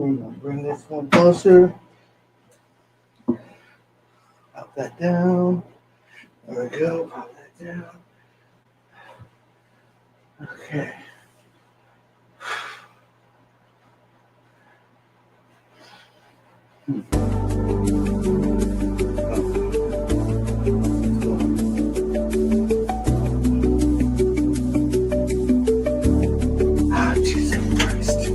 We're gonna bring this one closer. Pop that down. There we go. Pop that down. Okay. Ah, Jesus Christ.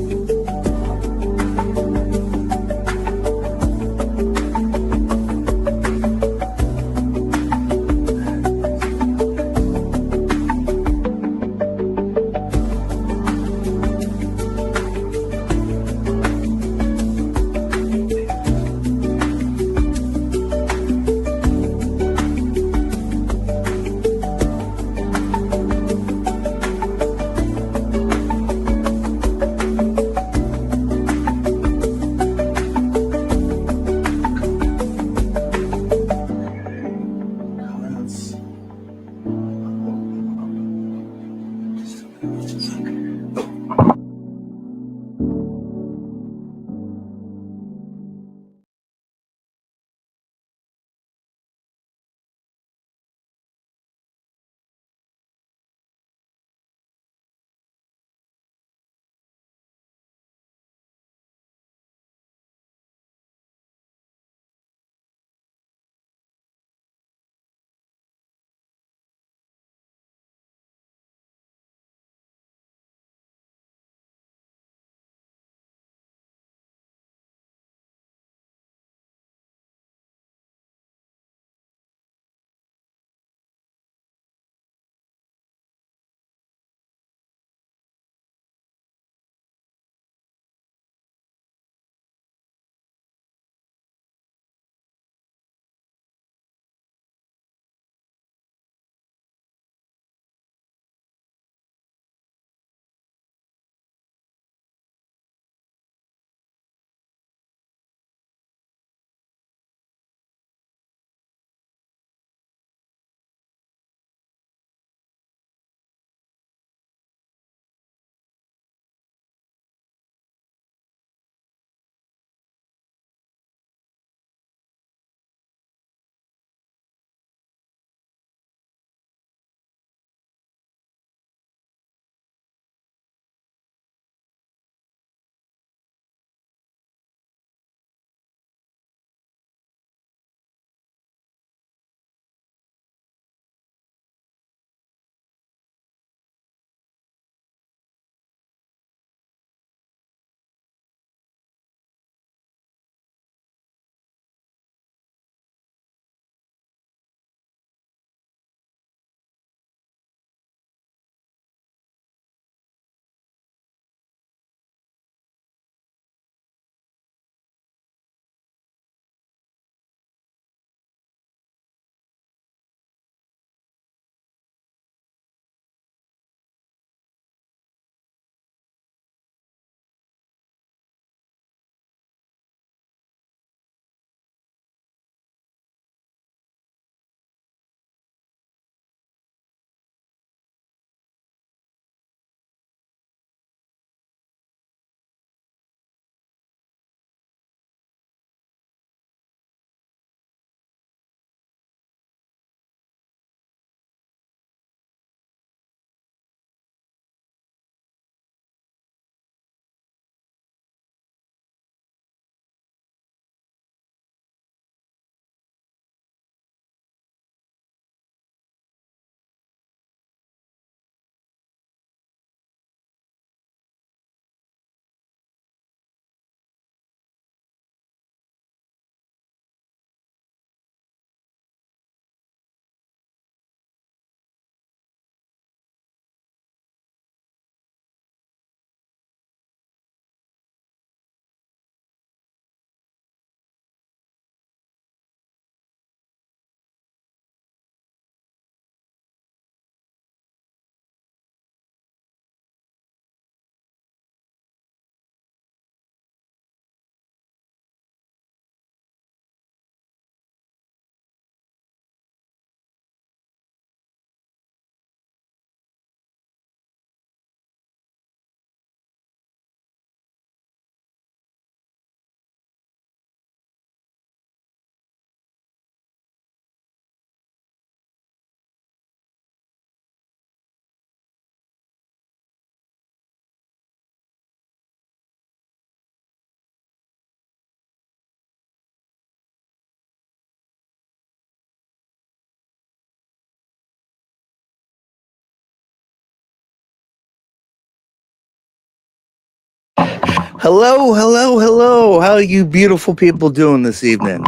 Hello, hello, hello. How are you beautiful people doing this evening?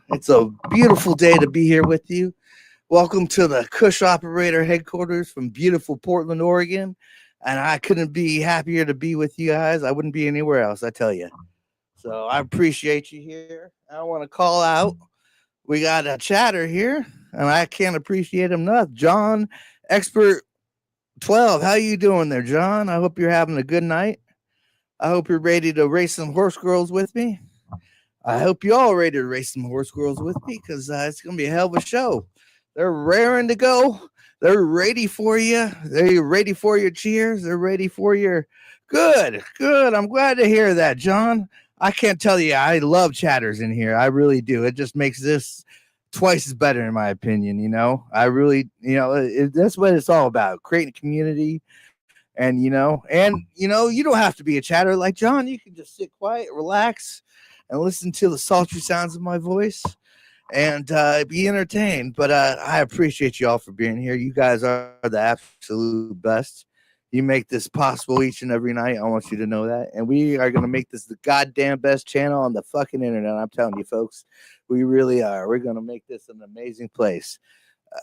It's a beautiful day to be here with you. Welcome to the Cush Operator headquarters from beautiful Portland, Oregon. And I couldn't be happier to be with you guys. I wouldn't be anywhere else, I tell you. So I appreciate you here. I want to call out. We got a chatter here, and I can't appreciate him enough. John, Expert 12. How you doing there, John? I hope you're having a good night. I hope you're ready to race some horse girls with me. I hope you all ready to race some horse girls with me because it's going to be a hell of a show. They're raring to go. They're ready for you. They're ready for your cheers. They're ready for your good, good. I'm glad to hear that, John. I can't tell you, I love chatters in here. I really do. It just makes this twice as better, in my opinion. I really, that's what it's all about creating a community. And you don't have to be a chatter like John. You can just sit quiet, relax, and listen to the sultry sounds of my voice and be entertained. But I appreciate you all for being here. You guys are the absolute best. You make this possible each and every night. I want you to know that. And we are going to make this the goddamn best channel on the fucking internet. I'm telling you, folks, we really are. We're going to make this an amazing place.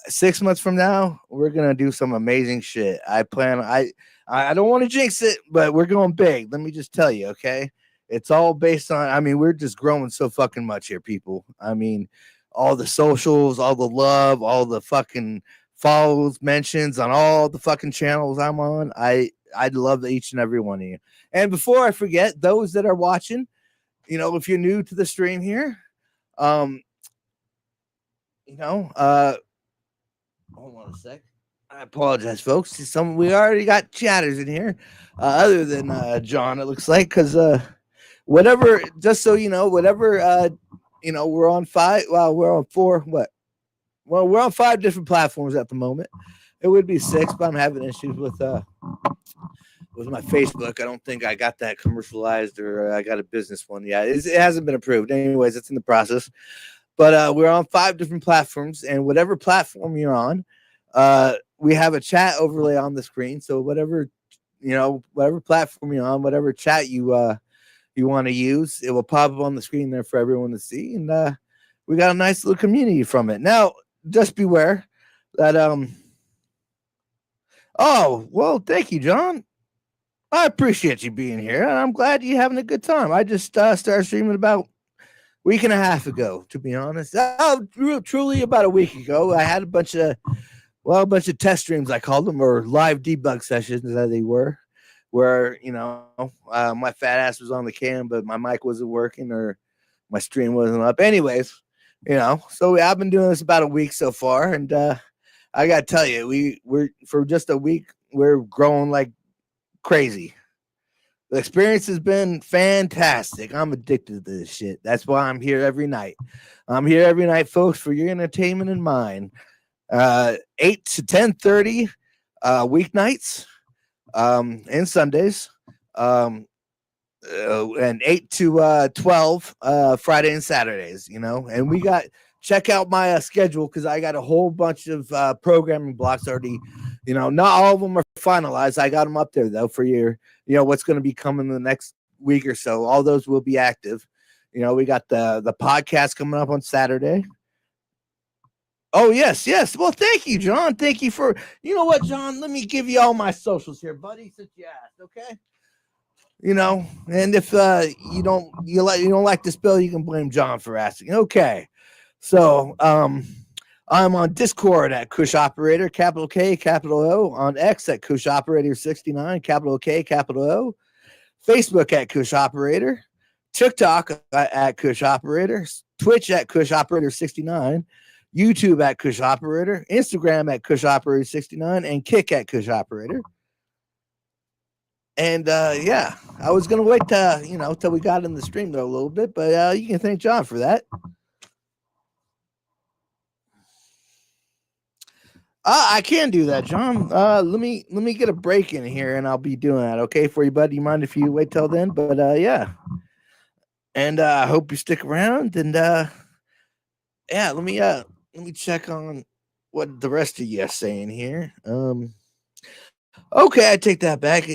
6 months from now, we're gonna do some amazing shit. I don't want to jinx it, but we're going big. Let me just tell you, okay? It's all based on. I mean, we're just growing so fucking much here, people. I mean, all the socials, all the love, all the fucking follows, mentions on all the fucking channels I'm on. I love each and every one of you. And before I forget, those that are watching, if you're new to the stream here, um, you know, uh, hold on a sec. I apologize, folks. We already got chatters in here, other than John. It looks like because whatever. Just so you know, whatever. We're on five. Well, we're on four. What? Well, we're on five different platforms at the moment. It would be six, but I'm having issues with my Facebook. I don't think I got that commercialized or I got a business one yet. It hasn't been approved. Anyways, it's in the process. But we're on five different platforms, and whatever platform you're on, we have a chat overlay on the screen. So whatever platform you're on, whatever chat you want to use, it will pop up on the screen there for everyone to see. And we got a nice little community from it. Now, just beware that Oh, well, thank you, John. I appreciate you being here, and I'm glad you're having a good time. I just started streaming about week and a half ago, to be honest. Truly about a week ago. I had a bunch of test streams, I called them, or live debug sessions as they were, where, my fat ass was on the cam, but my mic wasn't working or my stream wasn't up. Anyways, so I've been doing this about a week so far, and I got to tell you, we're for just a week, we're growing like crazy. The experience has been fantastic. I'm addicted to this shit. That's why I'm here every night. I'm here every night, folks, for your entertainment and mine. 8 to 10:30 weeknights and Sundays. And 8 to 12 Friday and Saturdays, and we got check out my schedule because I got a whole bunch of programming blocks already. Not all of them are finalized. I got them up there though for your, what's going to be coming in the next week or so. All those will be active. We got the podcast coming up on Saturday. Oh, yes, yes. Well, thank you, John. Thank you for, you know what, John? Let me give you all my socials here, buddy, since you asked, okay? And if you don't like the spell, you can blame John for asking. Okay. So, I'm on Discord at Kush Operator, capital K, capital O, on X at Kush Operator 69, capital K, capital O, Facebook at Kush Operator, TikTok at Kush Operator, Twitch at Kush Operator 69, YouTube at Kush Operator, Instagram at Kush Operator 69, and Kick at Kush Operator. And yeah, I was gonna wait till we got in the stream though a little bit, but you can thank John for that. I can do that, John. Let me get a break in here, and I'll be doing that. Okay, for you, bud. You mind if you wait till then? But yeah, and I hope you stick around. And yeah, let me check on what the rest of you are saying here. Okay, I take that back.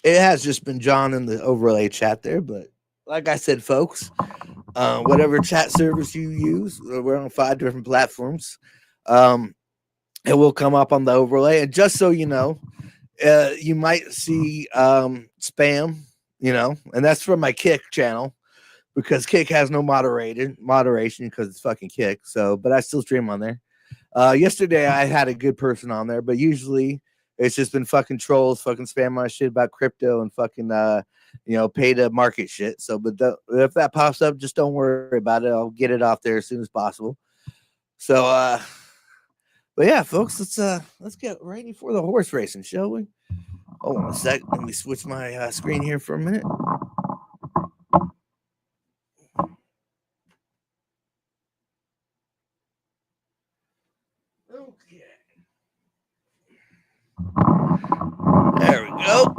It has just been John in the overlay chat there, but like I said, folks, whatever chat service you use, we're on 5 different platforms. Um, it will come up on the overlay, and just so you know, you might see spam, and that's from my Kick channel because Kick has no moderation because it's fucking Kick. So, but I still stream on there. Yesterday I had a good person on there, but usually it's just been fucking trolls, fucking spam my shit about crypto and fucking pay to market shit. So, but if that pops up, just don't worry about it. I'll get it off there as soon as possible. So, but yeah, folks, let's get ready for the horse racing, shall we? Hold on a sec. Let me switch my screen here for a minute. Okay. There we go.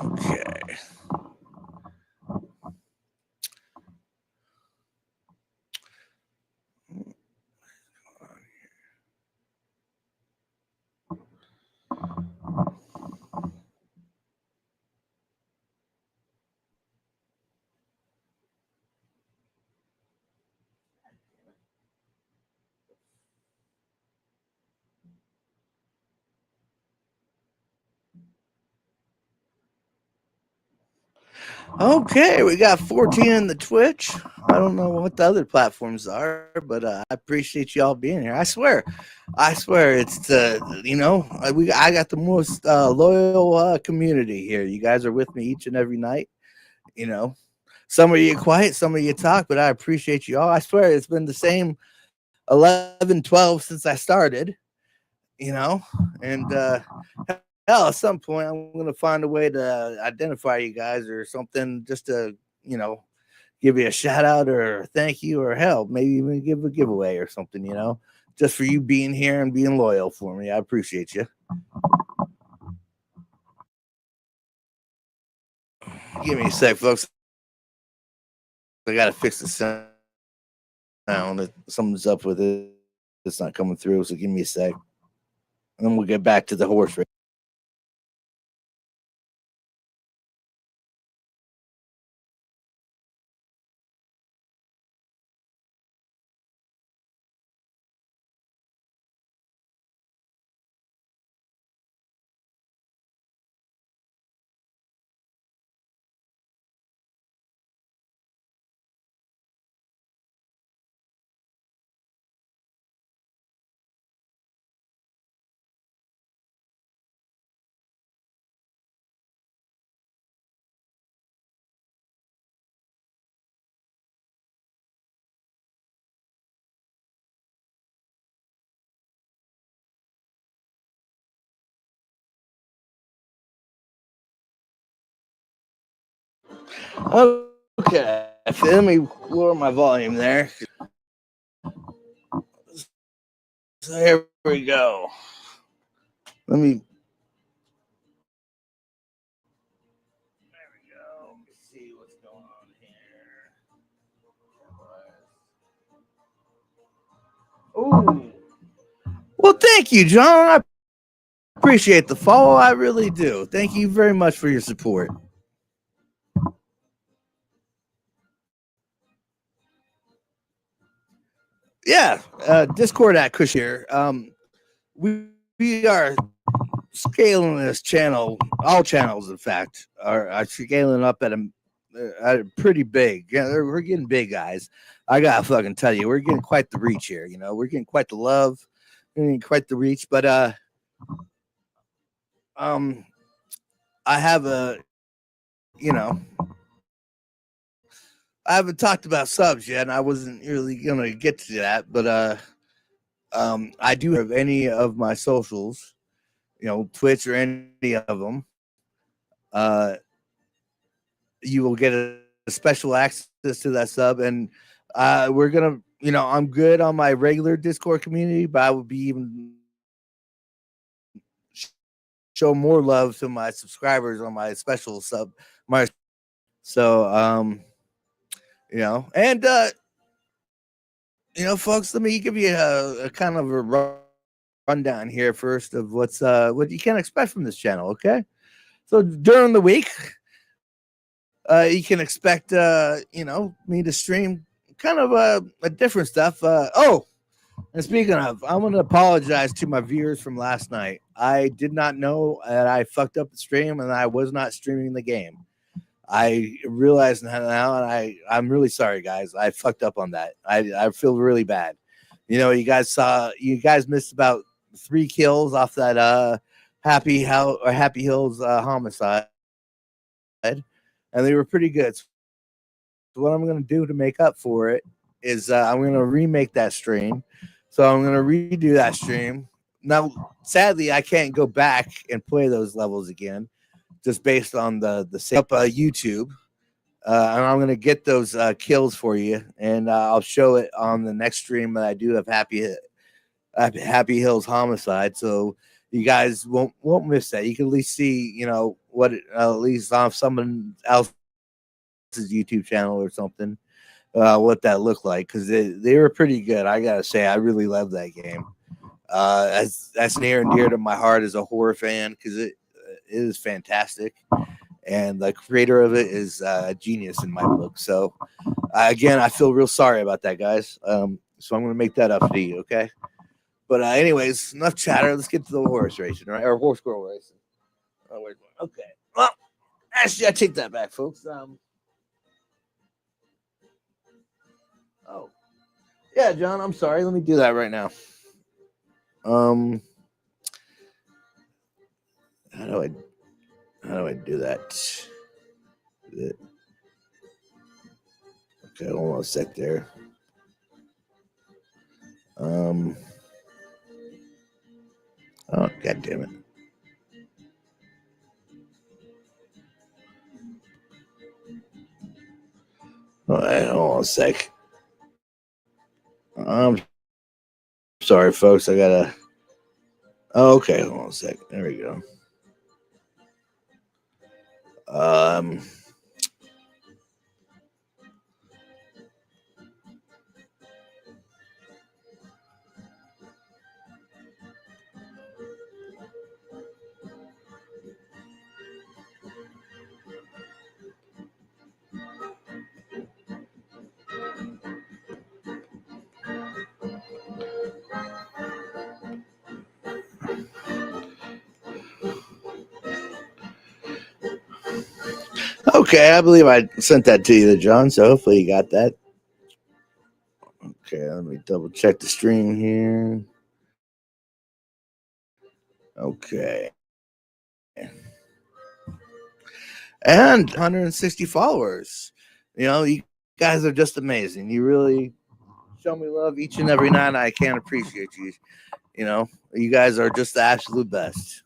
Okay. Okay, we got 14 in the Twitch. I don't know what the other platforms are, but I appreciate y'all being here. I swear, it's I got the most loyal community here. You guys are with me each and every night. You know, some of you quiet, some of you talk, but I appreciate you all. I swear, it's been the same 11, 12 since I started. You know, and hell, at some point, I'm gonna find a way to identify you guys or something, just to you know give you a shout out or thank you or hell, maybe even give a giveaway or something, just for you being here and being loyal for me. I appreciate you. Give me a sec, folks. I gotta fix the sound. Something's up with it. It's not coming through, so give me a sec. And then we'll get back to the horse race. Okay, let me lower my volume there. So here we go. Let me. There we go. Let me see what's going on here. Ooh. Well, thank you, John. I appreciate the follow. I really do. Thank you very much for your support. Yeah, Discord at Kush here. We are scaling this channel. All channels, in fact, are scaling up at a pretty big. Yeah, we're getting big, guys. I gotta fucking tell you, we're getting quite the reach here. We're getting quite the love, we're getting quite the reach. But um, I have you know, I haven't talked about subs yet, and I wasn't really gonna get to that, but I do have any of my socials, Twitch or any of them. Uh, you will get a special access to that sub, and We're gonna, I'm good on my regular Discord community, but I would be even show more love to my subscribers on my special sub, my so and folks, let me give you a kind of a rundown here first of what you can expect from this channel. Okay, so during the week, you can expect me to stream kind of a different stuff. And speaking of, I'm going to apologize to my viewers from last night. I did not know that I fucked up the stream and I was not streaming the game. I realize now, and I'm really sorry, guys. I fucked up on that. I feel really bad. You guys missed about 3 kills off that Happy Hills homicide, and they were pretty good. So what I'm going to do to make up for it is I'm going to remake that stream. So I'm going to redo that stream. Now, sadly, I can't go back and play those levels again, just based on the YouTube. And I'm gonna get those kills for you, and I'll show it on the next stream that I do of Happy Hills Homicide. So you guys won't miss that. You can at least see, what at least on someone else's YouTube channel or something, what that looked like, because they were pretty good. I gotta say, I really love that game. That's near and dear to my heart as a horror fan, because it is fantastic. And the creator of it is a genius in my book. So again, I feel real sorry about that, guys. So I'm going to make that up to you, okay? But anyways, enough chatter. Let's get to the horse racing, right? Or horse squirrel racing. Oh, wait. Okay. Well, actually, I take that back, folks. Oh, yeah, John. I'm sorry. Let me do that right now. How do I do that? Okay, hold on a sec there. Oh, god damn it. All right, hold on a sec. I'm sorry, folks. I gotta. Oh, okay, hold on a sec. There we go. Okay, I believe I sent that to you, John. So hopefully you got that. Okay, let me double check the stream here. Okay. And 160 followers. You guys are just amazing. You really show me love each and every night. I can't appreciate you. You guys are just the absolute best.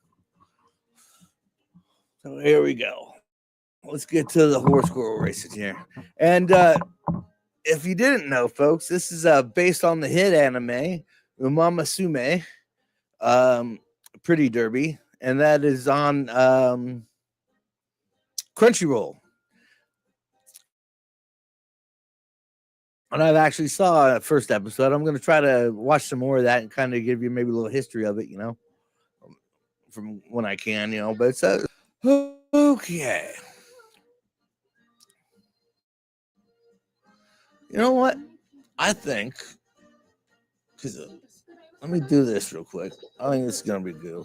So here we go. Let's get to the horse squirrel racing here. And if you didn't know, folks, this is based on the hit anime Umamusume, Pretty Derby, and that is on Crunchyroll. And I've actually saw that first episode. I'm going to try to watch some more of that and kind of give you maybe a little history of it, from when I can, But it's okay. You know what? I think, because let me do this real quick. I think this is going to be good.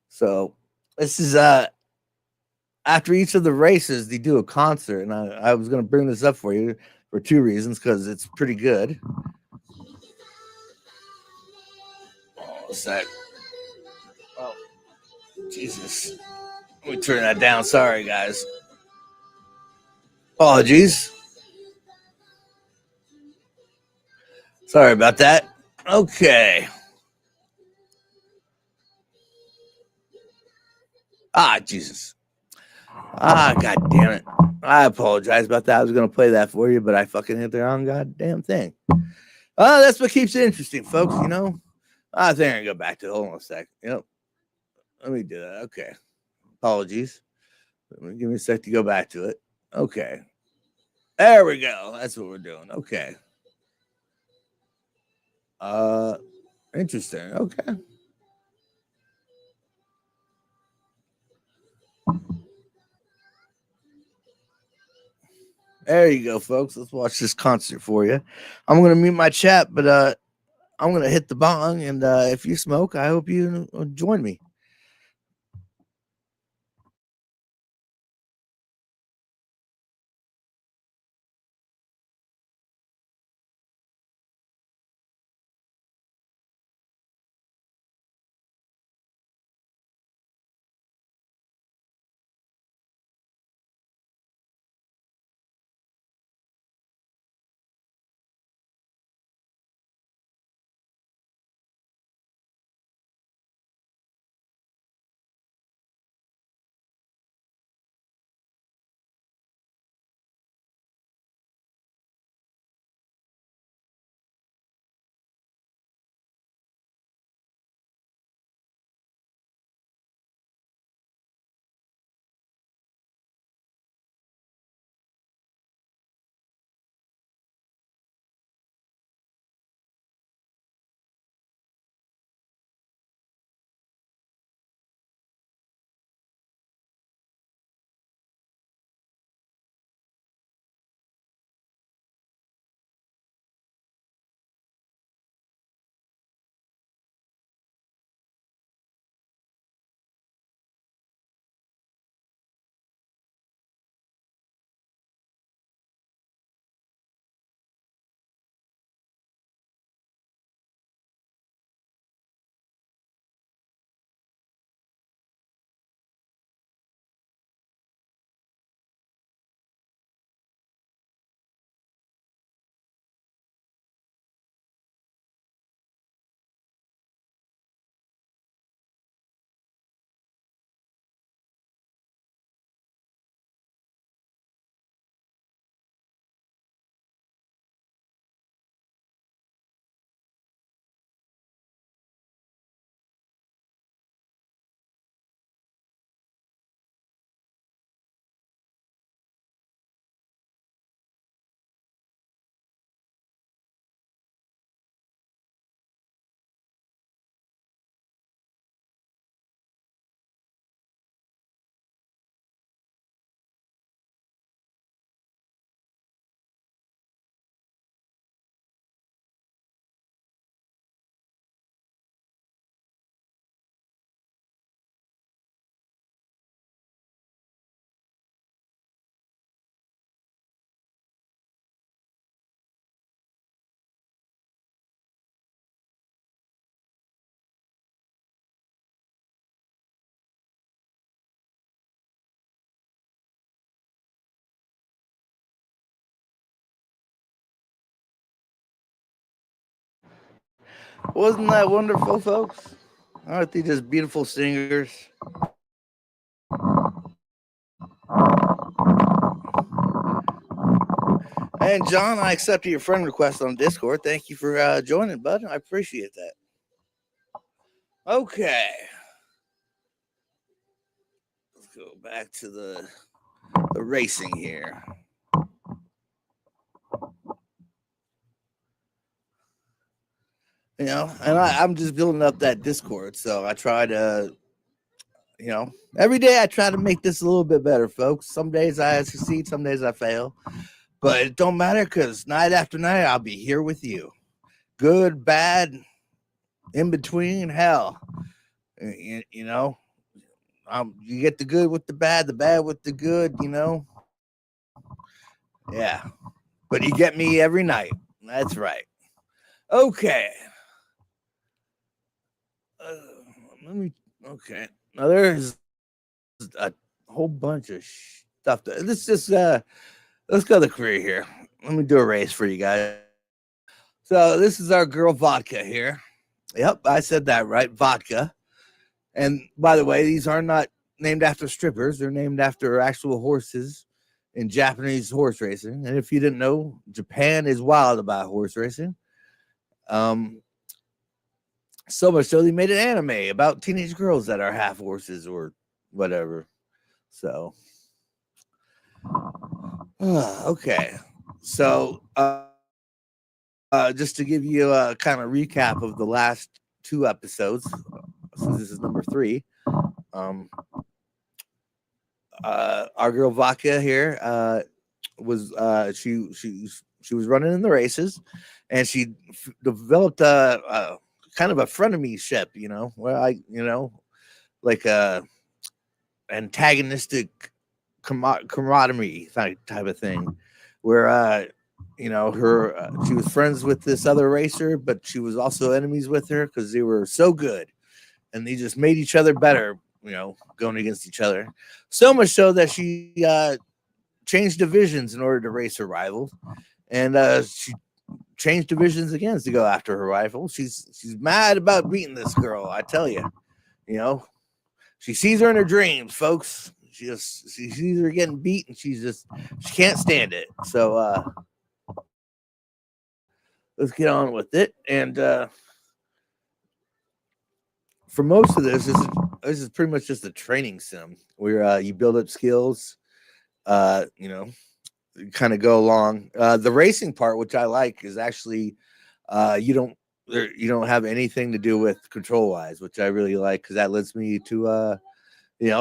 So this is after each of the races, they do a concert, and I was going to bring this up for you for 2 reasons, because it's pretty good. Oh, sec. Oh, Jesus. Let me turn that down. Sorry, guys. Apologies. Sorry about that. Okay. Jesus. God damn it. I apologize about that. I was going to play that for you, but I fucking hit the wrong goddamn thing. That's what keeps it interesting, folks. You know, I think I can go back to it. Hold on a sec. Yep. Let me do that. Okay. Apologies. Give me a sec to go back to it. Okay. There we go. That's what we're doing. Okay. Interesting. Okay. There you go, folks. Let's watch this concert for you. I'm gonna mute my chat, but I'm gonna hit the bong, and if you smoke, I hope you join me. Wasn't that wonderful, folks? Aren't they just beautiful singers? And John, I accepted your friend request on Discord. Thank you for joining, bud. I appreciate that. Okay, let's go back to the racing here. You know, and I'm just building up that Discord, so I try to, you know, every day I try to make this a little bit better, folks. Some days I succeed, some days I fail, but it don't matter because night after night I'll be here with you. Good, bad, in between, hell, you know. You get the good with the bad with the good, you know. Yeah, but you get me every night. That's right. Okay. Uh, let me. Okay. Now there's a whole bunch of stuff. Let's just let's go the career here. Let me do a race for you guys. So this is our girl Vodka here. Yep, I said that right. Vodka. And by the way, these are not named after strippers. They're named after actual horses in Japanese horse racing. And if you didn't know, Japan is wild about horse racing. Um, so much so they made an anime about teenage girls that are half horses or whatever. So, okay. So, just to give you a kind of recap of the last two episodes, since this is number 3, um, our girl Vaca here was she was running in the races, and she developed a kind of a frenemy ship, where like a antagonistic camaraderie type of thing, where her she was friends with this other racer, but she was also enemies with her because they were so good, and they just made each other better, going against each other. So much so that she changed divisions in order to race her rival, and she changed divisions again to go after her rival. She's mad about beating this girl, I tell you. She sees her in her dreams, folks. She sees her getting beat, and she can't stand it. So let's get on with it. And for most of this is pretty much just a training sim where you build up skills, kind of go along. The racing part, which I like, is actually you don't have anything to do with control wise, which I really like because that lets me to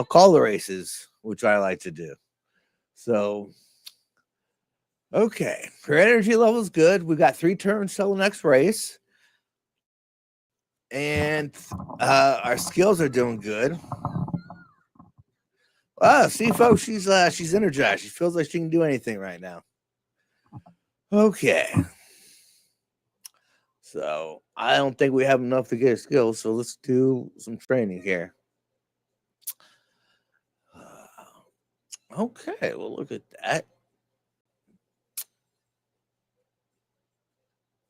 call the races, which I like to do. So, okay, her energy level is good. We got 3 turns till the next race, and our skills are doing good. See, folks, she's energized. She feels like she can do anything right now. Okay, so I don't think we have enough to get her skills. So let's do some training here. Okay, well, look at that.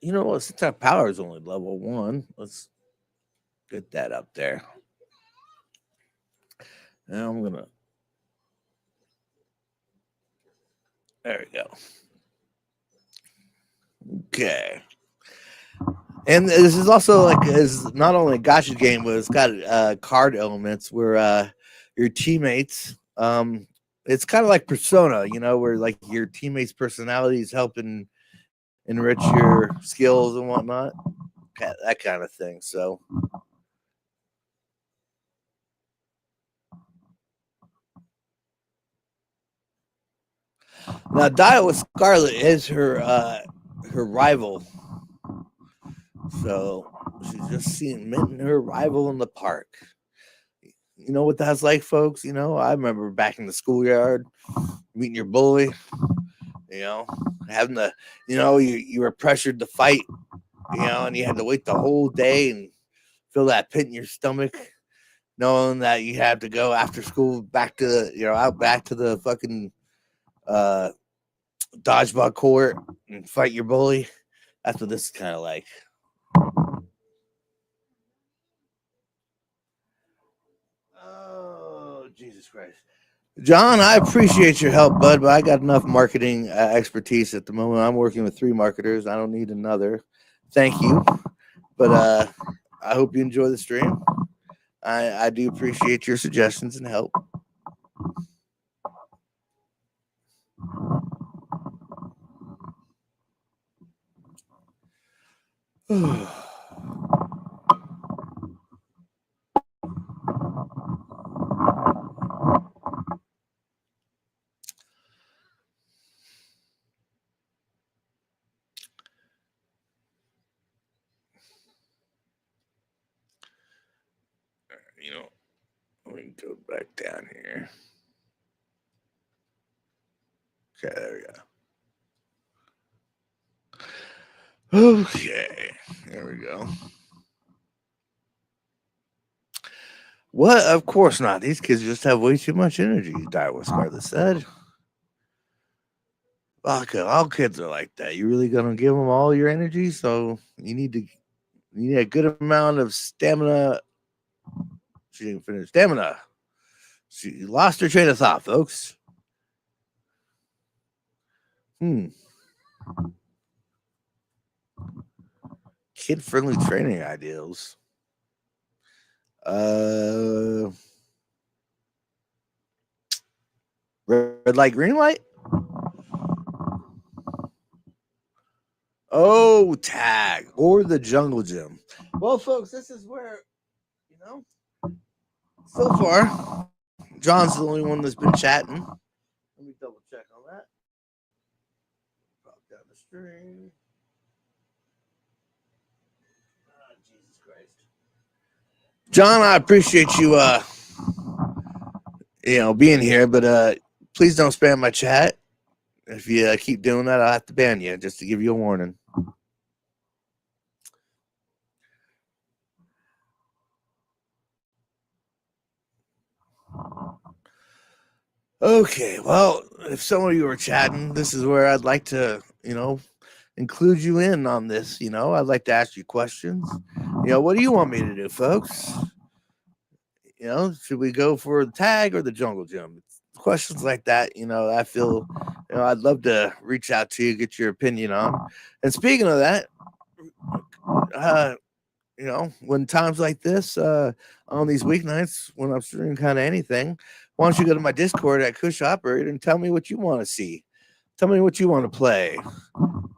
You know what? Since our power is only level 1, let's get that up there. Now I'm gonna. There we go. Okay. And this is also is not only a gacha game, but it's got card elements where your teammates. It's kind of like Persona, where like your teammates' personalities helping enrich your skills and whatnot, that kind of thing. So. Now, Dial with Scarlet is her rival. So she's just seen meeting her rival in the park. You know what that's like, folks? I remember back in the schoolyard meeting your bully. Having you were pressured to fight. And you had to wait the whole day and feel that pit in your stomach, knowing that you had to go after school back to out back to the fucking dodgeball court and fight your bully. That's what this is kind of like. Oh, Jesus Christ. John, I appreciate your help, bud, but I got enough marketing expertise at the moment. I'm working with 3 marketers. I don't need another. Thank you. But I hope you enjoy the stream. I do appreciate your suggestions and help. Let me go back down here. Okay, there we go. Okay, there we go. What? Of course not. These kids just have way too much energy, Direwell Scarlet said. Okay, all kids are like that. You really gonna give them all your energy? So you need a good amount of stamina. She didn't finish. Stamina. She lost her train of thought, folks. She lost her train of thought. Okay, there we go. Hmm. Kid-friendly training ideals. Uh, red light, green light. Oh, tag or the jungle gym. Well, folks, this is where you know. So far, John's the only one that's been chatting. Let me double check on that. Pop down the string. Oh, Jesus Christ. John, I appreciate you being here, but please don't spam my chat. If you keep doing that, I'll have to ban you, just to give you a warning. Okay, well, if some of you are chatting, this is where I'd like to, include you in on this. I'd like to ask you questions. What do you want me to do, folks? Should we go for the tag or the jungle gym? Questions like that, I feel, I'd love to reach out to you, get your opinion on. And speaking of that, uh, when times like this, on these weeknights, when I'm streaming kind of anything, why don't you go to my Discord at Kush Operator and tell me what you want to see? Tell me what you want to play.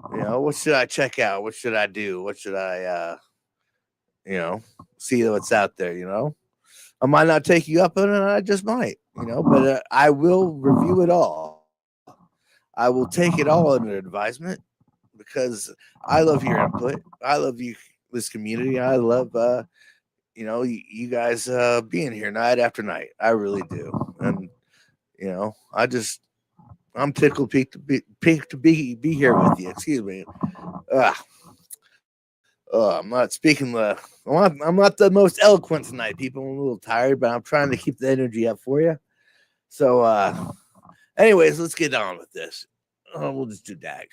What should I check out? What should I do? What should I, see what's out there? I might not take you up on it. I just might, but I will review it all. I will take it all under advisement because I love your input. I love you, this community. I love, you guys being here night after night. I really do. And, I'm tickled pink to be here with you. Excuse me. Ugh. I'm not speaking I'm not the most eloquent tonight, people. I'm a little tired, but I'm trying to keep the energy up for you. So, anyways, let's get on with this. We'll just do DAG.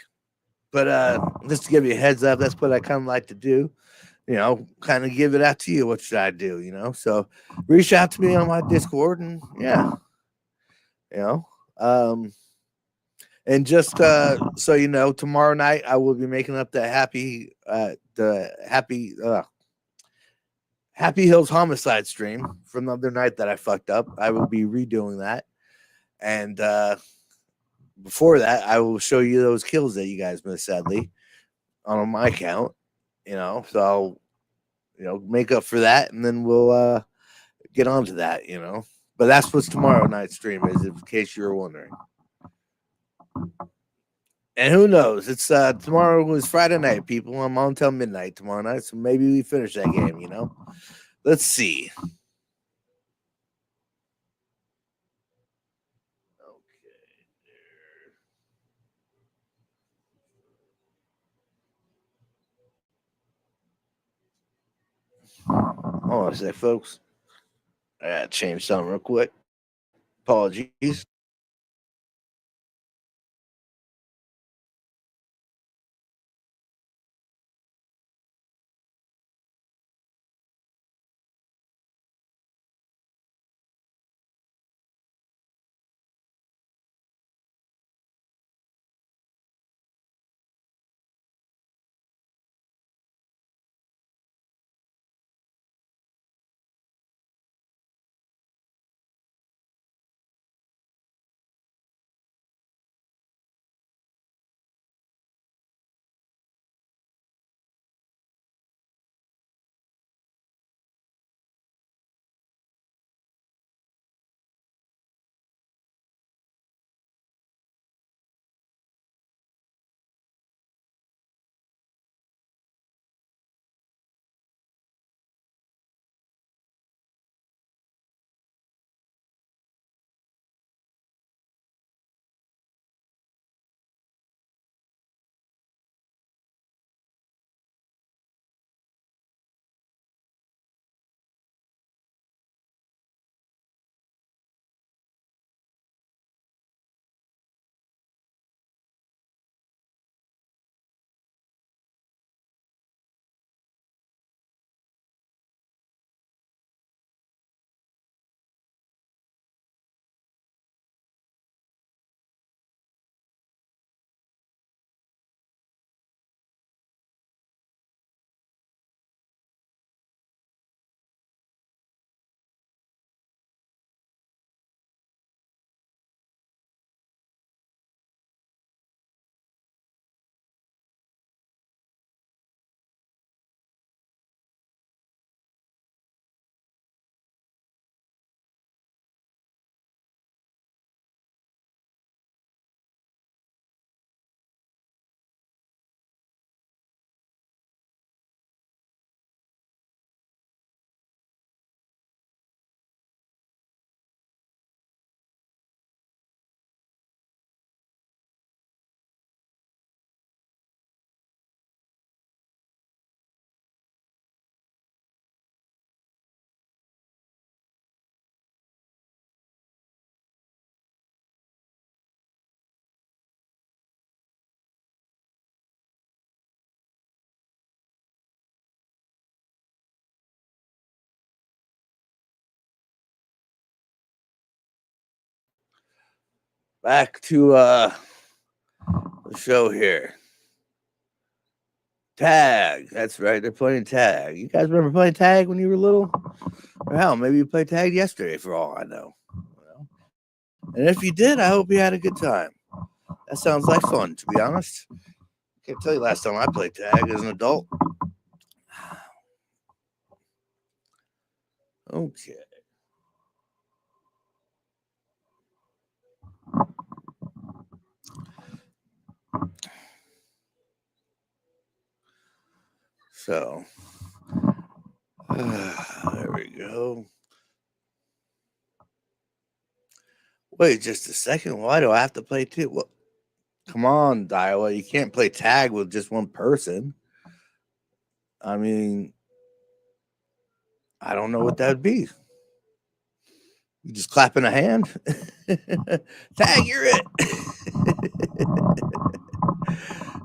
But just to give you a heads up, that's what I kind of like to do. Kind of give it out to you. What should I do? So reach out to me on my Discord, and yeah, you know, um, and just so you know, tomorrow night I will be making up the Happy Hills homicide stream from the other night that I fucked up. I will be redoing that, and before that, I will show you those kills that you guys missed, sadly, on my account. So I'll make up for that, and then we'll get on to that. But that's what's tomorrow night's stream is, in case you were wondering. And who knows? It's tomorrow is Friday night, people. I'm on till midnight tomorrow night, so maybe we finish that game. Let's see. Hold on a sec, folks. I gotta change something real quick. Apologies. Back to the show here. Tag. That's right. They're playing tag. You guys remember playing tag when you were little? Or hell, maybe you played tag yesterday for all I know. And if you did, I hope you had a good time. That sounds like fun, to be honest. Can't tell you last time I played tag as an adult. Okay. So, there we go. Wait just a second. Why do I have to play two? Well, come on, Daiwa. You can't play tag with just one person. I mean, I don't know what that would be. You just clapping a hand? Tag, you're it.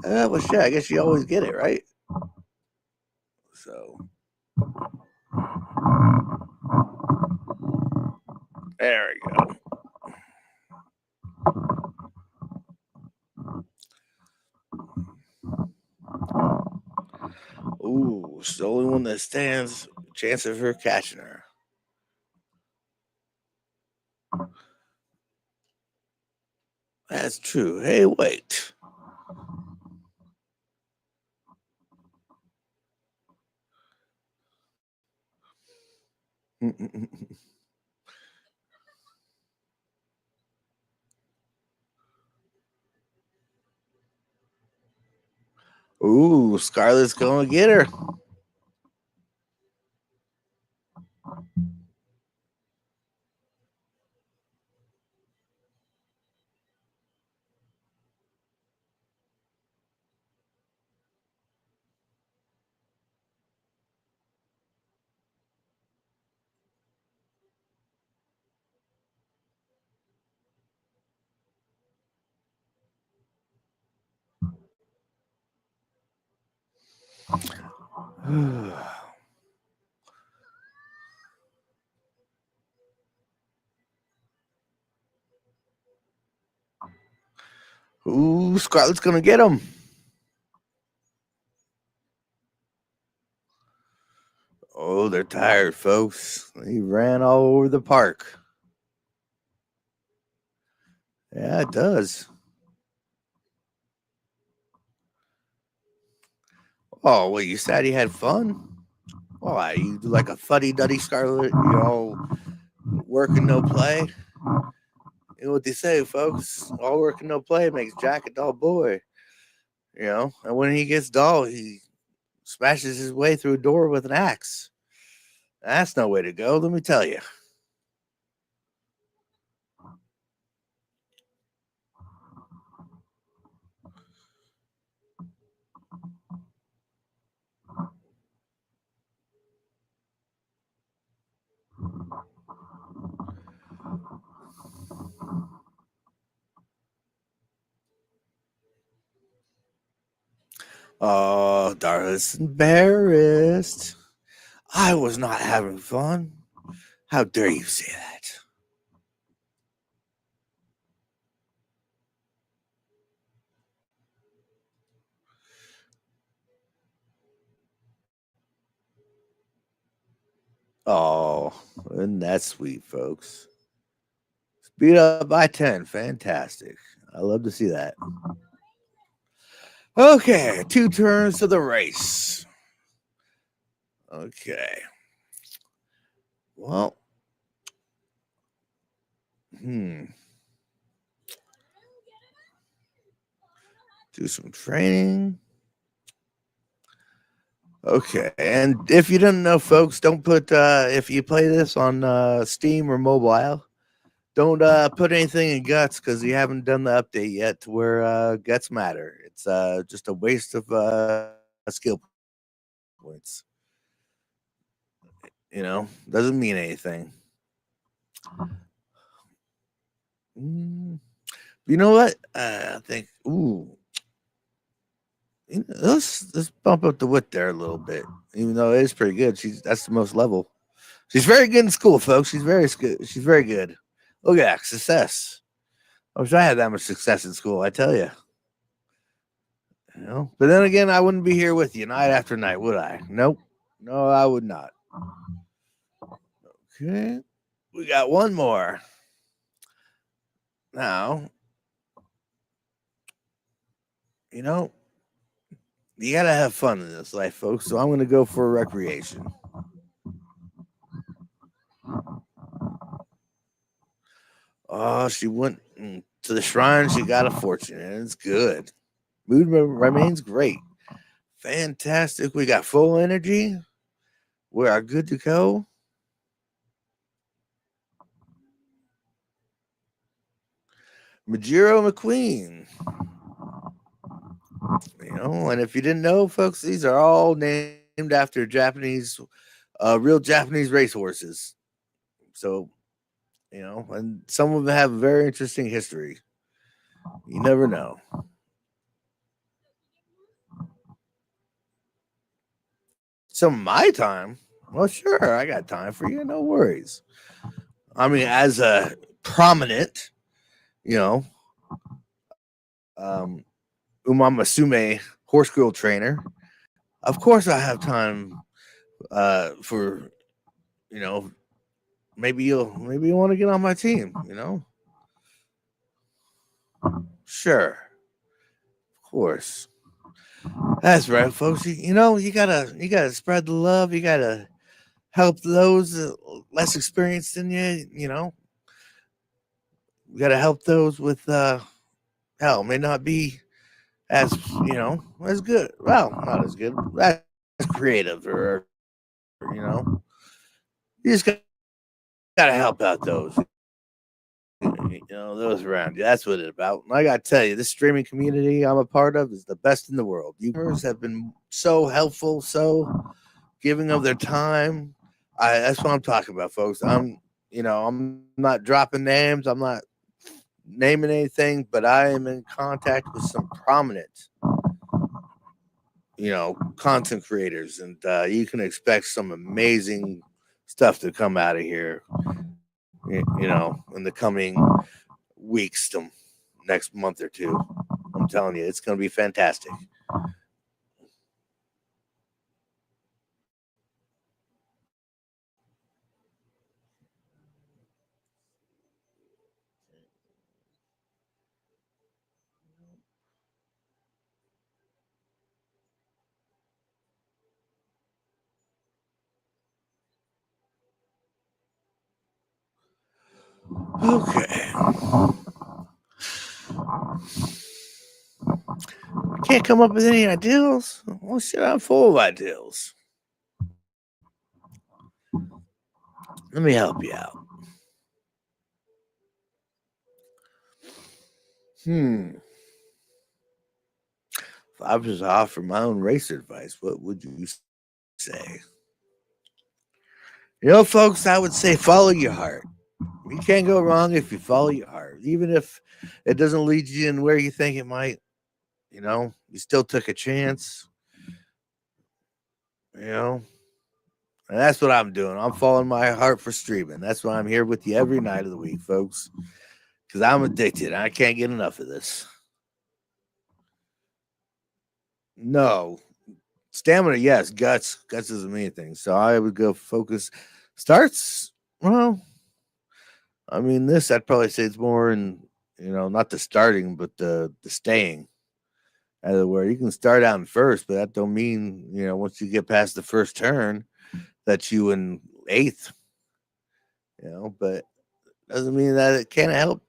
Well, shit, I guess you always get it, right? So, there we go. Ooh, it's the only one that stands a chance of her catching her. That's true. Hey, wait. Ooh, Scarlett's gonna get her. Ooh, Scarlett's gonna get him. Oh, they're tired, folks. He ran all over the park. Yeah, it does. Oh, wait, you said he had fun? Why, you do like a fuddy-duddy, Scarlett? You all work and no play? You know what they say, folks? All work and no play makes Jack a dull boy. You know, and when he gets dull, he smashes his way through a door with an axe. That's no way to go, let me tell you. Oh, Darla's embarrassed. I was not having fun. How dare you say that? Oh, isn't that sweet, folks? Speed up by 10. Fantastic. I love to see that. Okay, 2 turns to the race. Okay. Well, do some training. Okay, and if you didn't know, folks, don't put if you play this on Steam or mobile, don't put anything in guts because you haven't done the update yet to where guts matter. It's just a waste of skill points. You know, doesn't mean anything. You know what? I think. Ooh, let's bump up the wit there a little bit. Even though it is pretty good, that's the most level. She's very good in school, folks. She's very good. She's very good. Look at that success. I wish I had that much success in school. I tell you, But then again, I wouldn't be here with you night after night, would I? Nope. No, I would not. Okay, we got one more. Now, you know, you gotta have fun in this life, folks. So I'm gonna go for recreation. Oh, she went to the shrine. She got a fortune, and it's good. Mood remains great. Fantastic. We got full energy. We are good to go. Majiro McQueen. And if you didn't know, folks, these are all named after Japanese, real Japanese racehorses. So, and some of them have very interesting history. You never know. Some of my time, well, sure, I got time for you. No worries. I mean, as a prominent, you know, um, Umamusume horse girl trainer, of course I have time for, you know, maybe you want to get on my team. Sure, of course. That's right, folks. You gotta spread the love. You gotta help those less experienced than you. You gotta help those with hell may not be as as good. Well, not as good. As creative, or you know, you just gotta help out those. Those around you. That's what it's about. And I gotta tell you, this streaming community I'm a part of is the best in the world. You guys have been so helpful, so giving of their time. That's what I'm talking about, folks. I'm not dropping names. I'm not naming anything, but I am in contact with some prominent, content creators, and you can expect some amazing stuff to come out of here. In the coming weeks, to next month or two. I'm telling you, it's going to be fantastic. Okay. I can't come up with any ideals. Well, shit, I'm full of ideals. Let me help you out. If I was to offer my own race advice, what would you say? Folks, I would say follow your heart. You can't go wrong if you follow your heart. Even if it doesn't lead you in where you think it might, you still took a chance, you know. And that's what I'm doing. I'm following my heart for streaming. That's why I'm here with you every night of the week, folks. Because I'm addicted. I can't get enough of this. No. Stamina, yes. Guts. Guts is the main thing. So I would go focus. Starts, well, I mean, this I'd probably say it's more in, not the starting, but the staying. Either where you can start out in first, but that don't mean, once you get past the first turn that you in eighth, but doesn't mean that it can't help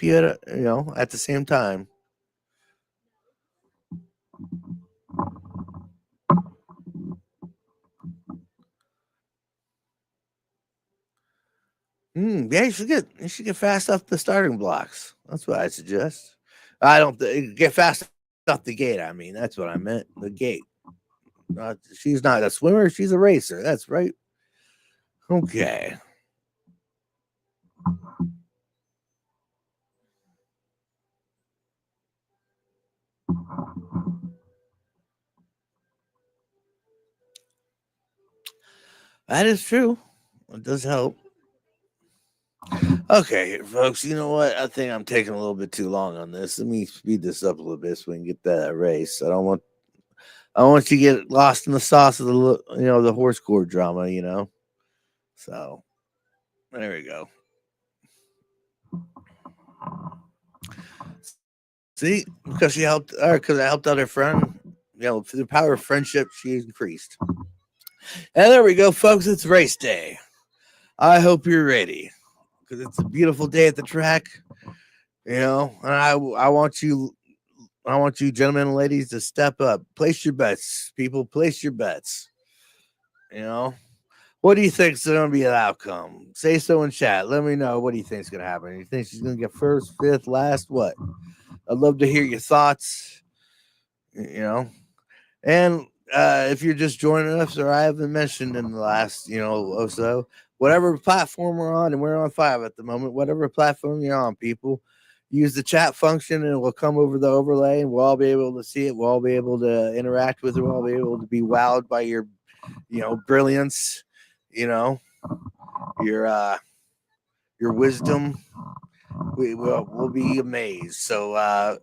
you at the same time. Yeah, you should get fast off the starting blocks. That's what I suggest. I don't get fast off the gate. I mean, that's what I meant. The gate. She's not a swimmer. She's a racer. That's right. Okay. That is true. It does help. Okay, folks, you know what? I think I'm taking a little bit too long on this. Let me speed this up a little bit so we can get that race. I don't want you to get lost in the sauce of the horse court drama, you know. So there we go. See, because I helped out her friend, through the power of friendship, she increased. And there we go, folks. It's race day. I hope you're ready because it's a beautiful day at the track. And I want you, gentlemen and ladies, to step up. Place your bets, people. Place your bets. You know, what do you think is going to be the outcome? Say so in chat. Let me know. What do you think is going to happen? You think she's going to get first, fifth, last? What? I'd love to hear your thoughts. You know, and if you're just joining us, or I haven't mentioned in the last, or so, whatever platform we're on, and we're on 5 at the moment, whatever platform you're on, people, use the chat function and it will come over the overlay and we'll all be able to see it. We'll all be able to interact with it. We'll all be able to be wowed by your, brilliance, your, your wisdom. We'll be amazed. So,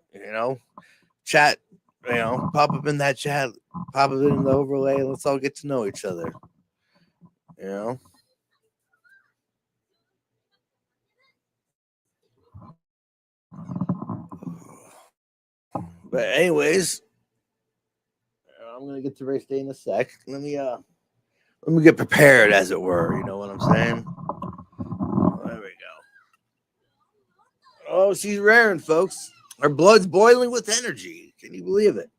chat, pop up in that chat, pop up in the overlay, and let's all get to know each other. You know. But anyways, I'm gonna get to race day in a sec. Let me get prepared, as it were. You know what I'm saying? There we go. Oh, she's raring, folks. Her blood's boiling with energy. Can you believe it?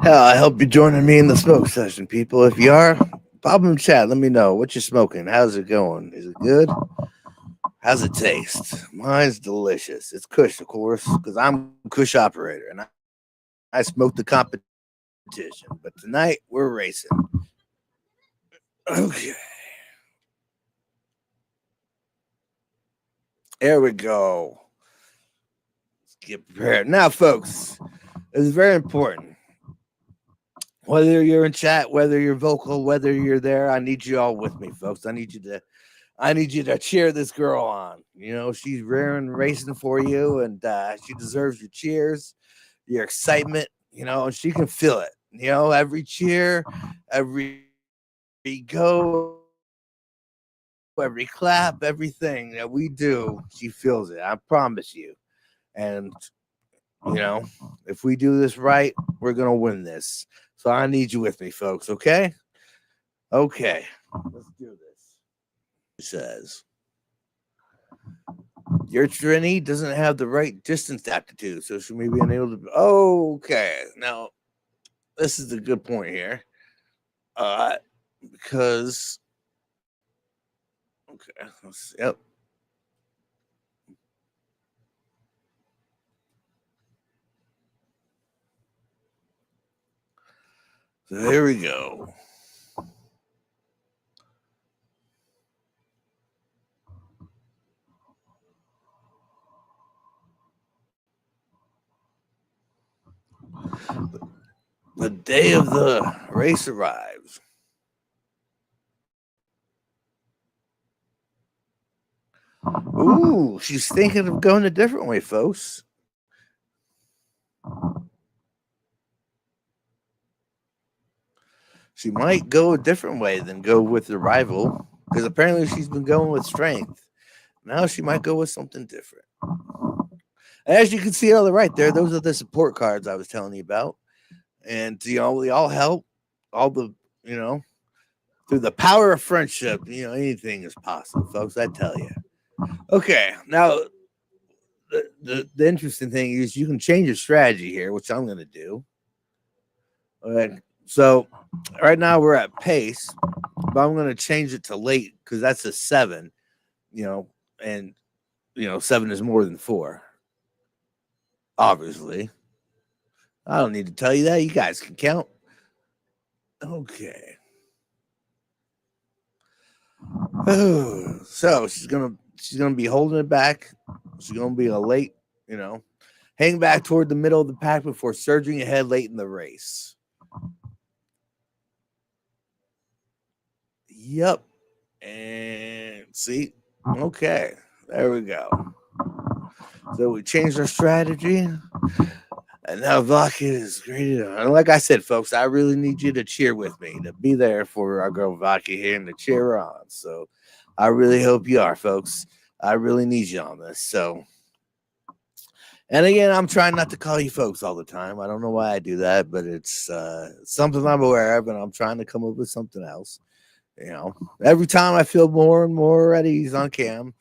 Hell, I hope you're joining me in the smoke session, people. If you are, pop in chat. Let me know what you're smoking. How's it going? Is it good? How's it taste? Mine's delicious. It's Kush, of course, because I'm a Kush operator and I smoke the competition. But tonight we're racing. Okay. There we go. Let's get prepared. Now, folks, it's very important. Whether you're in chat, whether you're vocal, whether you're there, I need you all with me, folks. I need you to cheer this girl on. She's rearing, racing for you, and she deserves your cheers, your excitement. And she can feel it. Every cheer, every go, every clap, everything that we do, she feels it. I promise you. And if we do this right, we're gonna win this. So I need you with me, folks. Okay. Let's do this. It says your Trini doesn't have the right distance aptitude, so she may be unable to. Okay, now this is a good point here, because yep. So here we go. The day of the race arrives. Ooh, she's thinking of going a different way, folks. She might go a different way than go with the rival, because apparently she's been going with strength. Now she might go with something different. As you can see on the right there, those are the support cards I was telling you about. And, we all help. All the, you know, through the power of friendship, anything is possible, folks. I tell you. Okay. Now, the interesting thing is you can change your strategy here, which I'm going to do. All right. So, right now we're at pace, but I'm going to change it to late because that's a 7, you know, and, 7 is more than 4, obviously. I don't need to tell you that. You guys can count. Okay. So she's gonna be holding it back. She's gonna be a late, hang back toward the middle of the pack before surging ahead late in the race. Yep. And see, okay, there we go. So we changed our strategy. And now Vaki is great. And like I said, folks, I really need you to cheer with me, to be there for our girl Vaki here and to cheer her on. So I really hope you are, folks. I really need you on this. So, and again, I'm trying not to call you folks all the time. I don't know why I do that, but it's something I'm aware of, and I'm trying to come up with something else. Every time I feel more and more at ease on cam,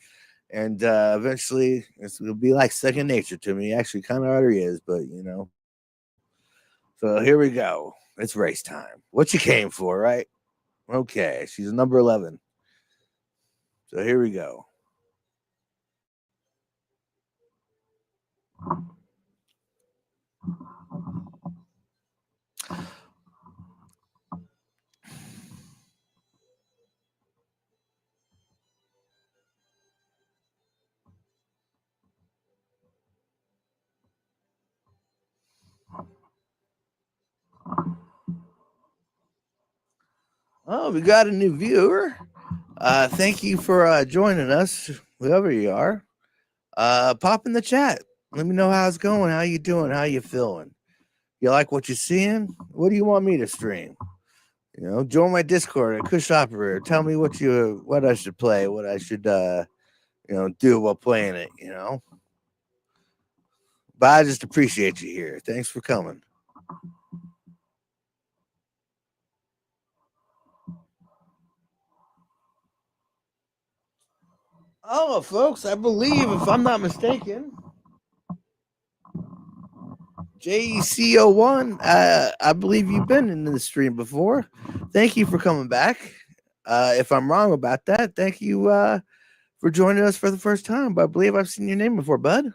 and eventually it'll be like second nature to me. Actually, kind of already is, but So here we go. It's race time. What you came for, right? Okay, she's number 11. So here we go. Oh, we got a new viewer. Thank you for joining us, whoever you are. Pop in the chat. Let me know how it's going. How you doing? How you feeling? You like what you're seeing? What do you want me to stream? Join my Discord at Kush Operator. Tell me what I should play, what I should do while playing it. But I just appreciate you here. Thanks for coming. Oh, folks, I believe, if I'm not mistaken, JECO1, I believe you've been in the stream before. Thank you for coming back. If I'm wrong about that, thank you for joining us for the first time. But I believe I've seen your name before, bud.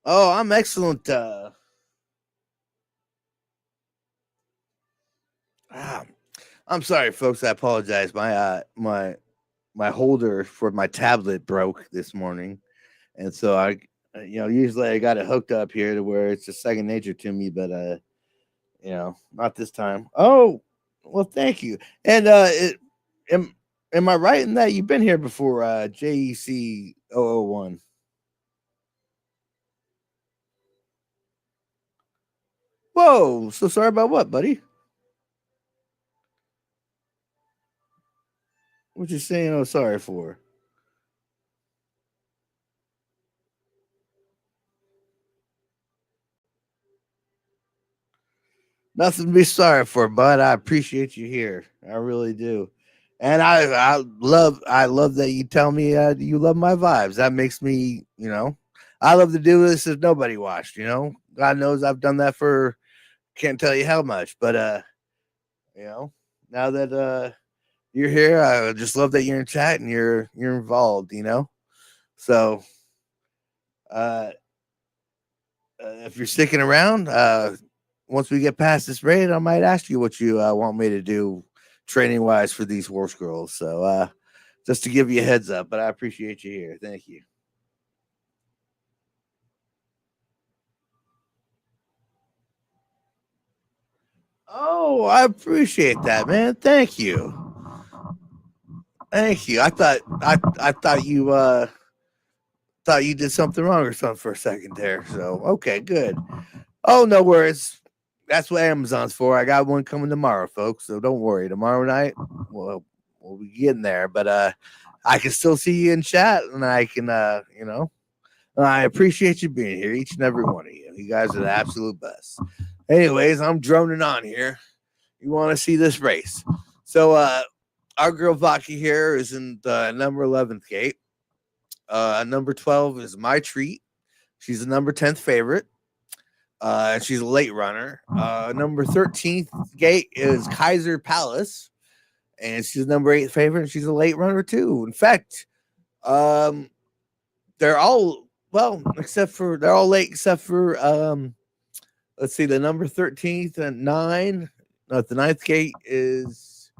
Oh, I'm excellent. Ah, I'm sorry, folks. I apologize. My holder for my tablet broke this morning, and so usually I got it hooked up here to where it's just second nature to me, but not this time. Oh, well, thank you. And am am I right in that you've been here before, JEC001? Whoa, so sorry about what, buddy? What you saying? Oh, sorry for. Nothing to be sorry for, bud. I appreciate you here. I really do. And I love that you tell me you love my vibes. That makes me, I love to do this if nobody watched. God knows I've done that for can't tell you how much, but you know, now that you're here, I just love that you're in chat and you're involved. So uh, if you're sticking around, once we get past this raid, I might ask you what you want me to do training wise for these horse girls. So just to give you a heads up, but I appreciate you here. Thank you. Oh, I appreciate that, man. Thank you. Thank you. I thought you did something wrong or something for a second there. So okay, good. Oh, no worries. That's what Amazon's for. I got one coming tomorrow, folks. So don't worry. Tomorrow night, well, we'll be getting there. But I can still see you in chat, and I can, I appreciate you being here, each and every one of you. You guys are the absolute best. Anyways, I'm droning on here. You want to see this race? So our girl Vaki here is in the number 11th gate. Number 12 is My Treat. She's the number 10th favorite. And she's a late runner. Number 13th gate is Kaiser Palace, and she's the number 8th favorite, and she's a late runner too. In fact, they're all they're all late except for let's see, the number 13th and 9. No, the 9th gate is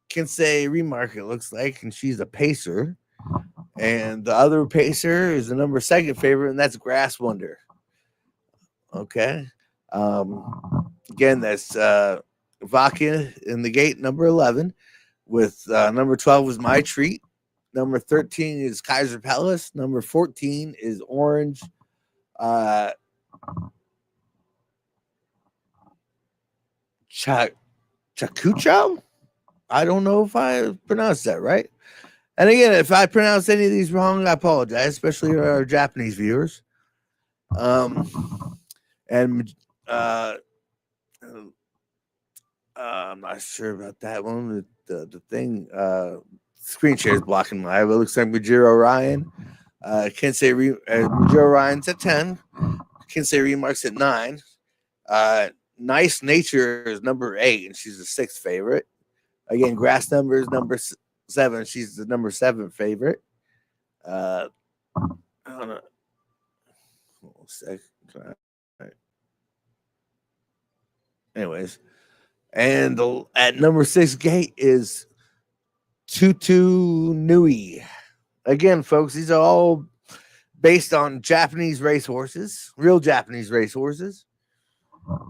Kinsey Remark, it looks like, and she's a pacer. And the other pacer is the number 2nd favorite, and that's Grass Wonder. Okay. Again, that's Vaca in the gate, number 11, with number 12 is My Treat. Number 13 is Kaiser Palace. Number 14 is Orange. Chakucho? I don't know if I pronounced that right. And again, if I pronounce any of these wrong, I apologize, especially our Japanese viewers. And I'm not sure about that one. The thing, screen share is blocking my eye. It looks like Majiro Ryan. Majiro Ryan's at 10. Kinsey Remarks at 9. Nice Nature is number 8, and she's the 6th favorite. Again, Grass Number is number 7. She's the number 7 favorite. I don't know. Hold on a sec. Anyways, and at number 6 gate is Tutu Nui. Again, folks, these are all based on Japanese racehorses, real Japanese racehorses.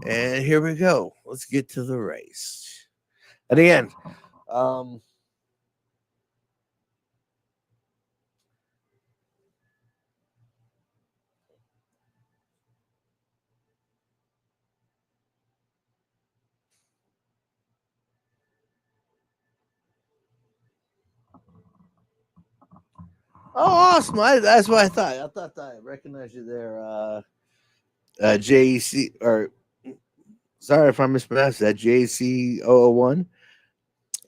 And here we go. Let's get to the race. And again, awesome. That's what I thought. I thought I recognized you there. JC, or sorry if I mispronounced that. JC001.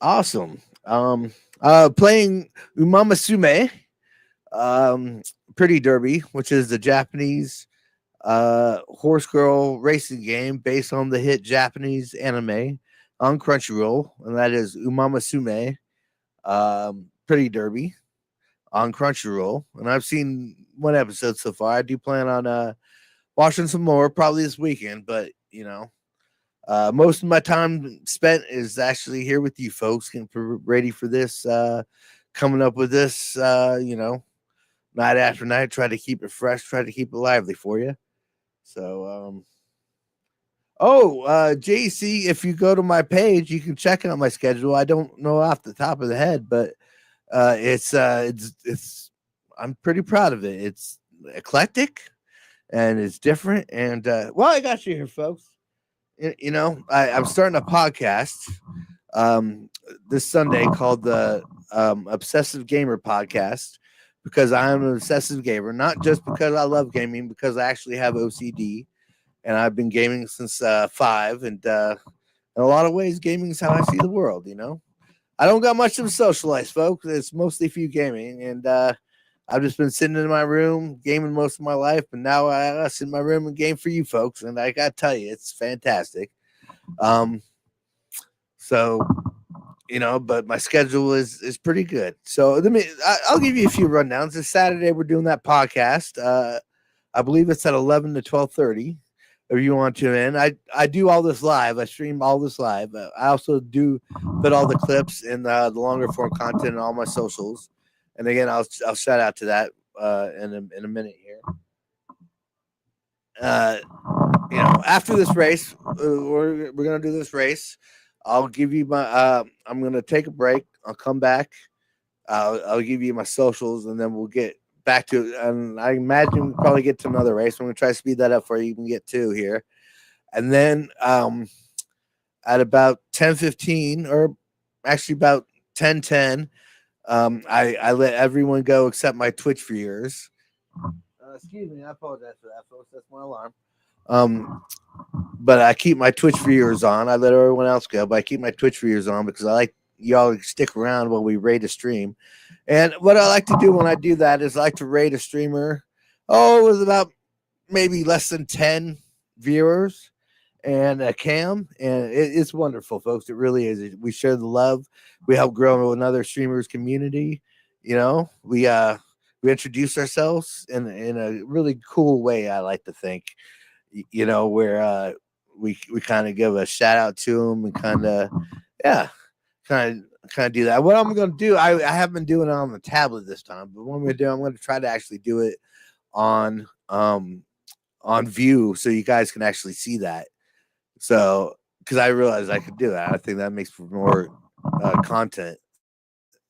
Awesome. Playing Umamusume, Pretty Derby, which is the Japanese horse girl racing game based on the hit Japanese anime on Crunchyroll, and that is Umamusume, Pretty Derby on Crunchyroll. And I've seen one episode so far. I do plan on watching some more probably this weekend, but most of my time spent is actually here with you folks, getting ready for this, coming up with this, night after night, try to keep it fresh, try to keep it lively for you. So, JC, if you go to my page, you can check out my schedule. I don't know off the top of the head, but it's I'm pretty proud of it. It's eclectic and it's different. And I got you here, folks. I'm starting a podcast this Sunday called the Obsessive Gamer Podcast, because I'm an obsessive gamer, not just because I love gaming, because I actually have OCD, and I've been gaming since 5. And in a lot of ways, gaming is how I see the world. I don't got much of a social life, folks. It's mostly for you gaming, and I've just been sitting in my room gaming most of my life, but now I sit in my room and game for you folks, and I gotta tell you, it's fantastic. But my schedule is pretty good. So I'll give you a few rundowns. This Saturday we're doing that podcast. I believe it's at 11 to 12:30. If you want to tune in, I do all this live. I stream all this live. I also do put all the clips in the longer form content on all my socials. And again, I'll shout out to that in a minute here. After this race, we're gonna do this race. I'll give you my. I'm gonna take a break. I'll come back. I'll give you my socials, and then we'll get back to. And I imagine we'll probably get to another race. I'm gonna try to speed that up for you. You can get two here, and then at about 10:15, or actually about 10:10, I let everyone go except my Twitch viewers. Excuse me, I apologize for that, folks. That's my alarm. Um, but I keep my Twitch viewers on. I let everyone else go, but I keep my Twitch viewers on because I like y'all to stick around while we rate a stream. And what I like to do when I do that is I like to rate a streamer. Oh, it was about maybe less than 10 viewers and a cam, and it's wonderful, folks. It really is. We share the love. We help grow another streamers community. You know, we introduce ourselves in a really cool way. I like to think, you know, where we kind of give a shout out to them and kind of, yeah, kind of do that. What I'm going to do, I have been doing it on the tablet this time, but what I'm going to do, I'm going to try to actually do it on on view so you guys can actually see that. So, because I realized I could do that, I think that makes for more content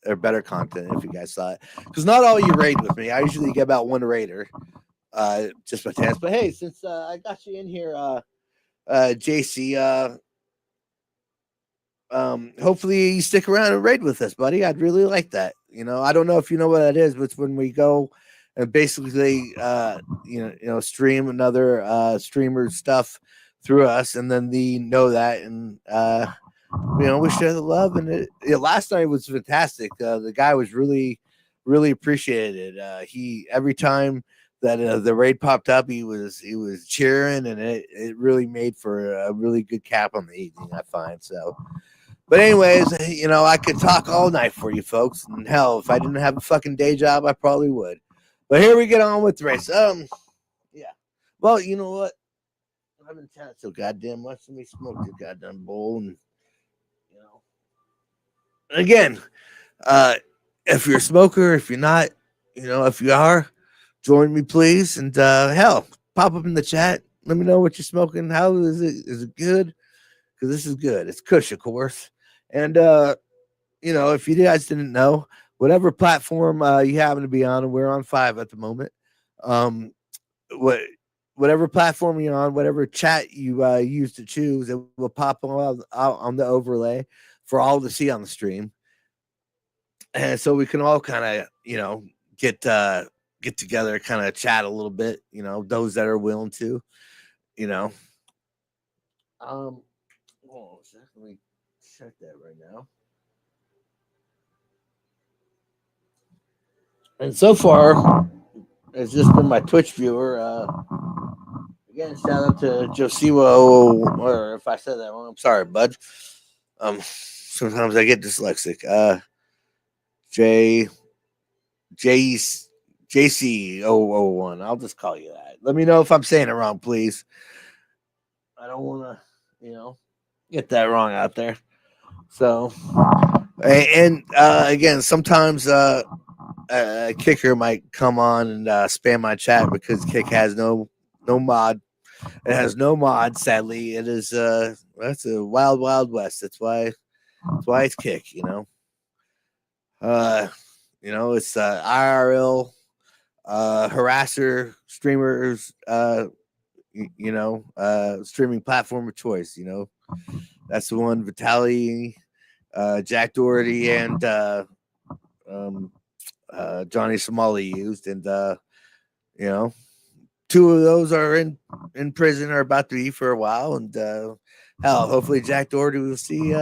or better content if you guys saw it. Because not all you raid with me. I usually get about one raider, just by chance. But hey, since I got you in here, JC, hopefully you stick around and raid with us, buddy. I'd really like that. You know, I don't know if you know what that is, but it's when we go and basically, stream another streamer's stuff through us, and then they know that, and we share the love. And last night was fantastic. The guy was really, really appreciated. He every time that the raid popped up, he was cheering, and it really made for a really good cap on the evening, I find. So, but anyways, I could talk all night for you folks, and hell, if I didn't have a fucking day job, I probably would. But here we get on with the race. Yeah. Well, you know what? I've been chatting so goddamn much. Let me smoke this goddamn bowl, and you know. Again, uh, if you're a smoker, if you're not, if you are, join me, please. And hell, pop up in the chat. Let me know what you're smoking. How is it? Is it good? Because this is good. It's Kush, of course. And if you guys didn't know, whatever platform you happen to be on, and we're on 5 at the moment. Um, what whatever platform you're on, whatever chat you use to choose, it will pop out on the overlay for all to see on the stream, and so we can all kind of get together, kind of chat a little bit. Those that are willing to, you know. Um, hold on a sec, let me check that right now. And so far, it's just been my Twitch viewer. Again, shout out to Josiwo, or if I said that wrong, I'm sorry, bud. Sometimes I get dyslexic. J J JC001. I'll just call you that. Let me know if I'm saying it wrong, please. I don't want to, get that wrong out there. So, and again, sometimes Kicker might come on and spam my chat because Kick has no mod. It has no mod. Sadly, it is that's a wild west. That's why it's Kick. It's IRL harasser streamers. Streaming platform of choice. That's the one Vitaly, Jack Doherty, and Johnny Somali used, and two of those are in prison or about to be for a while, and hell, hopefully Jack Doherty will see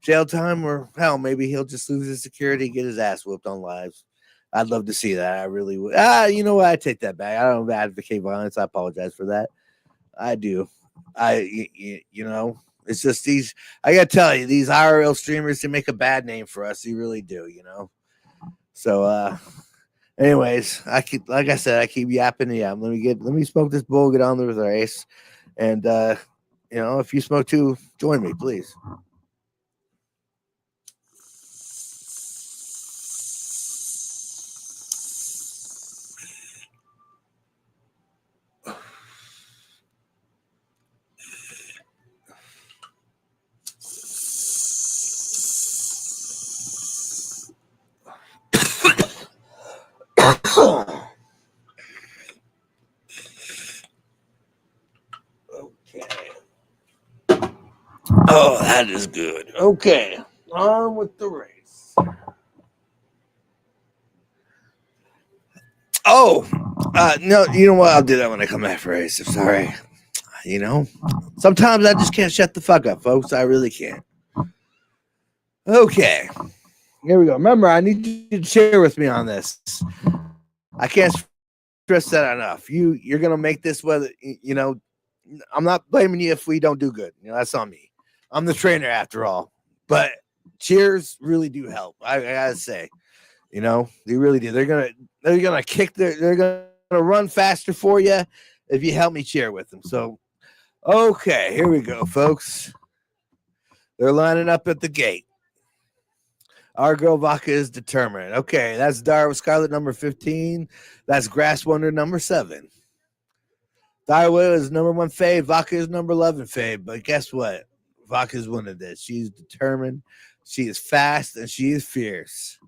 jail time, or hell, maybe he'll just lose his security, get his ass whooped on lives. I'd love to see that. I really would. You know what? I take that back. I don't advocate violence. I apologize for that. I do. It's just these. I gotta tell you, these IRL streamers, they make a bad name for us. They really do. So, anyways, like I said, I keep yapping the yap. Let me smoke this bowl, get on the race, and if you smoke too, join me, please. Oh, that is good. Okay, on with the race. Oh, no, you know what? I'll do that when I come back for race. I'm sorry. You know, sometimes I just can't shut the fuck up, folks. I really can't. Okay, here we go. Remember, I need you to share with me on this. I can't stress that enough. You're gonna make this whether I'm not blaming you if we don't do good. That's on me. I'm the trainer after all. But cheers really do help. I gotta say, they really do. They're gonna kick they're gonna run faster for you if you help me cheer with them. So okay, here we go, folks. They're lining up at the gate. Our girl Vodka is determined. Okay, that's Darwa Scarlet number 15. That's Grass Wonder number 7. Darwa is number 1 fave. Vodka is number 11 fave. But guess what? Vodka's winning this. She's determined. She is fast and she is fierce.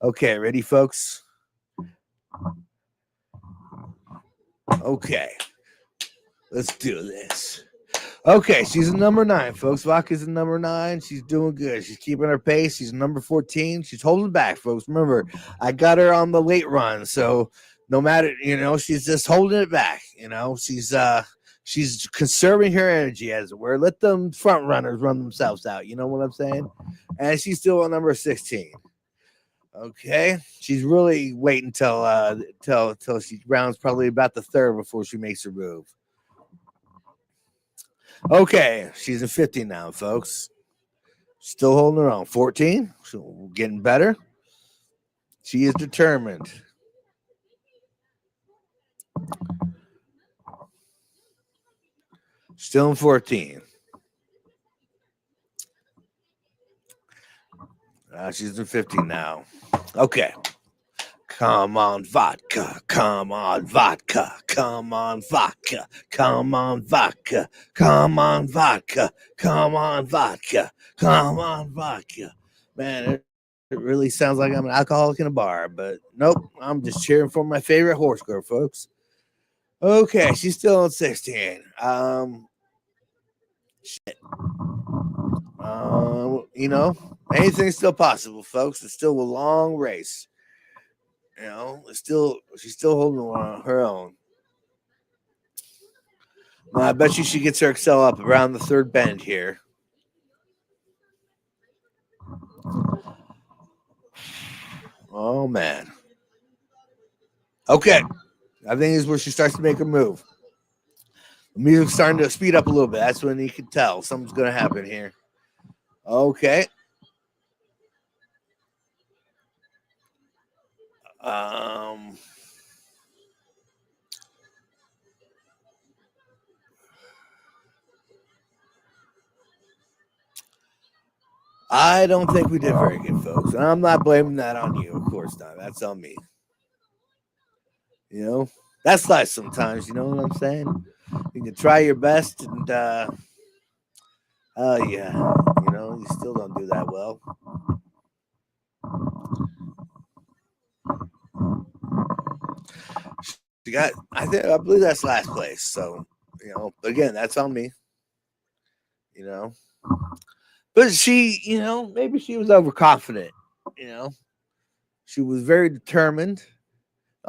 Okay, ready, folks? Okay, let's do this. Okay, she's a number 9, folks. Vodka's a number 9. She's doing good. She's keeping her pace. She's number 14. She's holding back, folks. Remember, I got her on the late run, so no matter, she's just holding it back. She's conserving her energy, as it were. Let them front runners run themselves out. You know what I'm saying? And she's still on number 16. Okay, she's really waiting till she rounds probably about the third before she makes her move. Okay, she's in 15 now, folks. Still holding her own. 14, so getting better. She is determined. Still in 14. She's in 15 now. Okay. Come on, vodka. Come on, vodka. Come on, vodka. Come on, vodka. Come on, vodka. Come on, vodka. Come on, vodka. Man, it really sounds like I'm an alcoholic in a bar, but nope. I'm just cheering for my favorite horse girl, folks. Okay, she's still on 16. Shit. Anything's still possible, folks. It's still a long race. She's still holding her own. I bet you she gets her Excel up around the third bend here. Oh man. Okay. I think this is where she starts to make her move. The music's starting to speed up a little bit. That's when you can tell something's gonna happen here. Okay. Um I don't think we did very good, folks. And I'm not blaming that on you, of course not. That's on me. That's life sometimes, you know what I'm saying? You can try your best and oh yeah, you still don't do that well. She got I believe that's last place. So, again, that's on me. You know. But she, maybe she was overconfident, She was very determined.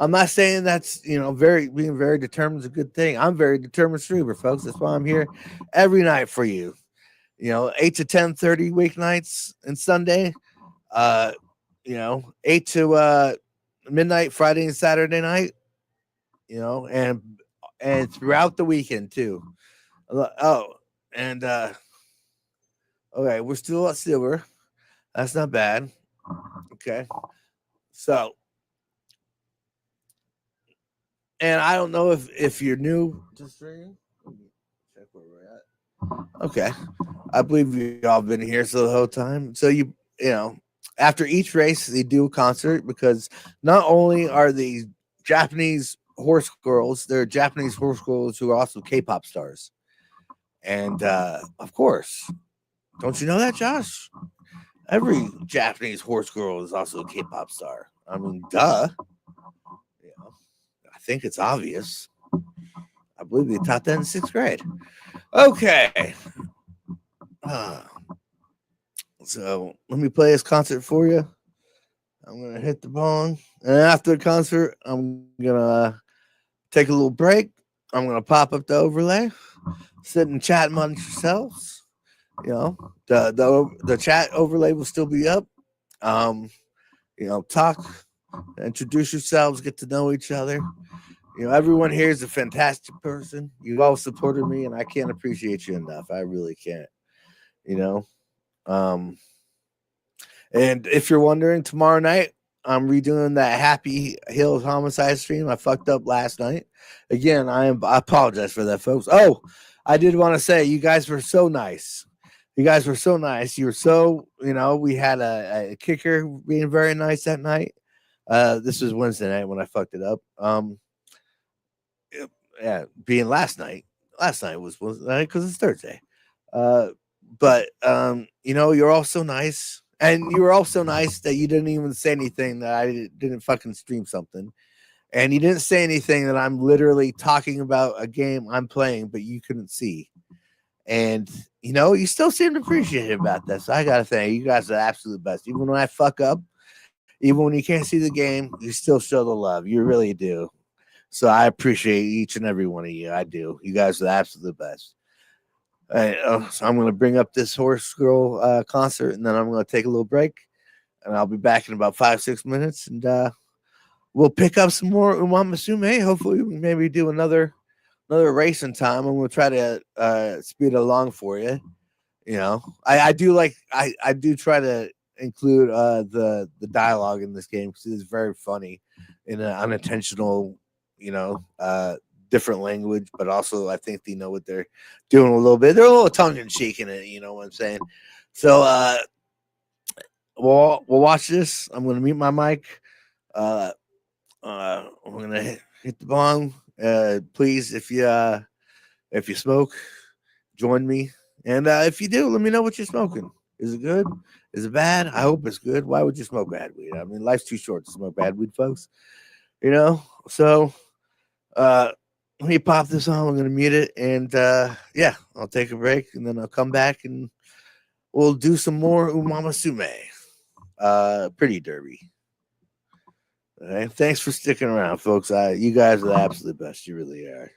I'm not saying that's being very determined is a good thing. I'm very determined streamer, folks. That's why I'm here every night for you. 8 to 10:30 weeknights and Sunday. 8 to midnight Friday and Saturday night. And throughout the weekend too. Oh, and okay, we're still at silver. That's not bad. Okay, so. And I don't know if you're new to streaming. Check where we're at. Okay, I believe you all been here so the whole time. So after each race they do a concert because not only are these Japanese horse girls, they're Japanese horse girls who are also K-pop stars, and of course, don't you know that, Josh? Every Japanese horse girl is also a K-pop star. I mean, duh. I think it's obvious. I believe they taught that in 6th grade. Okay. So let me play this concert for you. I'm gonna hit the bong, and after the concert, I'm gonna take a little break. I'm gonna pop up the overlay, sit and chat amongst yourselves. You know, the chat overlay will still be up. Um, talk, introduce yourselves, get to know each other. Everyone here is a fantastic person. You've all supported me, and I can't appreciate you enough. I really can't. You know, um, and if you're wondering, tomorrow night I'm redoing that Happy Hills homicide stream. I fucked up last night. Again, I apologize for that, folks. Oh, I did want to say you guys were so nice. You guys were so nice. You were so, we had a kicker being very nice that night. This was Wednesday night when I fucked it up. Yeah, being last night. Last night was Wednesday night because it's Thursday. Uh, but you're all so nice, and you were all so nice that you didn't even say anything that I didn't fucking stream something, and you didn't say anything that I'm literally talking about a game I'm playing, but you couldn't see, and you still seem to appreciate it about this. So I gotta thank you guys are the absolute best. Even when I fuck up, even when you can't see the game, you still show the love. You really do. So I appreciate each and every one of you. I do. You guys are the absolute best. So I'm going to bring up this Horse Girl concert, and then I'm going to take a little break, and I'll be back in about 5-6 minutes, and we'll pick up some more Umamusume. Hopefully, we maybe do another race in time, and we'll try to speed it along for you. I do I do try to include the dialogue in this game because it's very funny in an unintentional, you know, uh, different language, but also I think they know what they're doing a little bit. They're a little tongue in cheek in it, you know what I'm saying? So we'll watch this. I'm gonna mute my mic. Uh, I'm gonna hit the bong. Please, if you smoke, join me. And if you do, let me know what you're smoking. Is it good? Is it bad? I hope it's good. Why would you smoke bad weed? I mean, life's too short to smoke bad weed, folks. So uh, let me pop this on. I'm gonna mute it, and yeah, I'll take a break, and then I'll come back, and we'll do some more Umamusume, pretty derby. All right, thanks for sticking around, folks. You guys are the absolute best. You really are.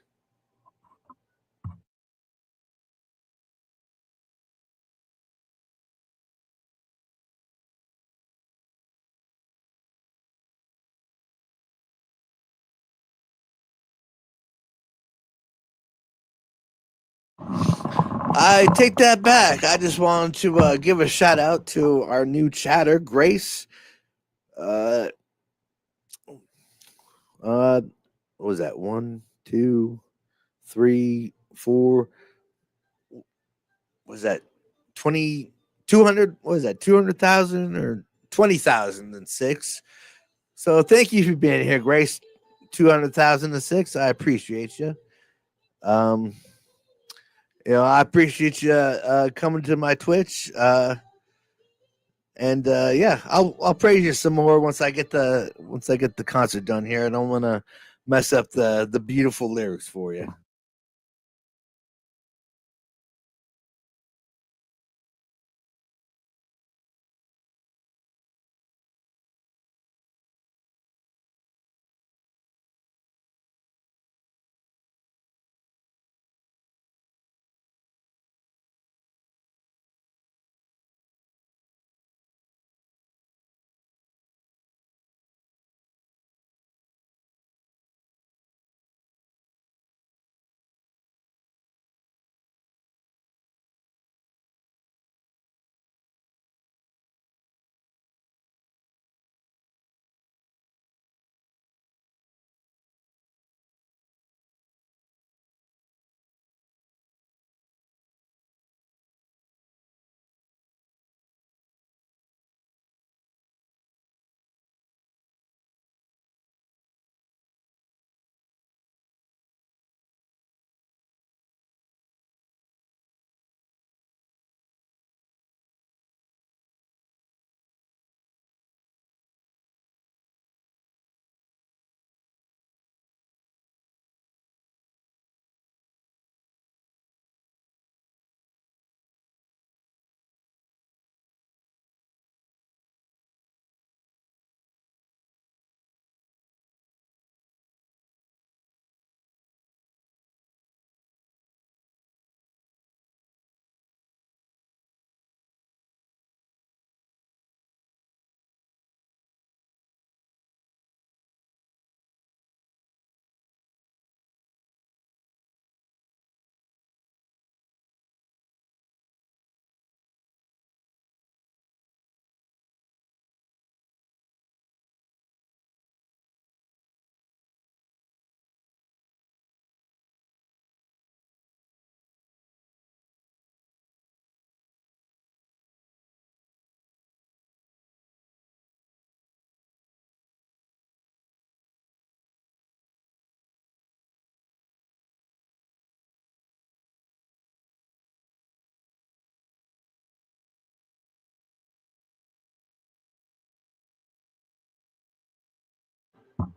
I take that back. I just wanted to give a shout out to our new chatter, Grace. Uh, what was that? One, two, three, four. Was that 20, 200? What was that? 200,000 or 20,006? So thank you for being here, Grace. 200,006. I appreciate you. Um, I appreciate you coming to my Twitch. And yeah, I'll praise you some more once I get the concert done here. I don't want to mess up the beautiful lyrics for you.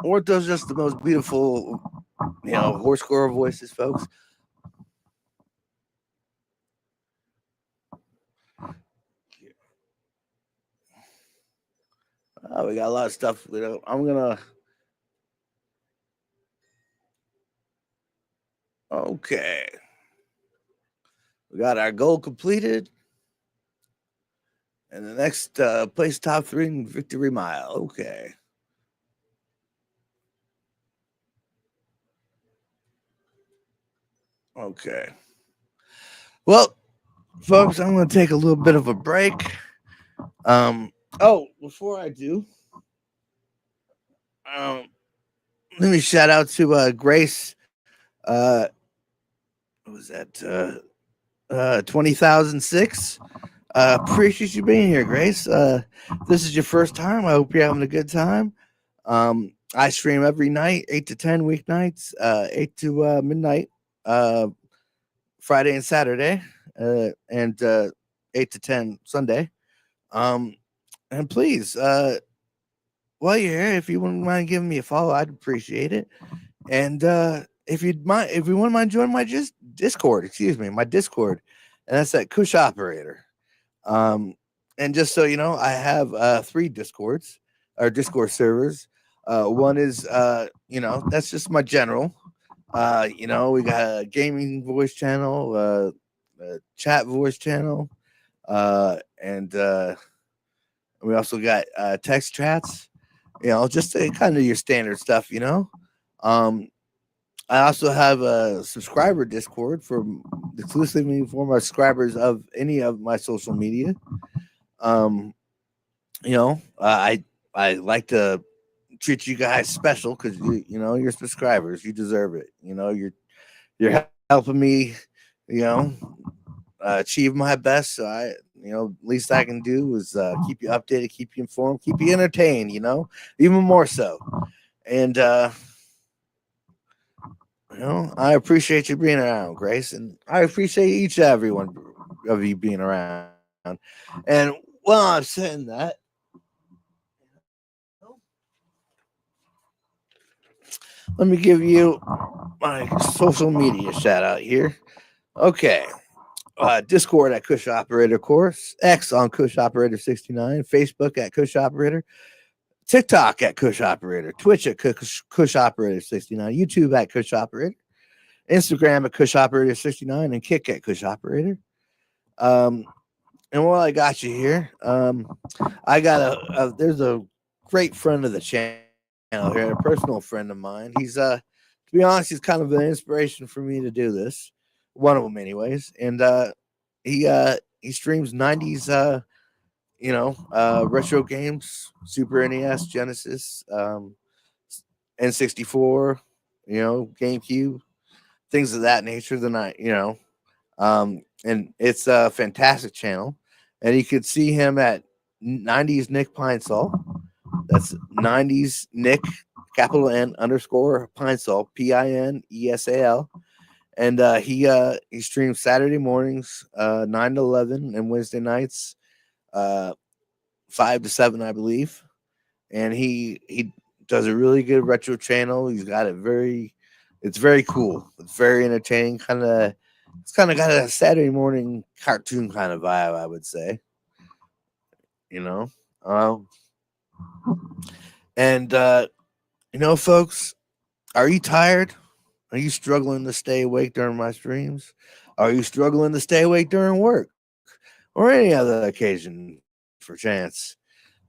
Weren't those just the most beautiful, horse score voices, folks? Oh, we got a lot of stuff. I'm gonna. Okay, we got our goal completed, and the next place top three in Victory Mile. Okay, okay. Well, folks, I'm gonna take a little bit of a break. Oh, before I do, um, let me shout out to Grace. Uh, what was that? 20,006. Appreciate you being here, Grace. This is your first time. I hope you're having a good time. I stream every night, 8 to 10 weeknights, 8 to midnight, uh, Friday and Saturday, and 8 to 10 Sunday. Um, and please, while you're here, if you wouldn't mind giving me a follow, I'd appreciate it. And if you wouldn't mind joining my Discord, my Discord, and that's at Kush Operator. Um, and just so you know, I have three Discords or Discord servers. One is that's just my general. We got a gaming voice channel, a chat voice channel, and we also got text chats. Just kind of your standard stuff. Um, I also have a subscriber Discord for exclusively for my subscribers of any of my social media. Um, I like to treat you guys special because you're subscribers. You deserve it. You're helping me, you know, achieve my best. So least I can do is keep you updated, keep you informed, keep you entertained. Even more so. And I appreciate you being around, Grace, and I appreciate each and every one of you being around. And while I'm saying that, let me give you my social media shout out here. Okay. Discord at Kush Operator Course, X on Kush Operator 69, Facebook at Kush Operator, TikTok at Kush Operator, Twitch at Kush Operator 69, YouTube at Kush Operator, Instagram at Kush Operator 69, and Kick at Kush Operator. And while I got you here, I got there's a great friend of the channel here, a personal friend of mine. He's to be honest, he's kind of an inspiration for me to do this. One of them, anyways. And he streams 90s retro games, Super NES, Genesis, N64, GameCube, things of that nature. And it's a fantastic channel, and you could see him at 90s Nick Pinesall. That's 90s Nick, capital N underscore Pinesall, Pinesal. And he streams Saturday mornings, 9 to 11, and Wednesday nights, 5 to 7, I believe. And he does a really good retro channel. He's got it's very cool. It's very entertaining. It's kind of got a Saturday morning cartoon kind of vibe, I would say. You know, um, and folks, are you tired? Are you struggling to stay awake during my streams? Are you struggling to stay awake during work or any other occasion for chance?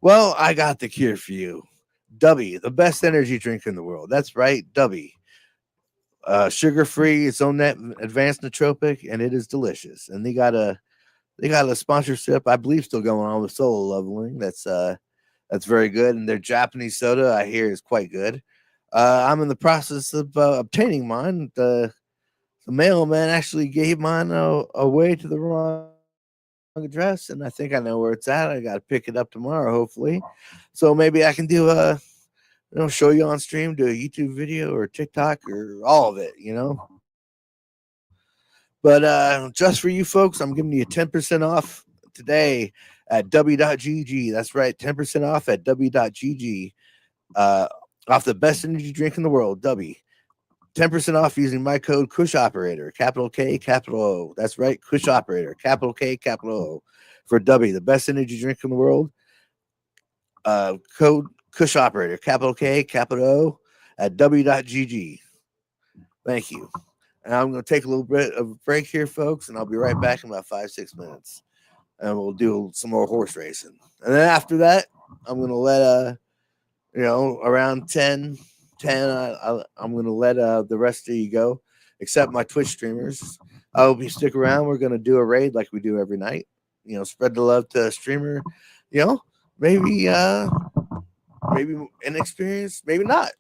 Well, I got the cure for you. W, the best energy drink in the world. That's right, W. Sugar free, it's on that advanced nootropic, and it is delicious. And they got a sponsorship, I believe, still going on with Solo Leveling. That's very good. And their Japanese soda, I hear, is quite good. I'm in the process of obtaining mine. The mailman actually gave mine away to the wrong address, and I think I know where it's at. I got to pick it up tomorrow, hopefully. So maybe I can do show you on stream, do a YouTube video or TikTok or all of it. But just for you folks, I'm giving you 10% off today at w.gg. That's right, 10% off at w.gg. off the best energy drink in the world, W. 10% off using my code Kush Operator, capital K, capital O. That's right, Kush Operator, capital K, capital O, for W, the best energy drink in the world. Code Kush Operator, capital K, capital O, at W.GG. Thank you. And I'm going to take a little bit of a break here, folks, and I'll be right back in about 5-6 minutes. And we'll do some more horse racing. And then after that, I'm going to let around 10, I'm going to let the rest of you go, except my Twitch streamers. I hope you stick around. We're going to do a raid like we do every night. Spread the love to a streamer. You know, maybe maybe inexperienced, maybe not.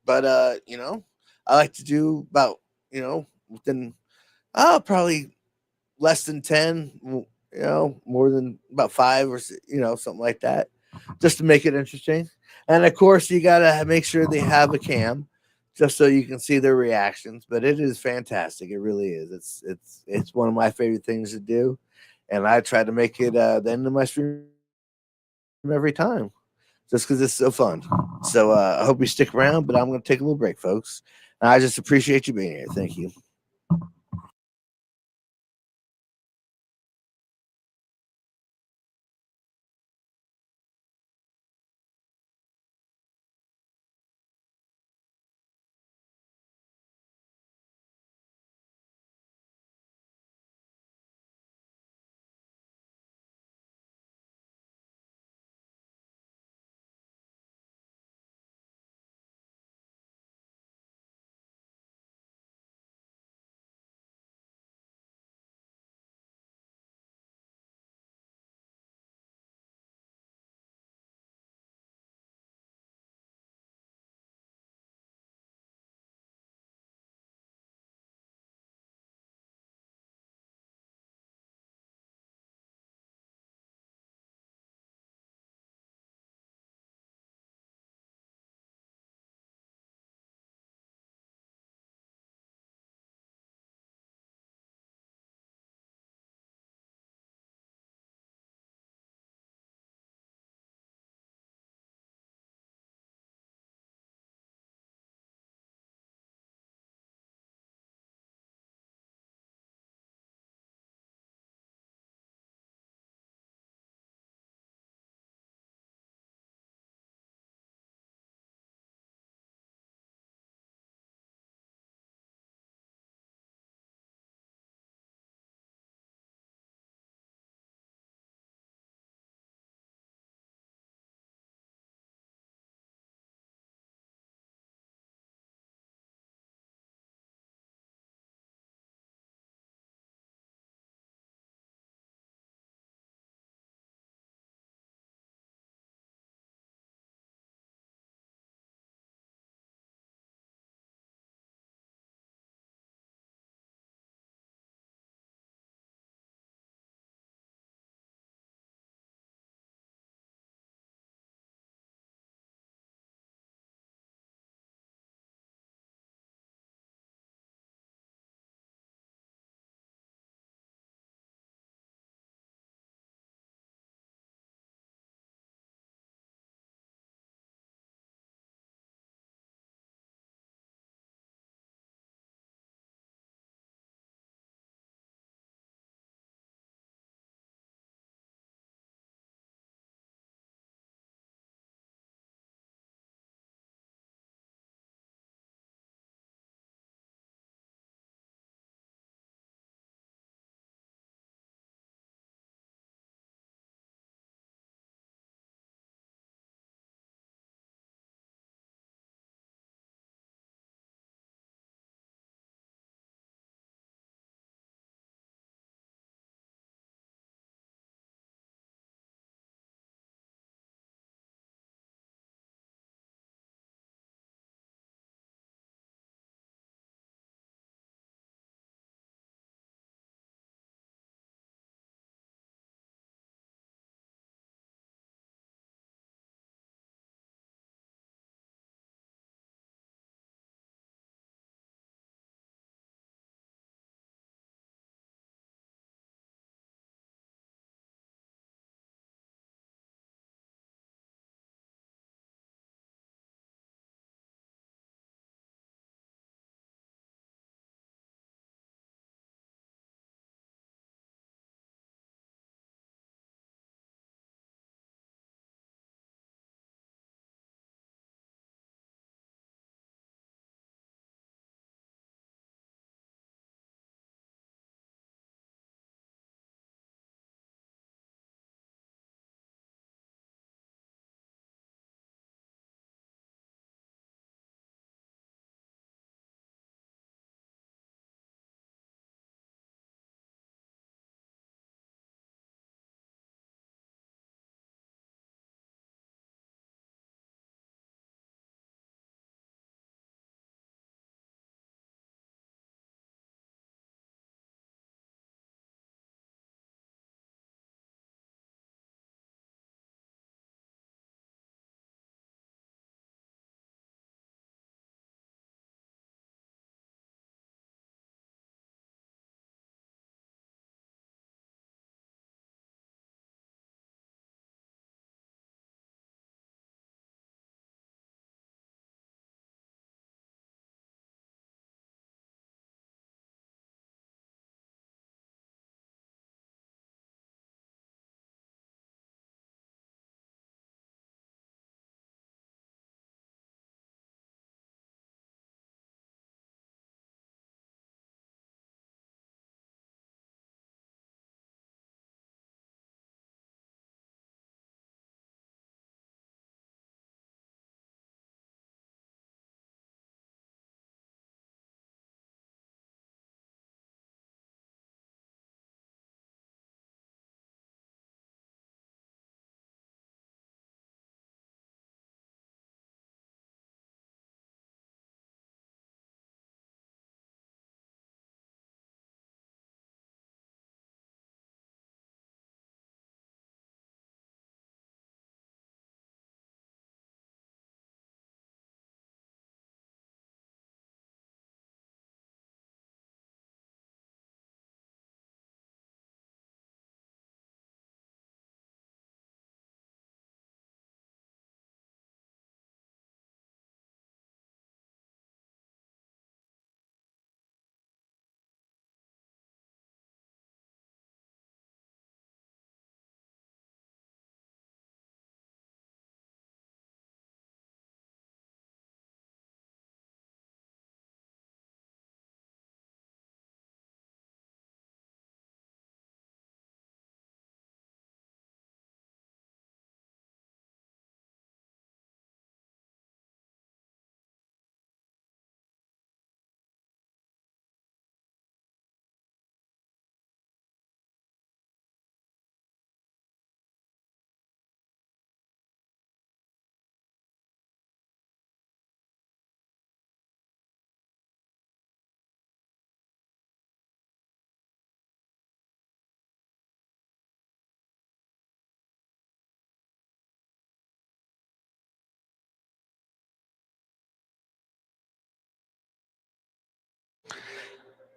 But I like to do about within probably less than 10, more than about 5 or something like that, just to make it interesting. And of course, you got to make sure they have a cam just so you can see their reactions. But it is fantastic. It really is. It's one of my favorite things to do. And I try to make it the end of my stream every time just because it's so fun. So I hope you stick around, but I'm going to take a little break, folks. And I just appreciate you being here. Thank you.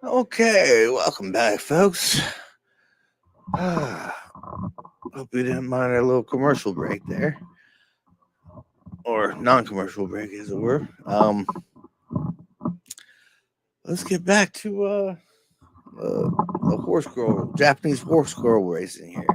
Okay, welcome back, folks. Hope you didn't mind our little commercial break there, or non-commercial break, as it were. Let's get back to the horse girl, Japanese horse girl racing here.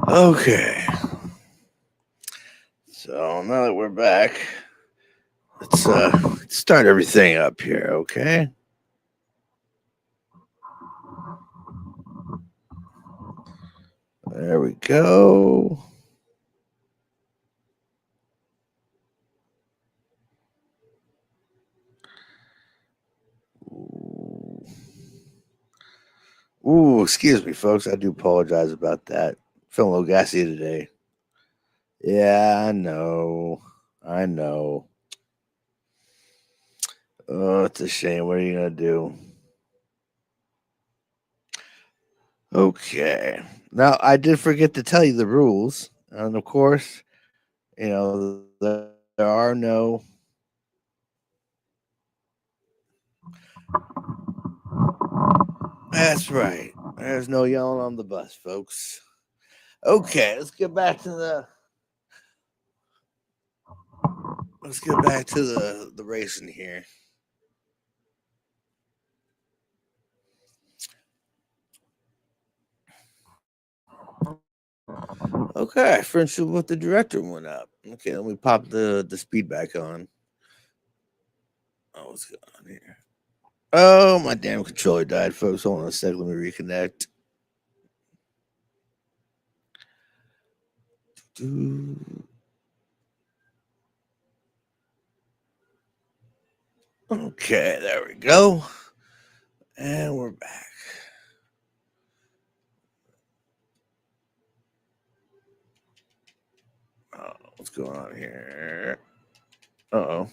Okay, so now that we're back, let's start everything up here. Okay. There we go. Ooh, excuse me, folks. I do apologize about that. Feeling a little gassy today. Yeah, I know. I know. Oh, it's a shame. What are you gonna do? Okay. Now I did forget to tell you the rules, and of course, there are no. That's right. There's no yelling on the bus, folks. Okay, let's get back to the. Let's get back to the racing here. Okay, friendship with the director went up. Okay, let me pop the speed back on. Oh, what's going on here? Oh, my damn controller died, folks. Hold on a sec. Let me reconnect. Okay, there we go. And we're back. Oh, what's going on here? Uh oh.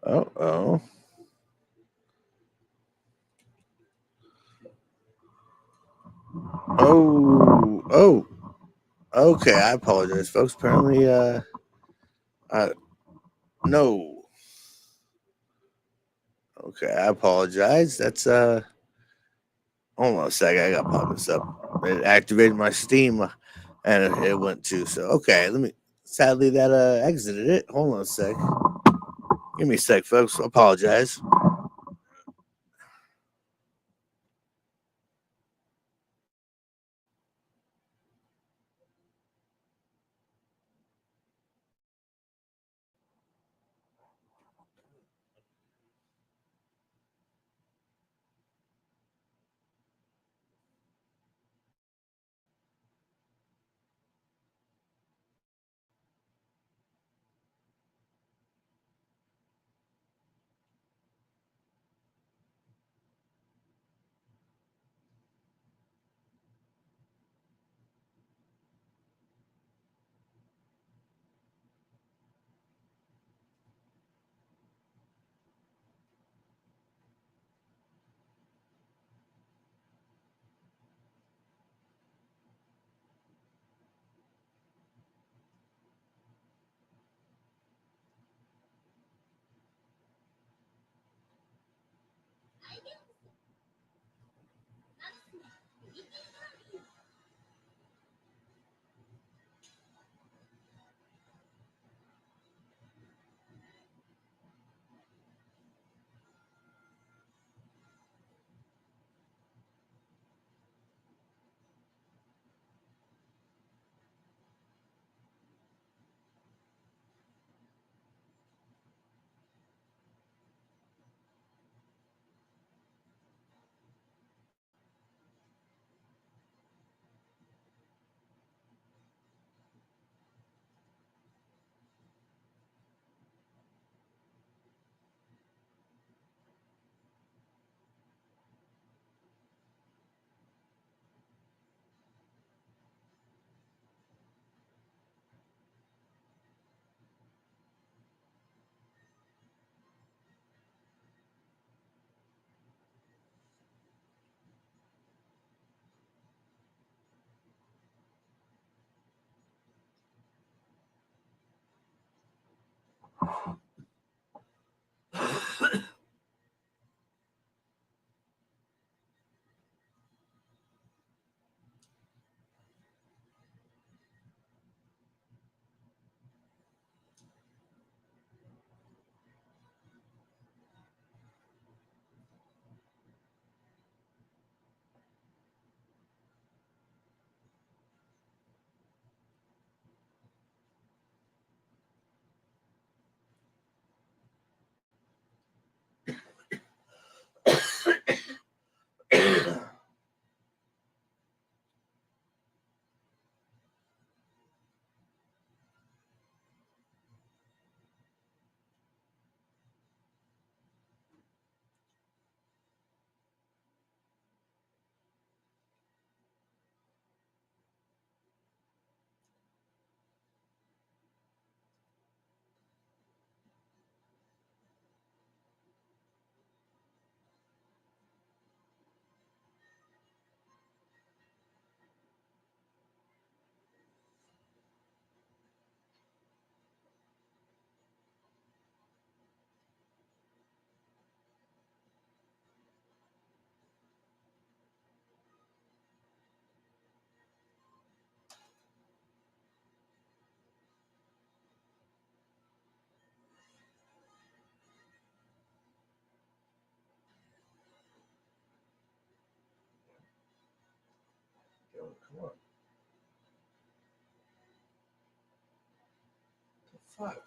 Oh oh. Oh oh. Okay, I apologize, folks. Apparently, I no. Okay, I apologize. That's Hold on a sec. I got to pop this up. It activated my Steam, and it went to. So okay, let me. Sadly, that exited it. Hold on a sec. Give me a sec, folks. I apologize. Yo, come on. The fuck? Come on.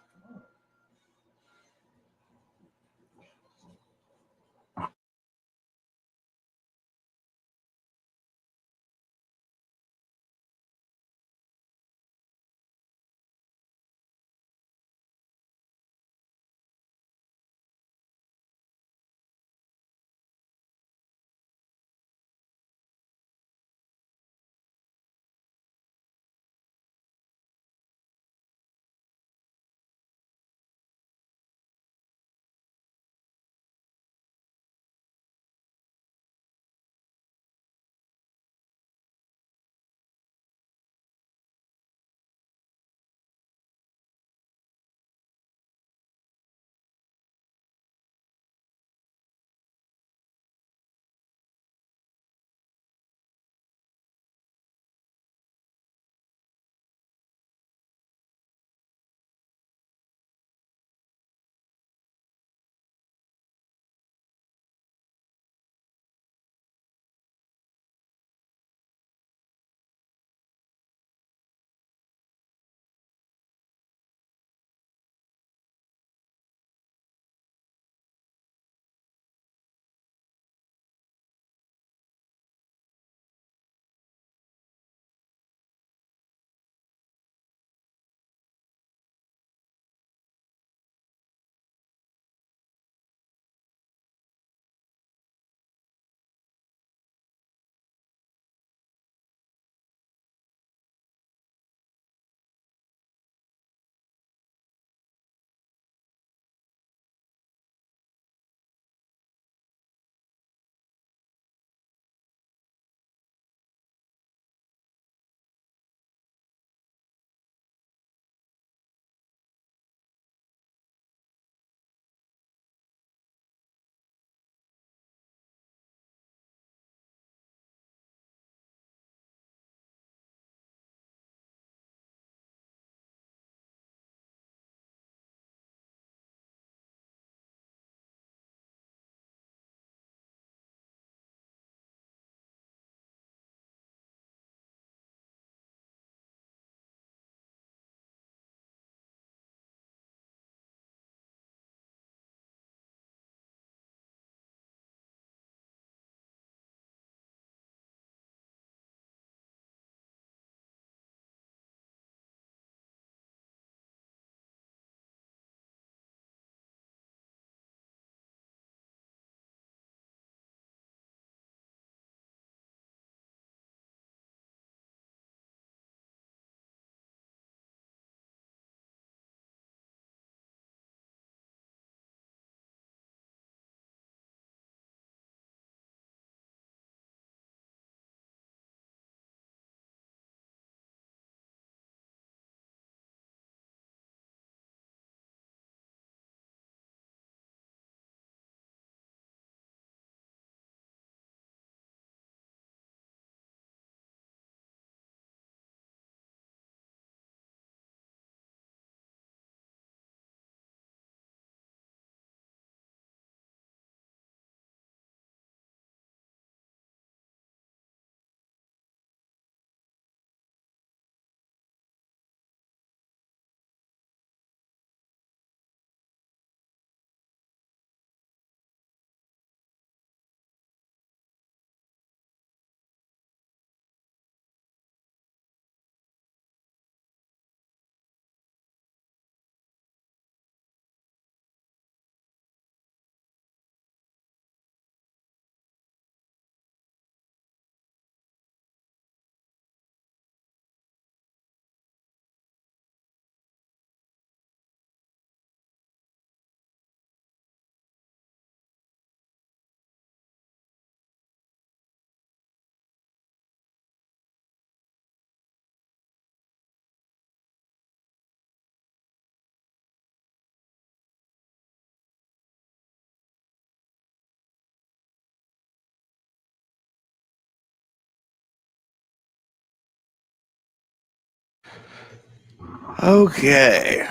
Okay,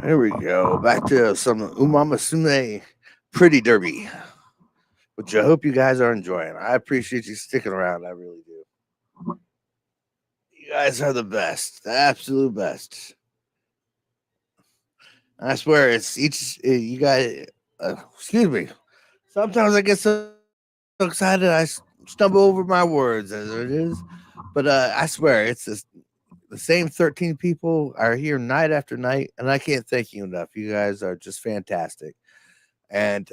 there we go. Back to some Umamusume Pretty Derby, which I hope you guys are enjoying. I appreciate you sticking around. I really do. You guys are the best, the absolute best. I swear, it's each you guys. Excuse me. Sometimes I get so excited I stumble over my words as it is, but I swear it's the same 13 people are here night after night, and I can't thank you enough. You guys are just fantastic, and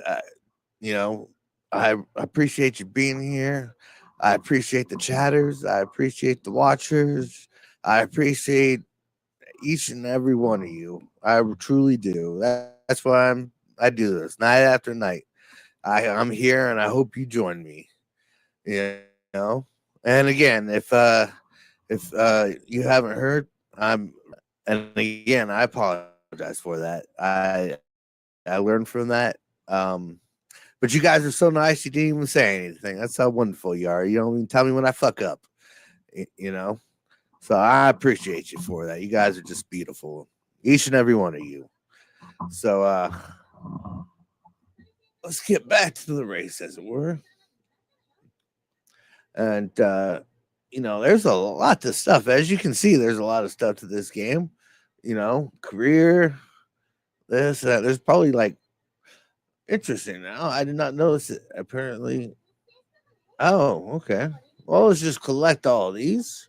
you know, I appreciate you being here. I appreciate the chatters. I appreciate the watchers. I appreciate each and every one of you. I truly do. That's why I do this night after night. I'm here, and I hope you join me. You know, and again, if you haven't heard, I'm and again, I apologize for that. I learned from that. But you guys are so nice. You didn't even say anything. That's how wonderful you are. You don't even tell me when I fuck up. You know. So I appreciate you for that. You guys are just beautiful, each and every one of you. So let's get back to the race, as it were. And there's a lot to stuff. As you can see, there's a lot of stuff to this game. Career, this, that. There's probably like interesting now. I did not notice it. Apparently, oh, okay. Well, let's just collect all these.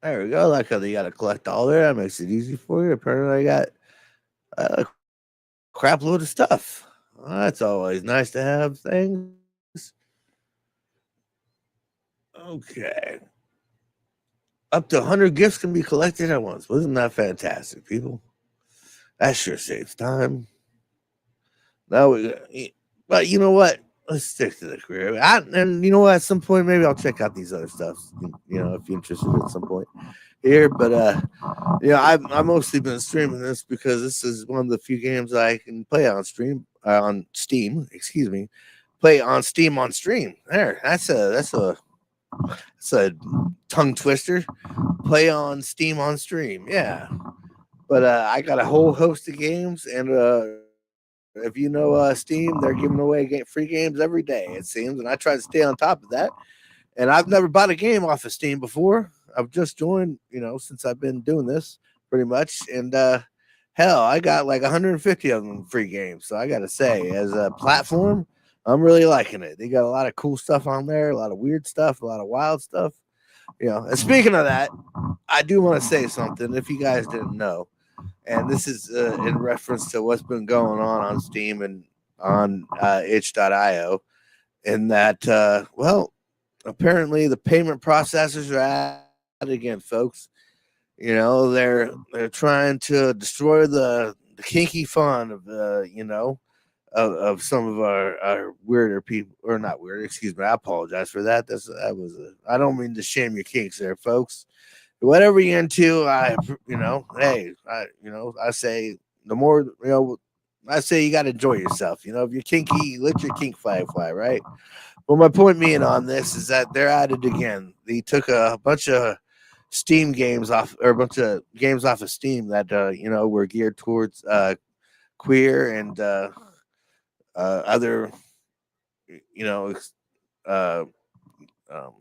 There we go. Like how you got to collect all there. That makes it easy for you. Apparently, I got a crap load of stuff. Well, that's always nice to have things. Okay. Up to 100 gifts can be collected at once. Wasn't that fantastic, people? That sure saves time. Now but you know what? Let's stick to the career. And you know what? At some point, maybe I'll check out these other stuff. If you're interested at some point here. But I've mostly been streaming this because this is one of the few games I can play on Steam. Excuse me, play on Steam on stream. There, that's a tongue twister. Play on Steam on stream. Yeah, but I got a whole host of games, and if you know Steam, they're giving away free games every day, it seems, and I try to stay on top of that. And I've never bought a game off of Steam before. I've just joined, since I've been doing this pretty much, and hell, I got like 150 of them free games. So I got to say, as a platform, I'm really liking it. They got a lot of cool stuff on there, a lot of weird stuff, a lot of wild stuff. And speaking of that, I do want to say something. If you guys didn't know, and this is in reference to what's been going on Steam and on itch.io, in that, apparently the payment processors are at it again, folks. They're trying to destroy the kinky fun of of some of our weirder people, or not weird. Excuse me. I apologize for that. I don't mean to shame your kinks there, folks. Whatever you're into, hey, I say the more, I say you got to enjoy yourself. If you're kinky, let your kink flag fly, right? Well, my point being on this is that they're at it again. They took a bunch of Steam games off, or a bunch of games off of Steam that were geared towards queer and other, you know, uh, um,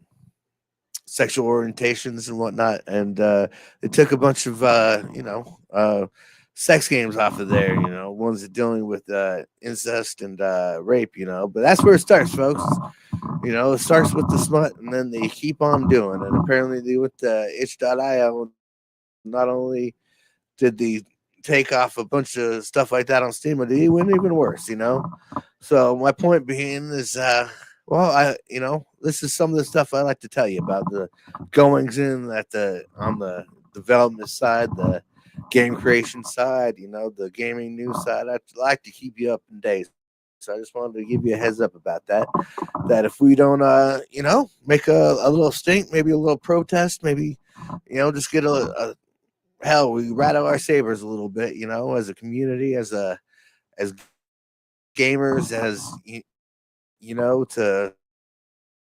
sexual orientations and whatnot, and they took a bunch of sex games off of there. Ones that dealing with incest and rape. But that's where it starts, folks. It starts with the smut, and then they keep on doing. And apparently, they went to itch.io. Not only did they take off a bunch of stuff like that on Steam, but they went even worse. So my point being is, this is some of the stuff I like to tell you about the goings in on the development side, the game creation side, the gaming news side. I like to keep you up to date. So I just wanted to give you a heads up about that. That if we don't, make a little stink, maybe a little protest, maybe, just get a hell, we rattle our sabers a little bit, as a community, as gamers, to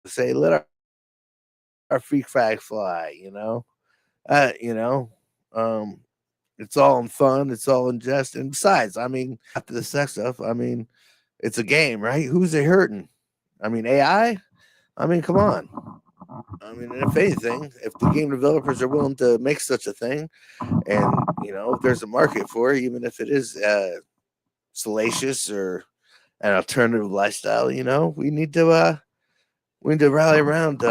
say let our voices be heard. freak flag fly, you know, um, it's all in fun, it's all in jest, and besides, I mean, after the sex stuff, I mean, it's a game, right? Who's they hurting? I mean, AI? I mean, come on. I mean, if anything, if the game developers are willing to make such a thing, and if there's a market for it, even if it is salacious or an alternative lifestyle, we need to rally around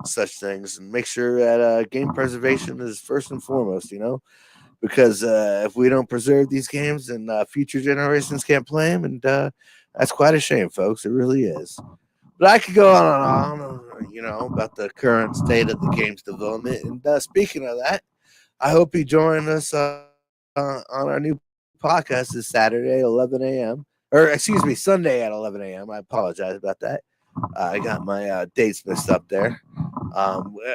such things and make sure that game preservation is first and foremost. Because if we don't preserve these games, then future generations can't play them, and that's quite a shame, folks. It really is. But I could go on and on, about the current state of the game's development. And speaking of that, I hope you join us on our new podcast this Saturday, 11 a.m. Or excuse me, Sunday at 11 a.m. I apologize about that. I got my dates mixed up there.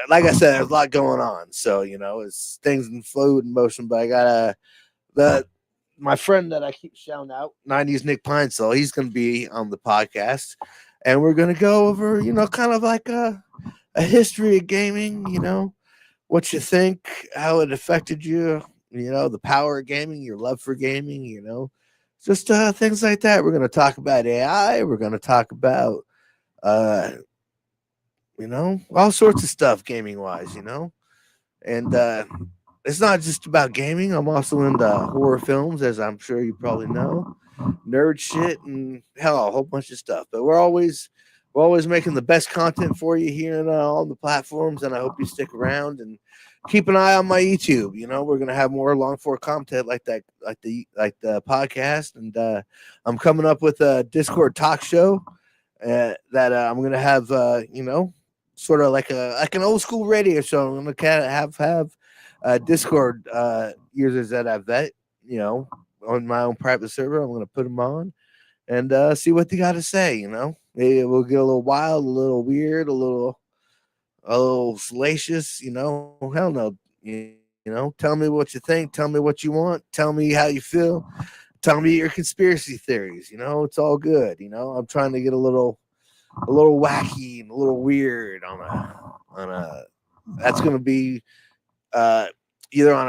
Like I said, there's a lot going on, so it's things in fluid motion. But I got the my friend that I keep shouting out, 90s Nick Pinesall. He's going to be on the podcast, and we're going to go over, kind of like a history of gaming. What you think, how it affected you. The power of gaming, your love for gaming. Just things like that. We're going to talk about AI. We're going to talk about uh all sorts of stuff gaming wise, and it's not just about gaming. I'm also into horror films, as I'm sure you probably know, nerd shit, and hell, a whole bunch of stuff. But we're always making the best content for you here on all the platforms, and I hope you stick around and keep an eye on my YouTube. We're gonna have more long form content like that, like the podcast, and I'm coming up with a Discord talk show that I'm gonna have, sort of like an old school radio show. I'm gonna kind of have Discord users that I vet, on my own private server. I'm gonna put them on and see what they got to say. Maybe we'll get a little wild, a little weird, a little salacious. Hell no. Tell me what you think. Tell me what you want. Tell me how you feel. Tell me your conspiracy theories. It's all good. I'm trying to get a little wacky and a little weird on a that's going to be uh either on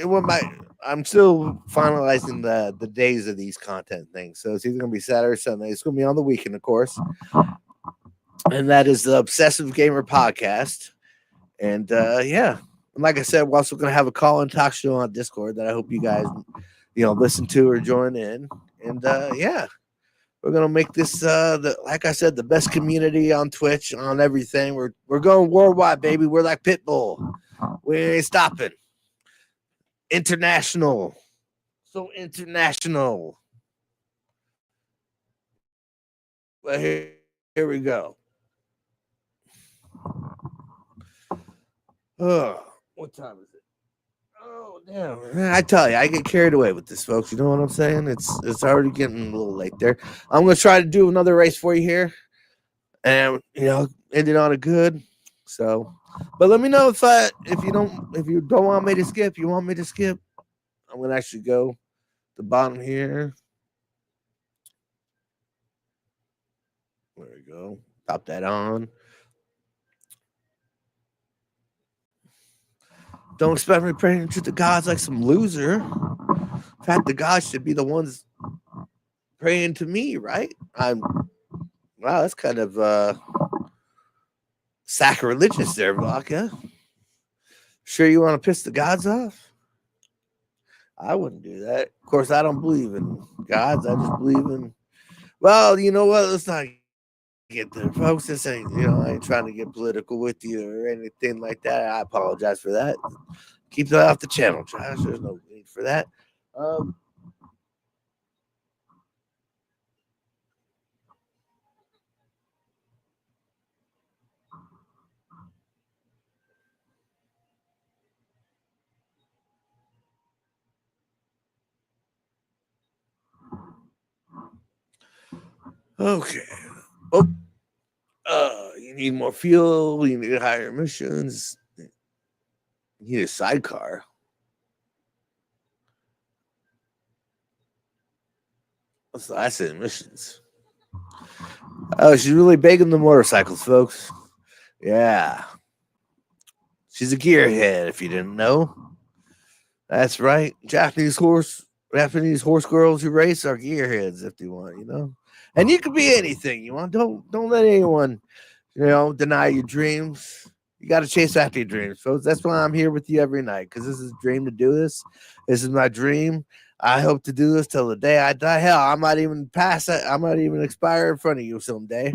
what my I'm still finalizing the days of these content things, so it's either going to be Saturday or Sunday. It's going to be on the weekend, of course, and that is the Obsessive Gamer Podcast. And yeah, and like I said, we're also going to have a call and talk show on Discord that I hope you guys listen to or join in. And yeah, we're gonna make this like I said, the best community on Twitch, on everything. We're going worldwide, baby. We're like Pitbull. We ain't stopping. International. So international. Well, here we go. What time is it? Oh damn! I tell you, I get carried away with this, folks. You know what I'm saying? It's already getting a little late there. I'm gonna try to do another race for you here, and end it on a good. So, but let me know if you don't want me to skip. You want me to skip? I'm gonna actually go to the bottom here. There we go. Pop that on. Don't expect me praying to the gods like some loser. In fact, the gods should be the ones praying to me, right? Wow, that's kind of sacrilegious there, Vodka. Sure you want to piss the gods off? I wouldn't do that. Of course, I don't believe in gods. I just believe in. Well, you know what? Let's not get there, folks. This ain't. I ain't trying to get political with you or anything like that. I apologize for that. Keep that off the channel, Josh. There's no need for that. Um, okay. Oh, you need more fuel. You need higher emissions. You need a sidecar. What's the acid emissions? Oh, she's really big on the motorcycles, folks. Yeah. She's a gearhead, if you didn't know. That's right. Japanese horse girls who race are gearheads if they want, you know. And you can be anything you want. Don't let anyone, deny your dreams. You got to chase after your dreams, folks. That's why I'm here with you every night, because this is a dream to do this. This is my dream. I hope to do this till the day I die. Hell, I might even pass it. I might even expire in front of you someday.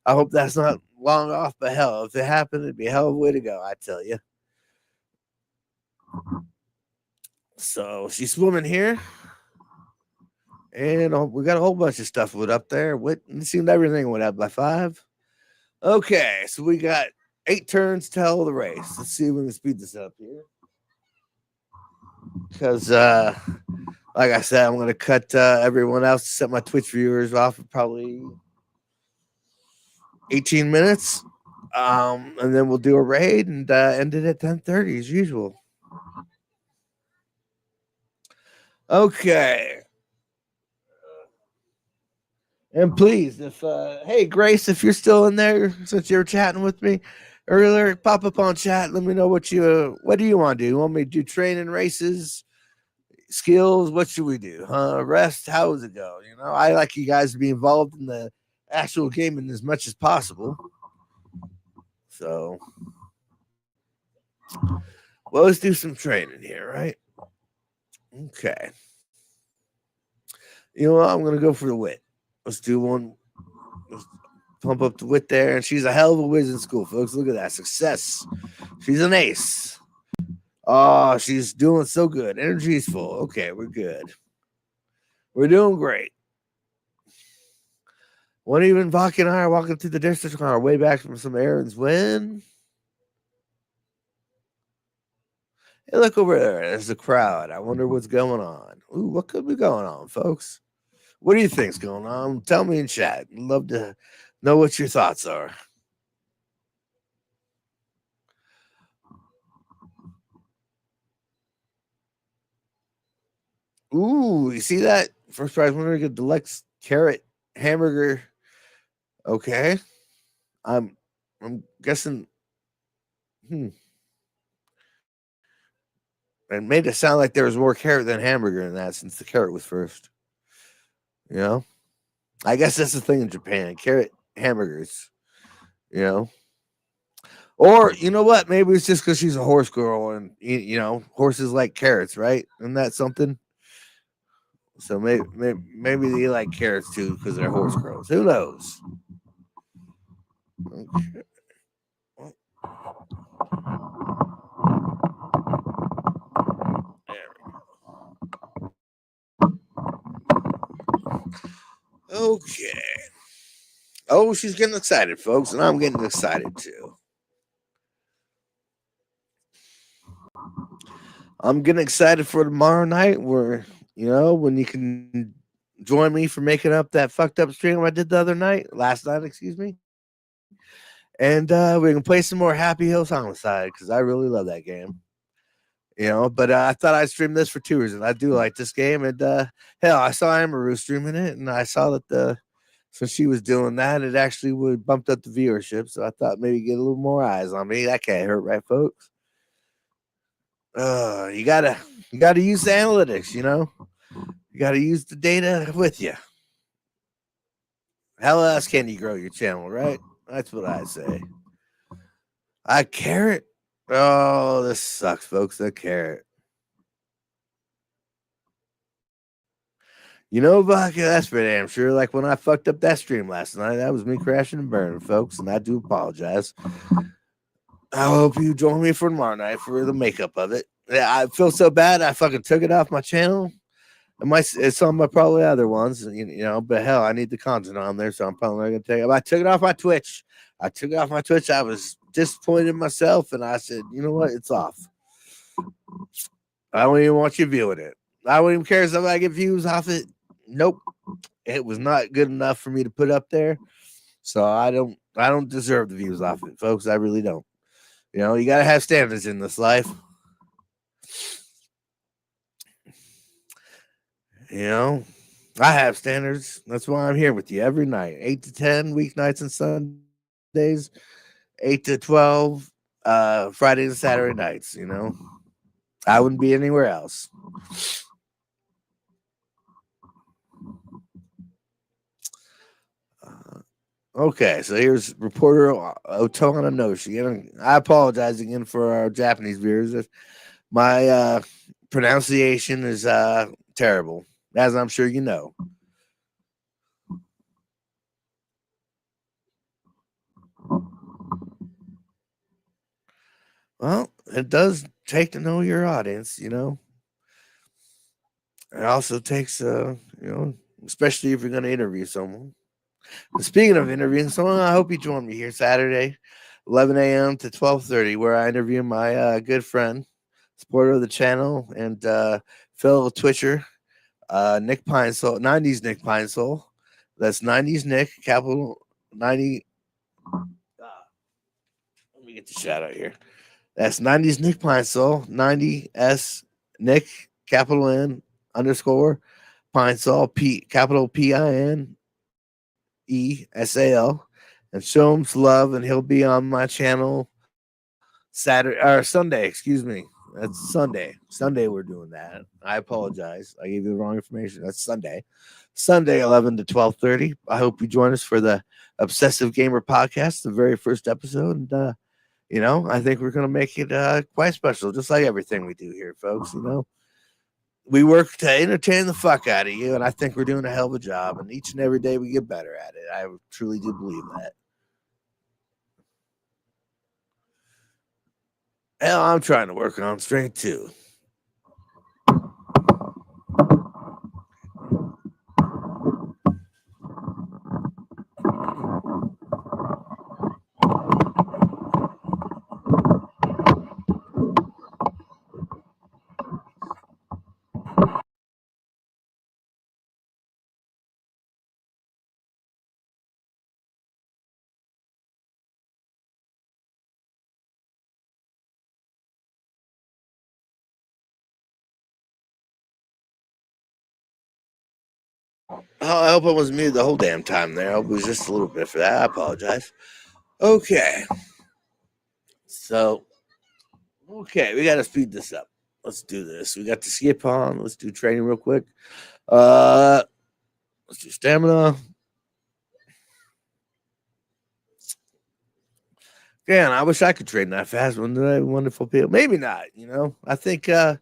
I hope that's not long off, but hell, if it happened, it'd be a hell of a way to go, I tell you. So she's swimming here, and we got a whole bunch of stuff went up there. It seemed everything went up by 5. Okay, so we got 8 turns to tell the race. Let's see if we can speed this up here. Because, like I said, I'm going to cut everyone else, set my Twitch viewers off at probably 18 minutes. And then we'll do a raid and end it at 10:30 as usual. Okay. And please, hey Grace, if you're still in there, since you were chatting with me earlier, pop up on chat. Let me know what do you want to do? You want me to do training races, skills? What should we do? Rest? How does it go? I like you guys to be involved in the actual gaming as much as possible. So, well, let's do some training here, right? Okay. You know what? I'm gonna go for the wit. Let's do one. Let's pump up the wit there, and she's a hell of a whiz in school, folks. Look at that success. She's an ace. Oh, she's doing so good. Energy's full. Okay, we're good. We're doing great. When even Bach and I are walking through the district on our way back from some errands when. Hey, look over there. There's a crowd. I wonder what's going on. Ooh, what could be going on, folks? What do you think's going on? Tell me in chat. I'd love to know what your thoughts are. Ooh, you see that? First prize winner get deluxe carrot hamburger. Okay. I'm guessing. It made it sound like there was more carrot than hamburger in that, since the carrot was first. I guess that's the thing in Japan. Carrot hamburgers. Or you know what? Maybe it's just because she's a horse girl, and horses like carrots, right? Isn't that something? So maybe they like carrots too because they're horse girls. Who knows? Okay. Okay. Oh, she's getting excited, folks, and I'm getting excited too. I'm getting excited for tomorrow night, where when you can join me for making up that fucked up stream I did last night, excuse me. And we can play some more Happy Hills Homicide, because I really love that game. But I thought I'd stream this for 2 reasons. I do like this game, and hell, I saw Amaru streaming it, and I saw that since she was doing that, it actually would bumped up the viewership. So I thought maybe get a little more eyes on me. That can't hurt, right, folks? You gotta use the analytics. You gotta use the data with you. How else can you grow your channel, right? That's what I say. A carrot. Oh, this sucks, folks. A carrot. Vodka, that's for damn sure. Like when I fucked up that stream last night, that was me crashing and burning, folks, and I do apologize. I hope you join me for tomorrow night for the makeup of it. Yeah, I feel so bad. I fucking took it off my channel. It's on my probably other ones, but hell, I need the content on there, so I'm probably not going to take it. I took it off my Twitch. I was disappointed in myself, and I said, you know what? It's off. I don't even want you viewing it. I don't even care if I get views off it. Nope. It was not good enough for me to put up there. So I don't deserve the views off it, folks. I really don't. You got to have standards in this life. I have standards. That's why I'm here with you every night, 8 to 10, weeknights and Sundays, 8 to 12, Friday and Saturday nights. I wouldn't be anywhere else. Okay, so here's reporter Otona Noshi. And I apologize again for our Japanese viewers if my pronunciation is terrible, as I'm sure you know. Well, it does take to know your audience. It also takes, especially if you're going to interview someone. And speaking of interviewing someone, I hope you join me here Saturday, 11 a.m. to 12:30, where I interview my good friend, supporter of the channel, and fellow Twitcher, Nick Pine Soul, 90s Nick Pine Soul. That's 90s Nick, capital 90. Let me get the shout out here. That's 90s Nick Pine Soul, 90s Nick, capital N underscore Pine Soul, capital PINESAL, and show him some love, and he'll be on my channel Saturday or Sunday. Excuse me, that's Sunday. Sunday we're doing that. I apologize. I gave you the wrong information. That's Sunday. Sunday, 11 to 12:30. I hope you join us for the Obsessive Gamer podcast, the very first episode. And I think we're gonna make it quite special, just like everything we do here, folks. We work to entertain the fuck out of you, and I think we're doing a hell of a job. And each and every day we get better at it. I truly do believe that. Hell, I'm trying to work on strength too. Oh, I hope I was muted the whole damn time there. I hope it was just a little bit for that. I apologize. Okay. So, okay, we got to speed this up. Let's do this. We got to skip on. Let's do training real quick. Uh, let's do stamina. Man, I wish I could train that fast. Wouldn't I have wonderful people? Maybe not. I think, when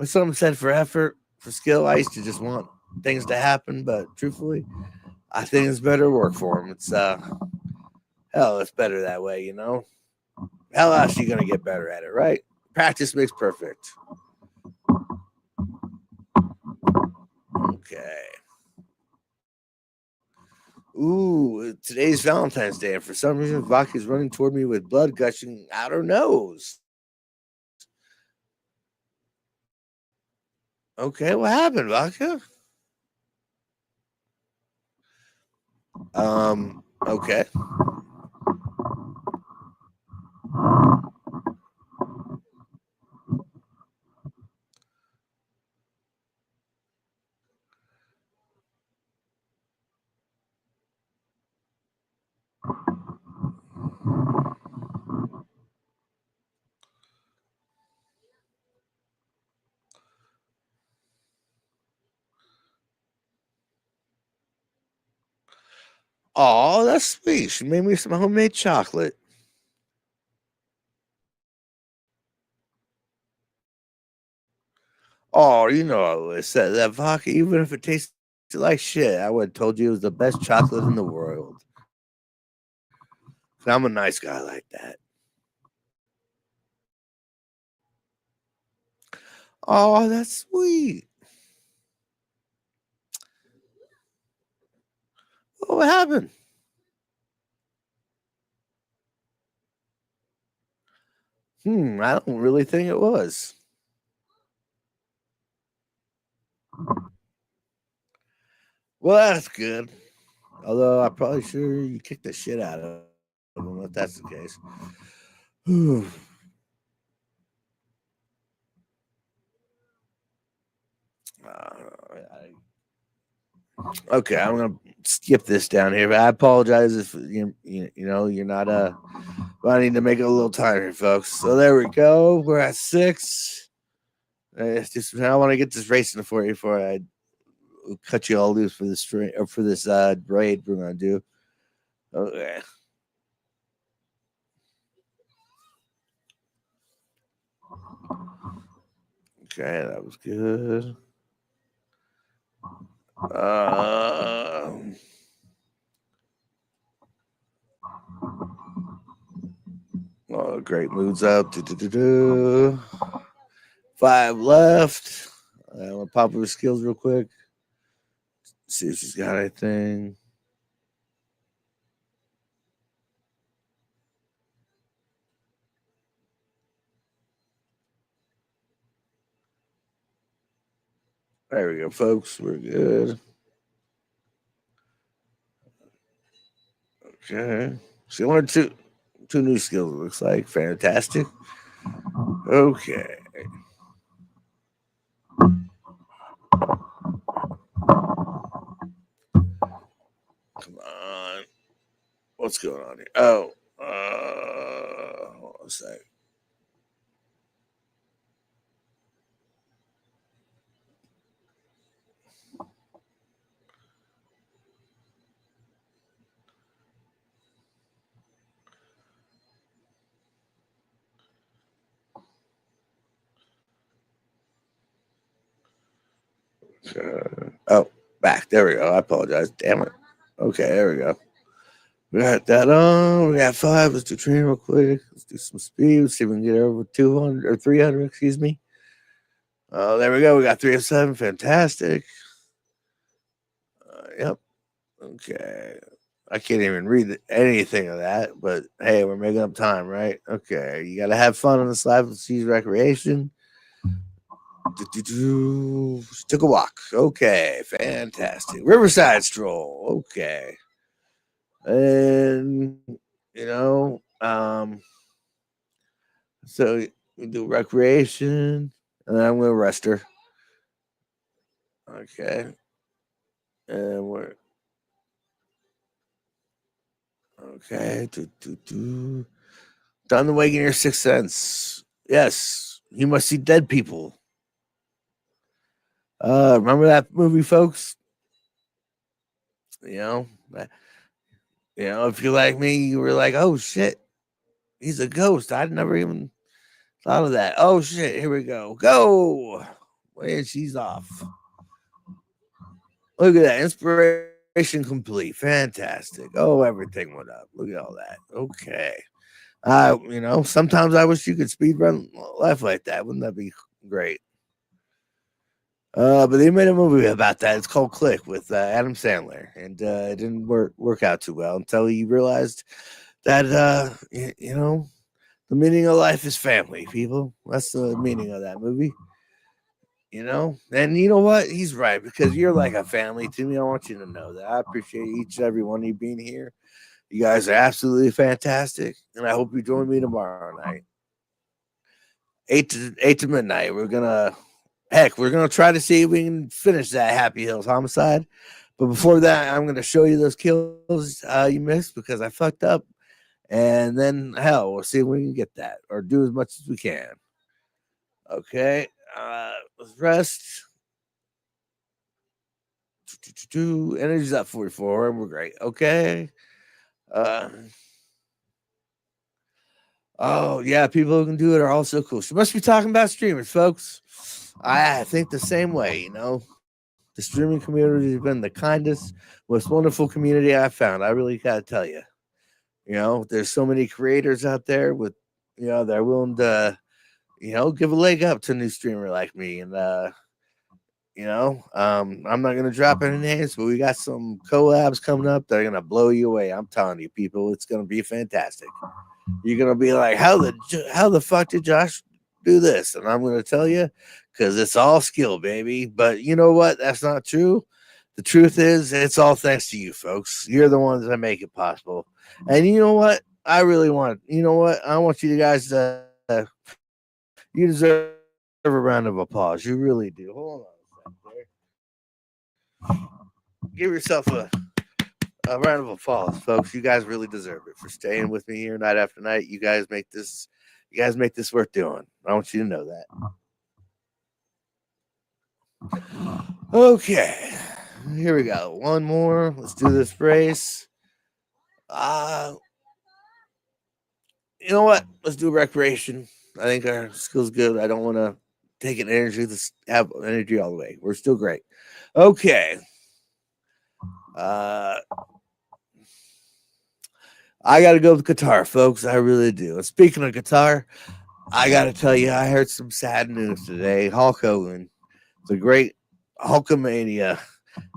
someone said for effort, for skill, I used to just want things to happen. But truthfully, I think it's better to work for them. Hell, it's better that way. How else are you going to get better at it, right? Practice makes perfect. Okay. Ooh, today's Valentine's Day, and for some reason, Vodka's running toward me with blood gushing out her nose. Okay, what happened, Vodka? Okay. Oh, that's sweet. She made me some homemade chocolate. Oh, I would said that vodka, even if it tasted like shit, I would have told you it was the best chocolate in the world. I'm a nice guy like that. Oh, that's sweet. What happened? I don't really think it was. Well, that's good. Although I'm probably sure you kicked the shit out of him if that's the case. Okay, I'm gonna skip this down here. But I apologize if you're not But I need to make it a little tighter, folks. So there we go. We're at 6. I want to get this racing for you before I cut you all loose for this or for this raid we're gonna do. Okay. Okay, that was good. Oh, great moves up. 5 left. I'm gonna pop her skills real quick. See if she's got anything. There we go, folks. We're good. Okay. She learned two new skills, it looks like. Fantastic. Okay. Come on. What's going on here? Oh. Hold on a sec. Oh, back. There we go. I apologize. Damn it. Okay, there we go. We got that on. We got 5. Let's do training real quick. Let's do some speed. Let's see if we can get over 200 or 300, excuse me. Oh, there we go. We got 3 of 7. Fantastic. Yep. Okay. I can't even read anything of that, but hey, we're making up time, right? Okay. You got to have fun on this life. Let's use recreation. Took a walk. Okay. Fantastic. Riverside stroll. Okay. And, you know, so we do recreation, and then I'm going to rest her. Okay. And we're okay. Done the waking your sixth sense. Yes, you must see dead people. Remember that movie, folks? You know, if you're like me, you were like, "Oh shit, he's a ghost." I'd never even thought of that. Oh shit, here we go. Go. And she's off. Look at that. Inspiration complete. Fantastic. Oh, everything went up. Look at all that. Okay. Sometimes I wish you could speed run life like that. Wouldn't that be great? But they made a movie about that. It's called Click with Adam Sandler, and it didn't work out too well until he realized that the meaning of life is family. People, that's the meaning of that movie. And you know what? He's right because you're like a family to me. I want you to know that. I appreciate each and every one of you being here. You guys are absolutely fantastic, and I hope you join me tomorrow night, 8 to midnight. We're gonna try to see if we can finish that Happy Hills homicide. But before that, I'm gonna show you those kills you missed because I fucked up, and then hell, we'll see if we can get that or do as much as we can. Okay, let's rest. Energy's up 44, and we're great. Okay. Oh yeah, people who can do it are also cool. She must be talking about streamers, folks. I think the same way. The streaming community has been the kindest, most wonderful community I've found. I really gotta tell you. There's so many creators out there with, they're willing to, give a leg up to a new streamer like me. And I'm not gonna drop any names, but we got some collabs coming up that are gonna blow you away. I'm telling you, people, it's gonna be fantastic. You're gonna be like, how the fuck did Josh do this? And I'm gonna tell you, because it's all skill, baby. But you know what? That's not true. The truth is, it's all thanks to you, folks. You're the ones that make it possible. And you know what? I really want. You know what? I want you guys to. You deserve a round of applause. You really do. Hold on a second there. Give yourself A round of applause, folks. You guys really deserve it for staying with me here night after night. You guys make this worth doing. I want you to know that. Okay, here we go. One more. Let's do this race. Uh, you know what? Let's do recreation. I think our skill's good. I don't want to take an energy. Let's have energy all the way. We're still great. Okay. Uh, I got to go with guitar, folks. I really do. And speaking of guitar, I got to tell you, I heard some sad news today. Hulk Hogan, the great Hulkamania.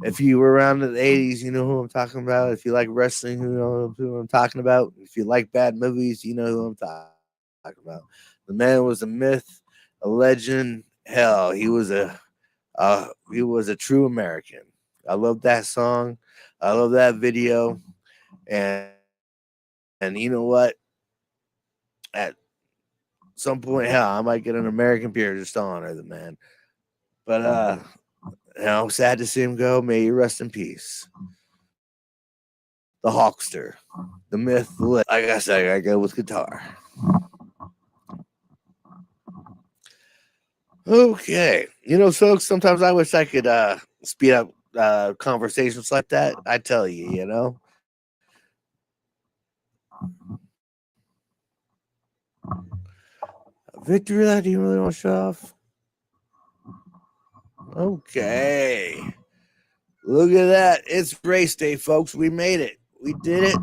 If you were around in the 80s, you know who I'm talking about. If you like wrestling, you know who I'm talking about. If you like bad movies, you know who I'm talking about. The man was a myth, a legend. Hell, he was a true American. I love that song. I love that video. And you know what? At some point, hell, I might get an American beer just to honor the man. But sad to see him go. May you rest in peace. The Hawkster, the myth, the legend. Like I said, I gotta go with guitar. Okay. Folks, sometimes I wish I could speed up conversations like that. I tell you. A victory that you really want to show off. Okay. Look at that. It's race day, folks. We made it. We did it.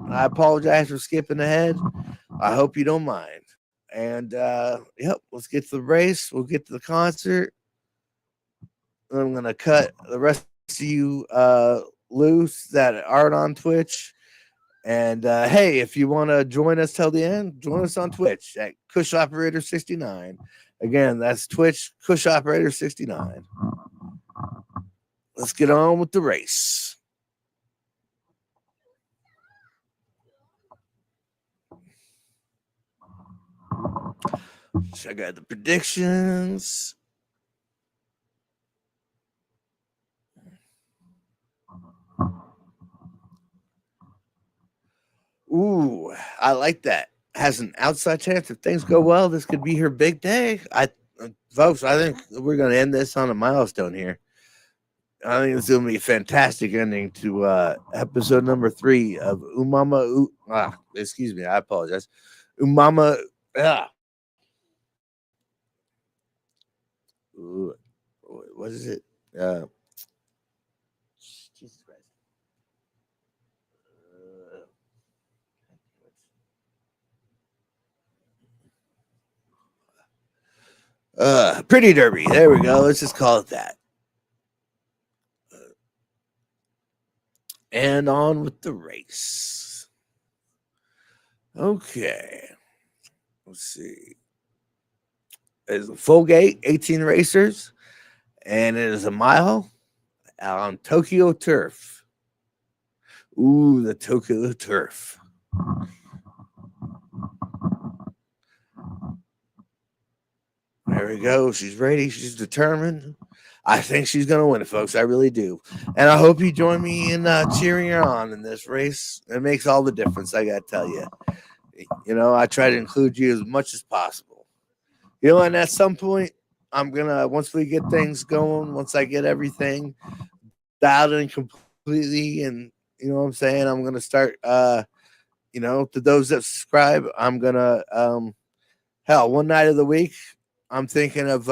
I apologize for skipping ahead. I hope you don't mind. And yep, let's get to the race. We'll get to the concert. I'm gonna cut the rest of you loose that aren't on Twitch. And hey, if you want to join us till the end, join us on Twitch at Kush Operator 69. Again, that's Twitch Kush Operator 69. Let's get on with the race. Check out the predictions. Ooh, I like that. Has an outside chance if things go well. This could be her big day. Folks, I think we're going to end this on a milestone here. I think it's going to be a fantastic ending to episode number 3 of excuse me, I apologize. Umama. Ah. Ooh, what is it? Jesus Christ. Pretty Derby. There we go. Let's just call it that. And on with the race. Okay. Let's see. It's a full gate, 18 racers, and it is a mile on Tokyo turf. Ooh, the Tokyo turf. There we go. She's ready. She's determined. I think she's going to win it, folks. I really do. And I hope you join me in cheering her on in this race. It makes all the difference, I got to tell you. I try to include you as much as possible. And at some point, once we get things going, once I get everything dialed in completely, and what I'm saying, I'm going to start, to those that subscribe, I'm going to, one night of the week, I'm thinking of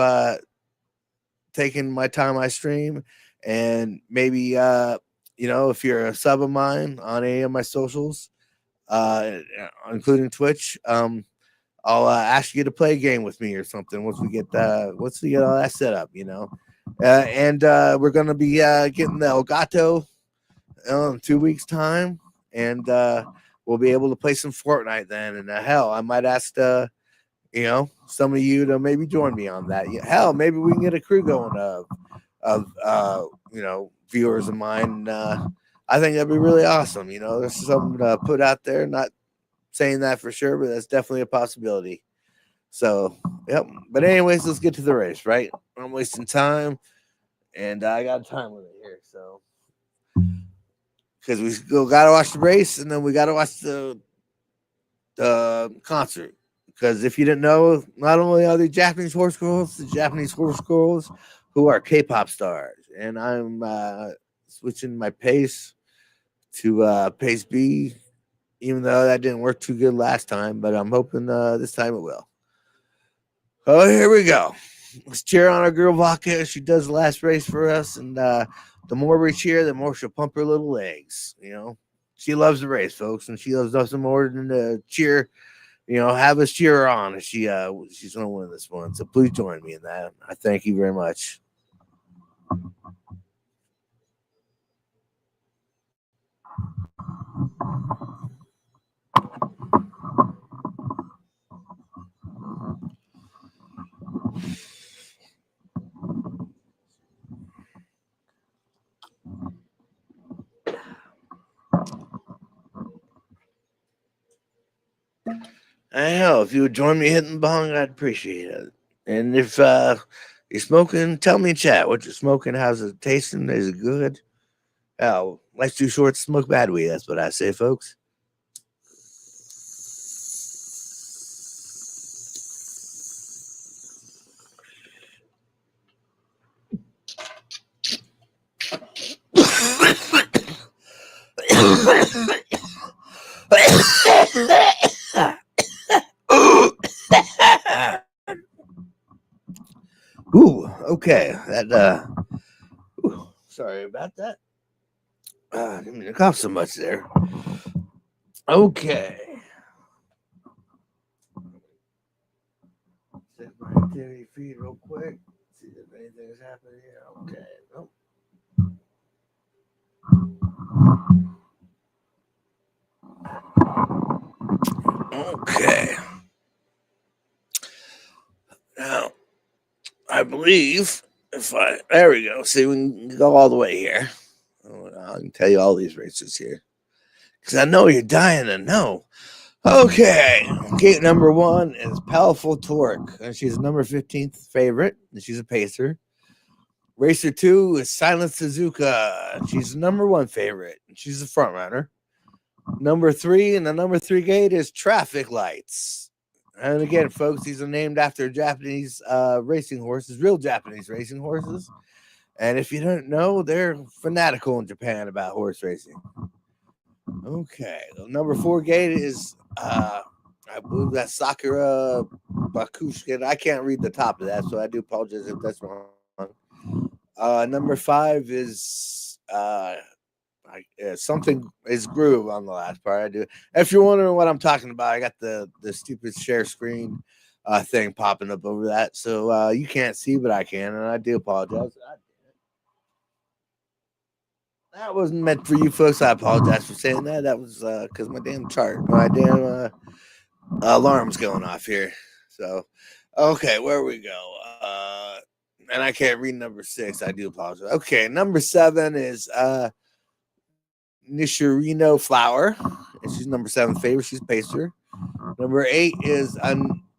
taking my time I stream and maybe if you're a sub of mine on any of my socials, including Twitch, I'll ask you to play a game with me or something once we get all that set up, and we're gonna be getting the Elgato in 2 weeks time, and we'll be able to play some Fortnite then. And hell, I might ask some of you to maybe join me on that. Hell, maybe we can get a crew going of viewers of mine. I think that'd be really awesome. There's something to put out there. Not saying that for sure, but that's definitely a possibility. So, yep. But anyways, let's get to the race, right? I'm wasting time, and I got a time limit here. So, because we still got to watch the race, and then we got to watch the concert. Because if you didn't know, not only are they Japanese horse girls, the Japanese horse girls who are K-pop stars, and I'm switching my pace to pace B, even though that didn't work too good last time. But I'm hoping this time it will. Oh, here we go. Let's cheer on our girl Vodka. She does the last race for us, and the more we cheer, the more she'll pump her little legs. You know, she loves the race, folks, and she loves nothing more than to cheer. You know, have us cheer her on if she's gonna win this one. So please join me in that. I thank you very much. I know if you would join me hitting the bong, I'd appreciate it. And if you're smoking, tell me in chat what you're smoking. How's it tasting? Is it good? Oh, life's too short to smoke bad weed. That's what I say, folks. Ooh, okay. Sorry about that. I didn't mean to cough so much there. Okay. Check my activity feed real quick. See if anything's happening here. Okay. Nope. Okay. Now, I believe there we go. See, we can go all the way here. I can tell you all these races here because I know you're dying to know. Okay, gate number 1 is Powerful Torque, and she's number 15th favorite, and she's a pacer. Racer 2 is Silent Suzuka. She's the number 1 favorite, and she's a front runner. Number 3 in the number 3 gate is Traffic Lights. And again, folks, these are named after Japanese racing horses, real Japanese racing horses. And if you don't know, they're fanatical in Japan about horse racing. Okay, the number 4 gate is I believe that's Sakura Bakushkin. I can't read the top of that, so I do apologize if that's wrong. Number 5 is something is Groove on the last part. I do. If you're wondering what I'm talking about, I got the stupid share screen thing popping up over that, so you can't see, but I can, and I do apologize. That wasn't meant for you folks. I apologize for saying that. That was because my damn alarm's going off here. So, okay, where we go? And I can't read number 6. I do apologize. Okay, number 7 is Nishirino Flower, and she's number 7 favorite. She's pacer. Number 8 is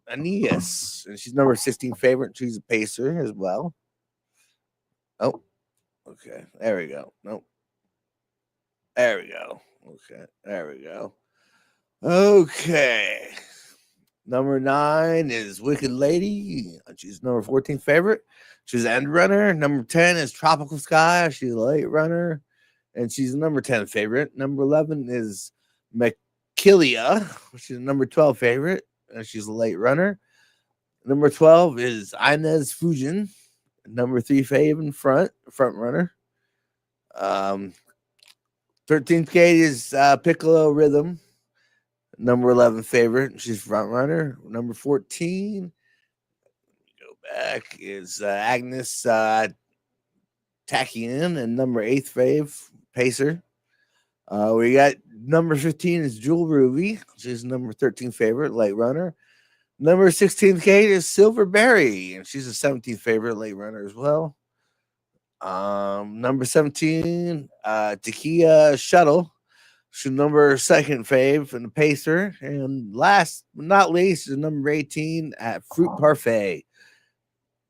Aeneas, and she's number 16 favorite. She's a pacer as well. Oh, okay. There we go. Nope. There we go. Okay. There we go. Okay. Number 9 is Wicked Lady. She's number 14 favorite. She's an end runner. Number 10 is Tropical Sky. She's a late runner. And she's a number 10 favorite. Number 11 is Makilia. She's a number 12 favorite. And she's a late runner. Number 12 is Inez Fujin. Number 3 favorite front runner. 13th gate is Piccolo Rhythm. Number 11 favorite. She's front runner. Number 14. Go back is Agnes Takian, and number 8th fave pacer. We got number 15 is Jewel Ruby. She's number 13 favorite late runner. Number 16th gate is Silverberry, and she's a 17th favorite late runner as well. Number 17, Takia Shuttle. She's number 2nd fave and the pacer. And last but not least is number 18 at Fruit Parfait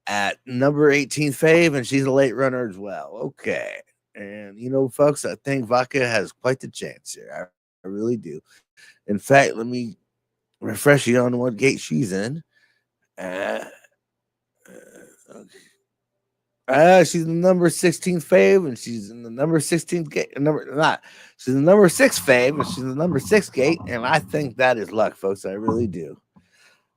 at number 18 fave, and she's a late runner as well. Okay. And folks, I think Vodka has quite the chance here. I really do. In fact, let me refresh you on what gate she's in. Uh, okay. She's the number 16 fave, and she's in the number 16th gate. Number not. She's the number 6 fave, and she's the number 6 gate. And I think that is luck, folks. I really do.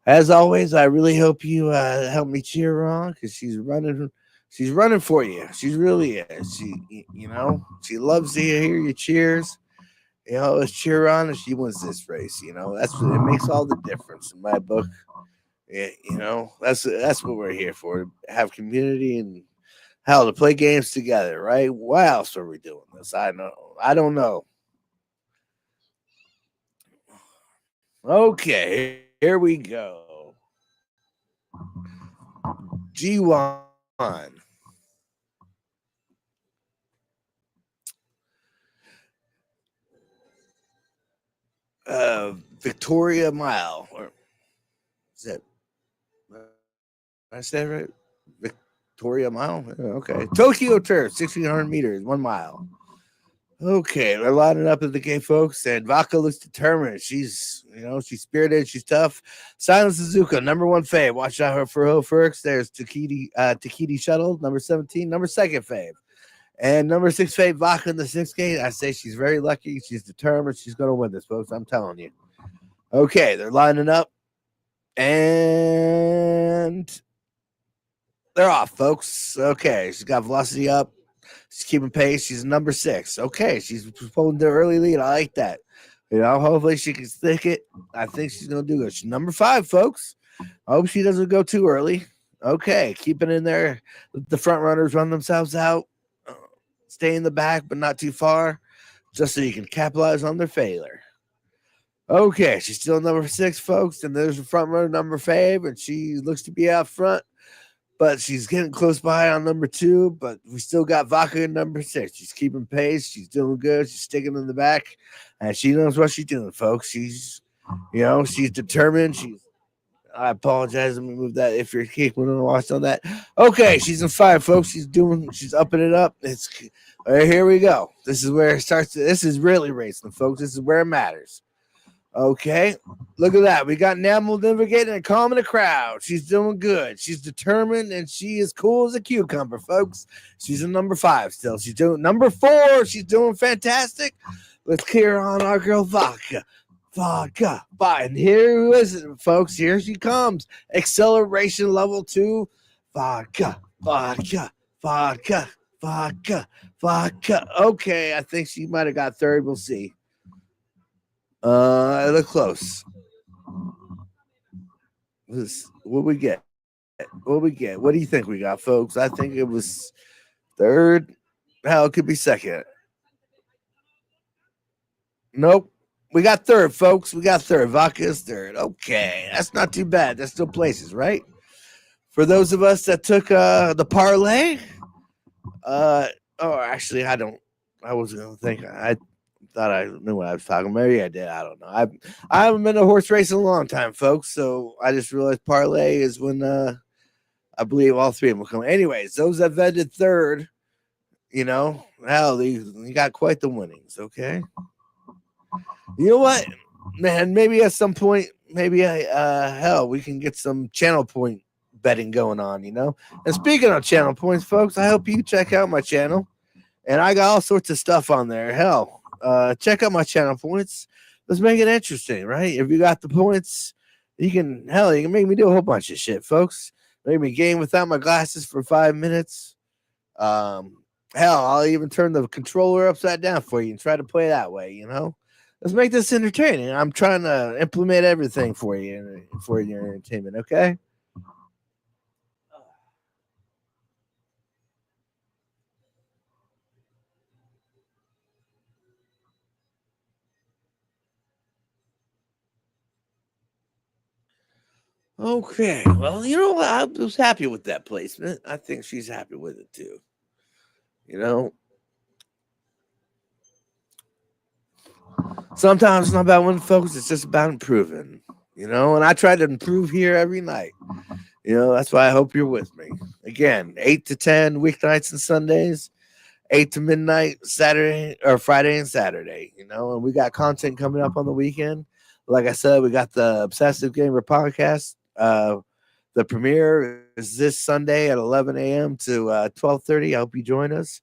As always, I really hope you help me cheer her on because she's running. She's running for you. She really is. She loves to hear your cheers. Let's cheer her on if she wins this race. That's what it makes all the difference in my book. Yeah, that's what we're here for. Have community and hell to play games together, right? Why else are we doing this? I don't know. Okay, here we go. G1. Victoria Mile. Or is that I said right? Victoria Mile? Okay. Tokyo Turf, 1,600 meters, 1 mile. Okay, we're lining up at the gate, folks, and Vaca looks determined. She's spirited, she's tough. Silent Suzuka, number 1 fave. Watch out for her first. There's Takiti Shuttle, number 17, number 2nd fave. And number 6 fave, Vaca in the 6th gate. I say she's very lucky. She's determined. She's going to win this, folks. I'm telling you. Okay, they're lining up. And they're off, folks. Okay, she's got velocity up. She's keeping pace. She's number 6. Okay, she's pulling the early lead. I like that. Hopefully she can stick it. I think she's going to do good. She's number 5, folks. I hope she doesn't go too early. Okay, keep it in there. Let the front runners run themselves out. Stay in the back, but not too far, just so you can capitalize on their failure. Okay, she's still number 6, folks. And there's the front runner, number 5, and she looks to be out front. But she's getting close by on number 2, but we still got Vaca in number 6. She's keeping pace. She's doing good. She's sticking in the back, and she knows what she's doing, folks. She's determined. I apologize. Let me move that if you're keeping on watch on that. Okay, she's in 5, folks. She's upping it up. Here we go. This is where it starts. This is really racing, folks. This is where it matters. Okay, look at that. We got Namel navigating and calming the crowd. She's doing good. She's determined, and she is cool as a cucumber, folks. She's in number 5 still. She's doing number 4. She's doing fantastic. Let's hear on our girl Vodka. And here is it, folks. Here she comes. Acceleration level 2. Vodka. Okay, I think she might have got 3rd. We'll see. It looked close. What we get? What do you think we got, folks? I think it was 3rd. Hell, it could be 2nd. Nope. We got 3rd, folks. We got 3rd. Vodka is 3rd. Okay, that's not too bad. That's still places, right? For those of us that took the parlay, actually, I don't. I was gonna think. I thought I knew what I was talking about. Maybe I did. I don't know. I haven't been to horse racing in a long time, folks. So I just realized parlay is when I believe all 3 of them will come. Anyways, those that vetted 3rd, hell, you got quite the winnings. Okay. You know what, man? Maybe at some point, hell, we can get some channel point betting going on. And speaking of channel points, folks, I hope you check out my channel, and I got all sorts of stuff on there. Hell, check out my channel points. Let's make it interesting, right? If you got the points, you can make me do a whole bunch of shit, folks. Make me game without my glasses for 5 minutes. I'll even turn the controller upside down for you and try to play that way. Let's make this entertaining. I'm trying to implement everything for you for your entertainment. Okay. Okay. Well, I was happy with that placement. I think she's happy with it too. Sometimes it's not about winning, folks. It's just about improving. And I try to improve here every night. That's why I hope you're with me. Again, 8 to 10 weeknights and Sundays. 8 to midnight Saturday or Friday and Saturday, and we got content coming up on the weekend. Like I said, we got the Obsessive Gamer podcast. The premiere is this Sunday at 11 a.m. to 12:30. I hope you join us.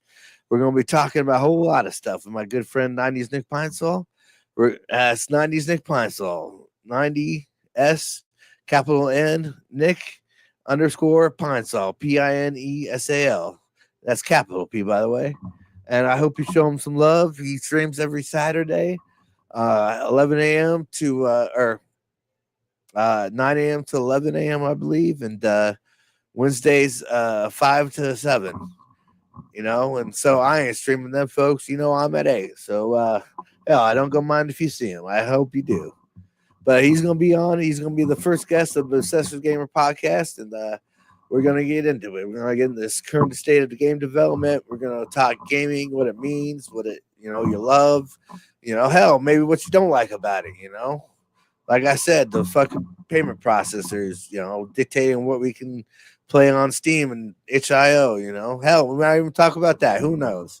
We're going to be talking about a whole lot of stuff with my good friend 90s Nick Pinesall. It's 90s Nick Pinesall. 90S, capital N, Nick underscore Pinesall, Pinesal. That's capital P, by the way. And I hope you show him some love. He streams every Saturday, 11 a.m. to, or 9 a.m. to 11 a.m., I believe. And Wednesdays, 5 to 7, and so I ain't streaming them, folks. I'm at 8. So, yeah, I don't go mind if you see him. I hope you do. But he's going to be on. He's going to be the first guest of the Obsessive Gamer podcast. And we're going to get into it. We're going to get into this current state of the game development. We're going to talk gaming, what it means, what it, you love, hell, maybe what you don't like about it, Like I said, the fucking payment processors, dictating what we can play on Steam and itch.io, Hell, we might even talk about that. Who knows?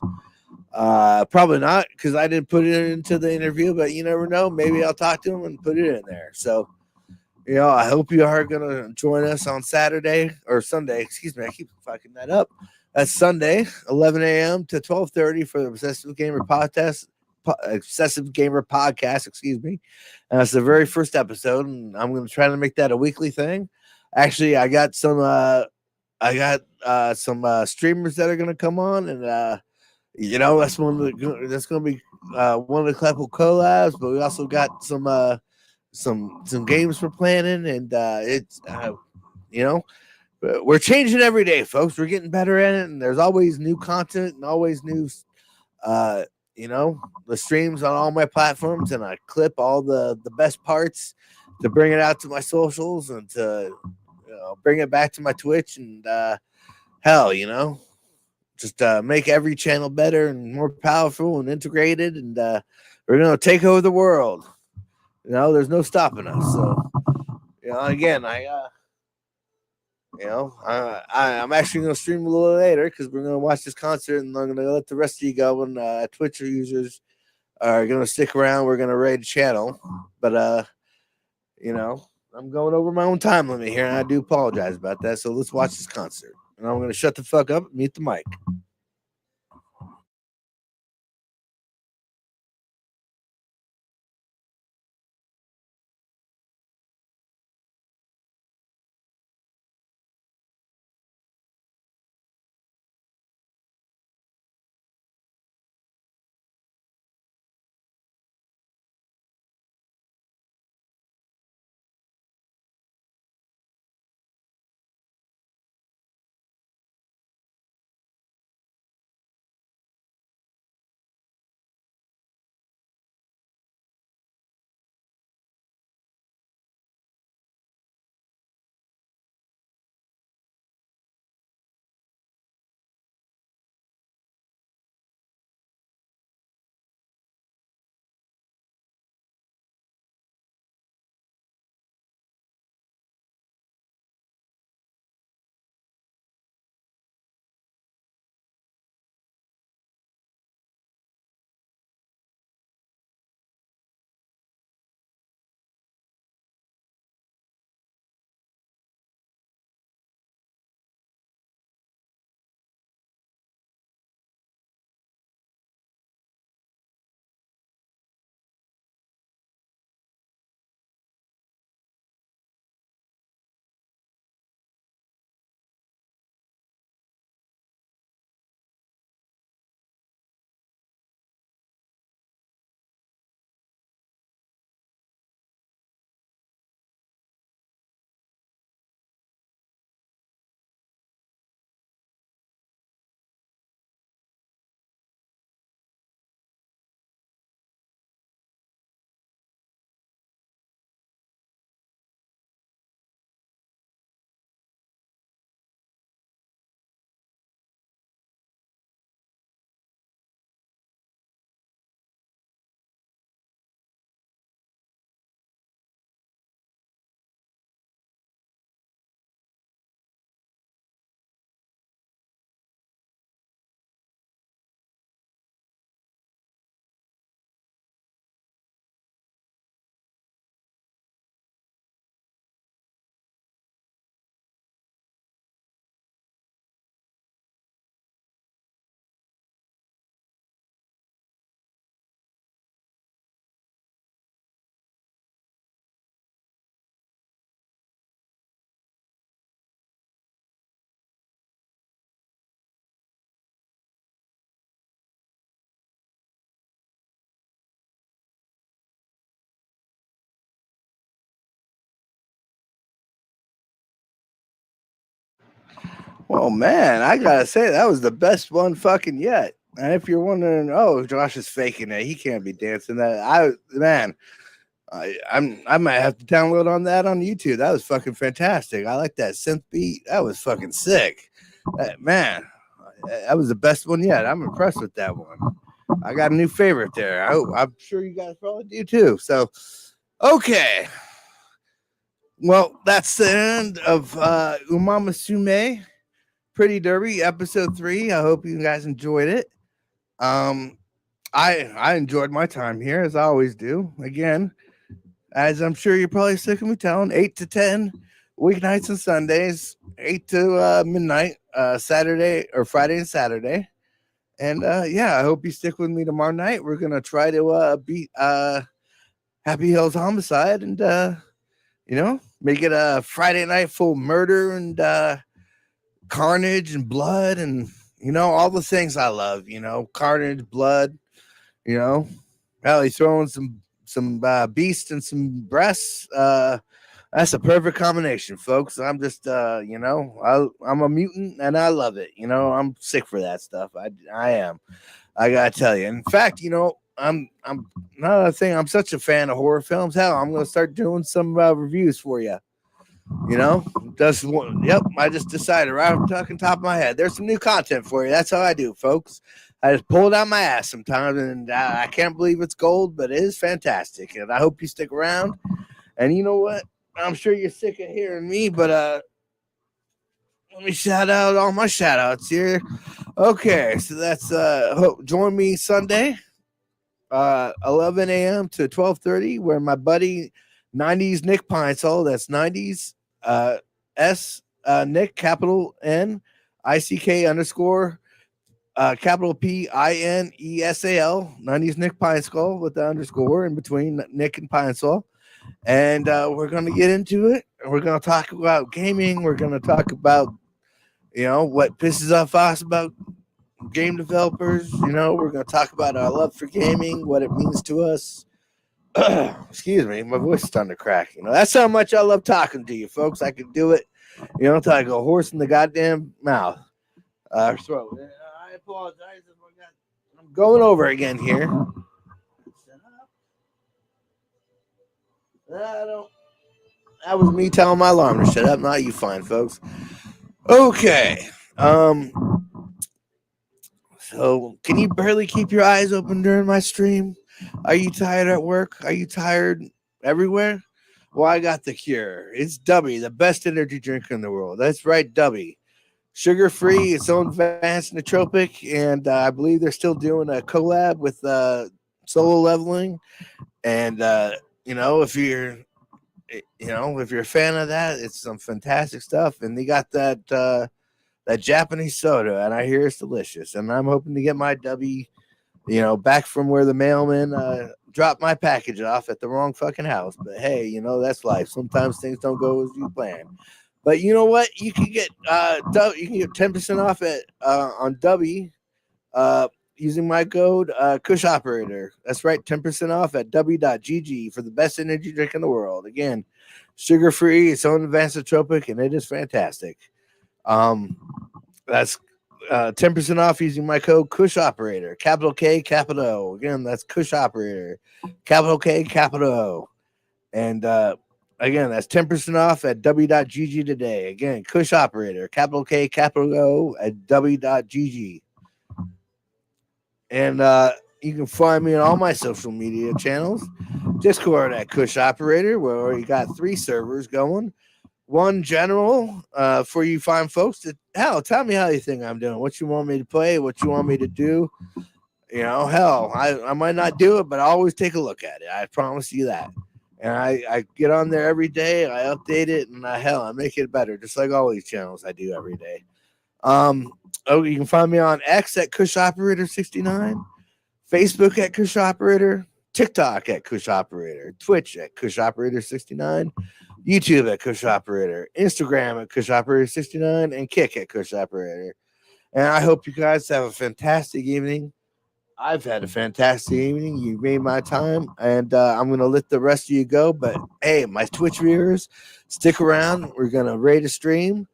Probably not, because I didn't put it into the interview, but you never know. Maybe I'll talk to him and put it in there. So, I hope you are going to join us on Saturday or Sunday. Excuse me, I keep fucking that up. That's Sunday, 11 a.m. to 12:30 for the Obsessive Gamer podcast. Obsessive Gamer podcast, excuse me. And it's the very first episode, and I'm going to try to make that a weekly thing. Actually, I got some streamers that are going to come on, and that's that's going to be one of the couple collabs. But we also got some games we're planning, and it's we're changing every day, folks. We're getting better at it, and there's always new content and always new uh the streams on all my platforms, and I clip all the best parts to bring it out to my socials and to bring it back to my Twitch, and hell, just make every channel better and more powerful and integrated, and we're gonna take over the world. There's no stopping us. So again, I'm actually going to stream a little later because we're going to watch this concert, and I'm going to let the rest of you go. And Twitch users are going to stick around. We're going to raid the channel, but I'm going over my own time limit here, and I do apologize about that. So let's watch this concert, and I'm going to shut the fuck up and mute the mic. Well, man, I gotta say that was the best one fucking yet. And if you're wondering, oh, Josh is faking it, he can't be dancing that. I might have to download on that on YouTube. That was fucking fantastic. I like that synth beat. That was fucking sick. Man, that was the best one yet. I'm impressed with that one. I got a new favorite there. I'm sure you guys probably do too. So, okay. Well, that's the end of Umamusume Pretty Derby episode 3. I hope you guys enjoyed it. Um, I enjoyed my time here as I always do. Again, as I'm sure you're probably sick of me telling, 8 to 10 weeknights and Sundays, 8 to midnight, Saturday or Friday and Saturday. And yeah, I hope you stick with me tomorrow night. We're gonna try to beat Happy Hills Homicide and make it a Friday night full murder and carnage and blood and all the things I love. Carnage, blood. Hell, he's throwing some beast and some breasts. That's a perfect combination, folks. I'm just I'm a mutant and I love it. I'm sick for that stuff. I am. I gotta tell you. In fact, I'm another thing. I'm such a fan of horror films. Hell, I'm gonna start doing some reviews for you. Just one. Yep, I just decided right off the fucking top of my head. There's some new content for you. That's how I do, folks. I just pull it out my ass sometimes, and I can't believe it's gold, but it is fantastic. And I hope you stick around. And you know what? I'm sure you're sick of hearing me, but let me shout out all my shout outs here. Okay, so that's join me Sunday, 11 a.m. to 12:30, where my buddy 90s Nick Pinesall, that's 90s S Nick capital N ICK underscore capital PINESAL 90s Nick Pinesall with the underscore in between Nick and Pinesall. And we're going to get into it. We're going to talk about gaming. We're going to talk about, what pisses off us about game developers. We're going to talk about our love for gaming, what it means to us. Excuse me, my voice is starting to crack. That's how much I love talking to you, folks. I could do it, until I go horse in the goddamn mouth. So I apologize if I'm going over again here. That was me telling my alarm to shut up. Not you, fine folks. Okay. So can you barely keep your eyes open during my stream? Are you tired at work? Are you tired everywhere? Well, I got the cure. It's Dubby, the best energy drink in the world. That's right, Dubby. Sugar-free, its own advanced nootropic, and I believe they're still doing a collab with Solo Leveling. And if you're a fan of that, it's some fantastic stuff. And they got that Japanese soda, and I hear it's delicious. And I'm hoping to get my Dubby, back from where the mailman dropped my package off at the wrong fucking house. But hey, that's life. Sometimes things don't go as you plan. But you know what? You can get 10% off at on Dubby using my code Kush Operator. That's right, 10% off at w.gg for the best energy drink in the world. Again, sugar free, its own advanced nootropic, and it is fantastic. That's 10% off using my code Kush Operator, capital K, capital O. Again, that's Kush Operator, capital K, capital O. And again, that's 10% off at w.gg today. Again, Kush Operator, capital K, capital O at w.gg. And you can find me on all my social media channels. Discord at Kush Operator, where you got 3 servers going. One general for you fine folks. Tell me how you think I'm doing. What you want me to play, what you want me to do. I might not do it, but I always take a look at it. I promise you that. And I get on there every day. I update it, and I make it better, just like all these channels I do every day. You can find me on X at Kush Operator 69, Facebook at Kush Operator, TikTok at Kush Operator, Twitch at Kush Operator 69, YouTube at Kush Operator, Instagram at Kush Operator 69, and Kick at Kush Operator. And I hope you guys have a fantastic evening. I've had a fantastic evening. You made my time, and I'm going to let the rest of you go. But hey, my Twitch viewers, stick around. We're going to rate a stream,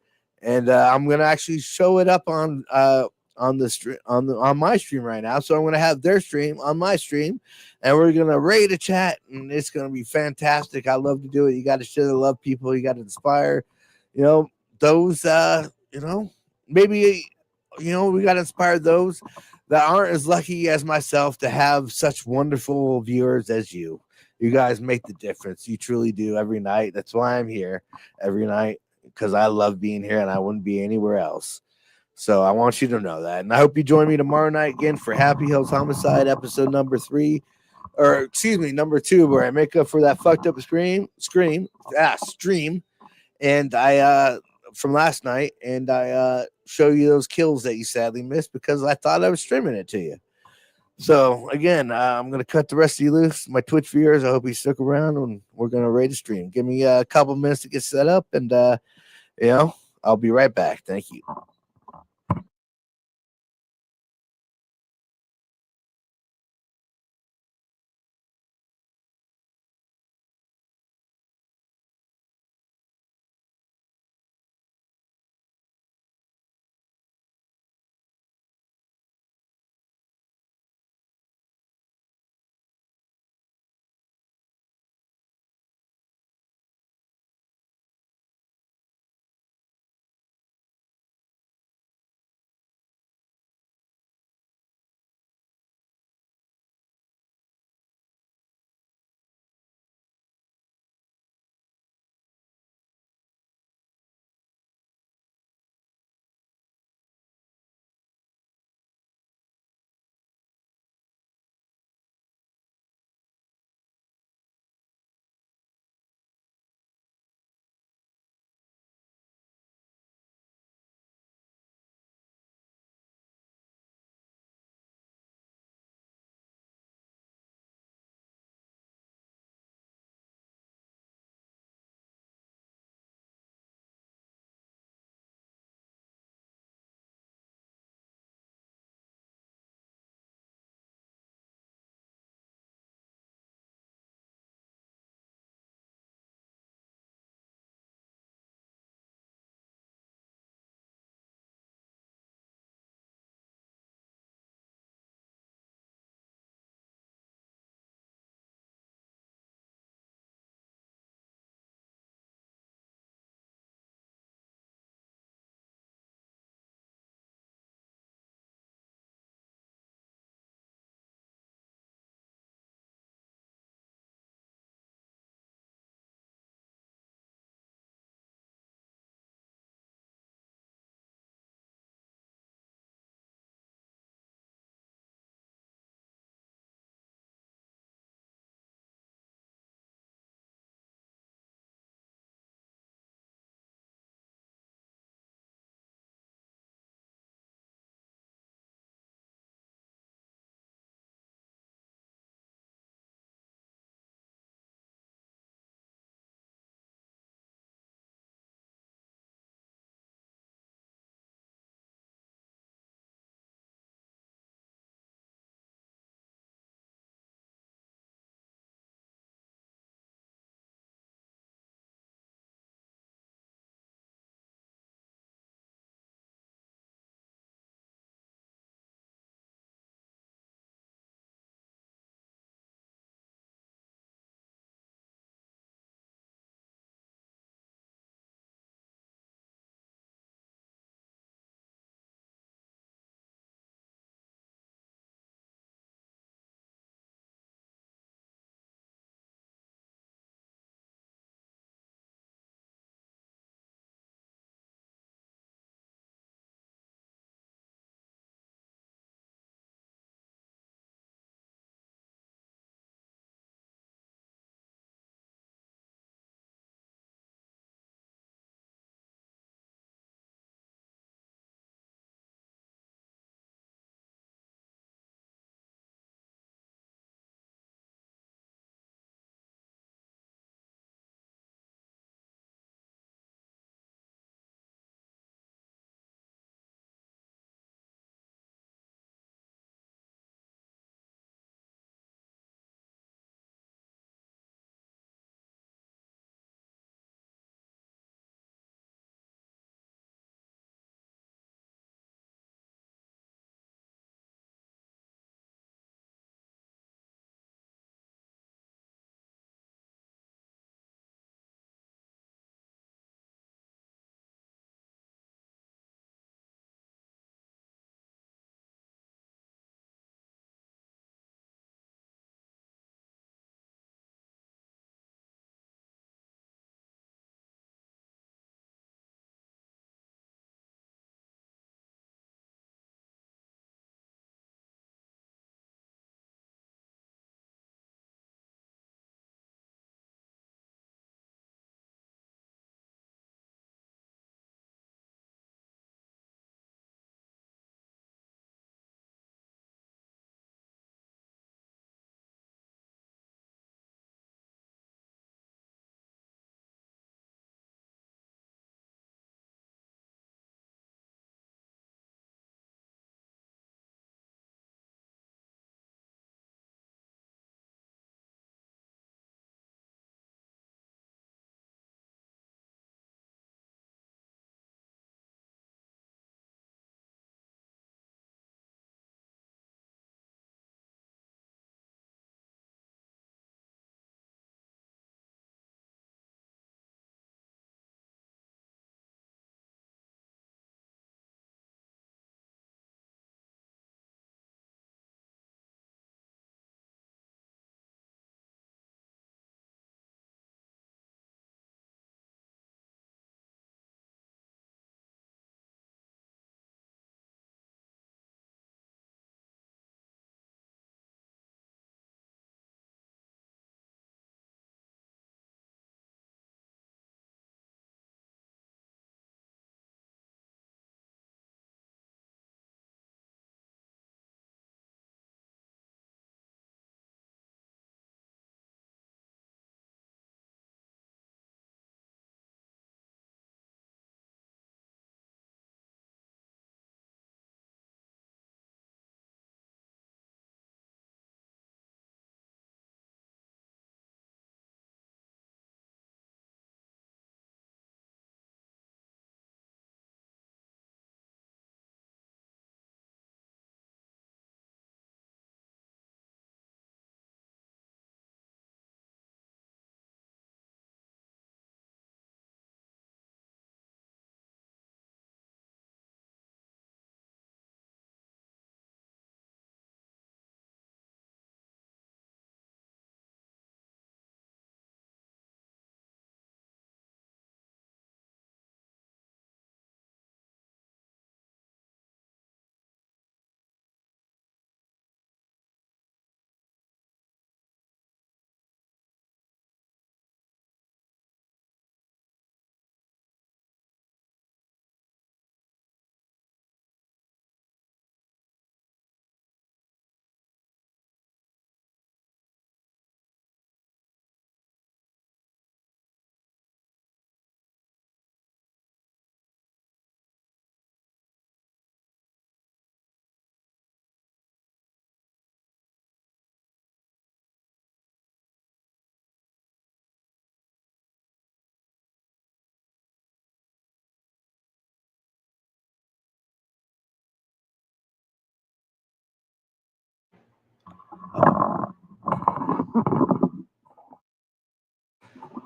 and I'm gonna actually show it up on the stream on my stream right now. So I'm gonna have their stream on my stream, and we're gonna raid a chat, and it's gonna be fantastic. I love to do it. You got to share the love, people. You got to inspire, you know, those maybe we got to inspire those that aren't as lucky as myself to have such wonderful viewers as you. You guys make the difference. You truly do every night. That's why I'm here every night, because I love being here and I wouldn't be anywhere else. So I want you to know that. And I hope you join me tomorrow night again for Happy Hills Homicide episode number 3, or excuse me, number 2, where I make up for that fucked up stream. And I from last night, and I show you those kills that you sadly missed because I thought I was streaming it to you. So again, I'm gonna cut the rest of you loose, my Twitch viewers. I hope you stick around, and we're gonna raid the stream. Give me a couple minutes to get set up, and I'll be right back. Thank you.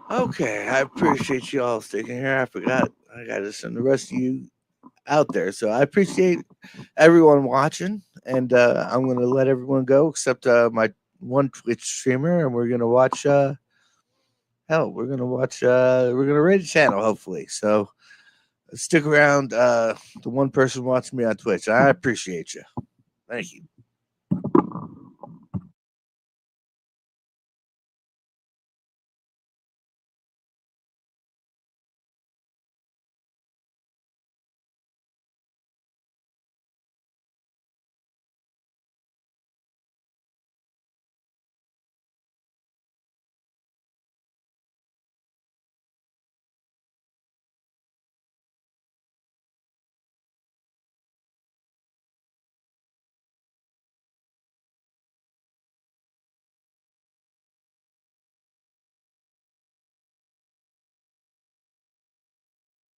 Okay, I appreciate you all sticking here. I forgot I got to send the rest of you out there. So I appreciate everyone watching, and I'm going to let everyone go except my one Twitch streamer, and we're going to watch. Hell, we're going to watch. We're going to raid the channel, hopefully. So stick around. The one person watching me on Twitch, I appreciate you. Thank you.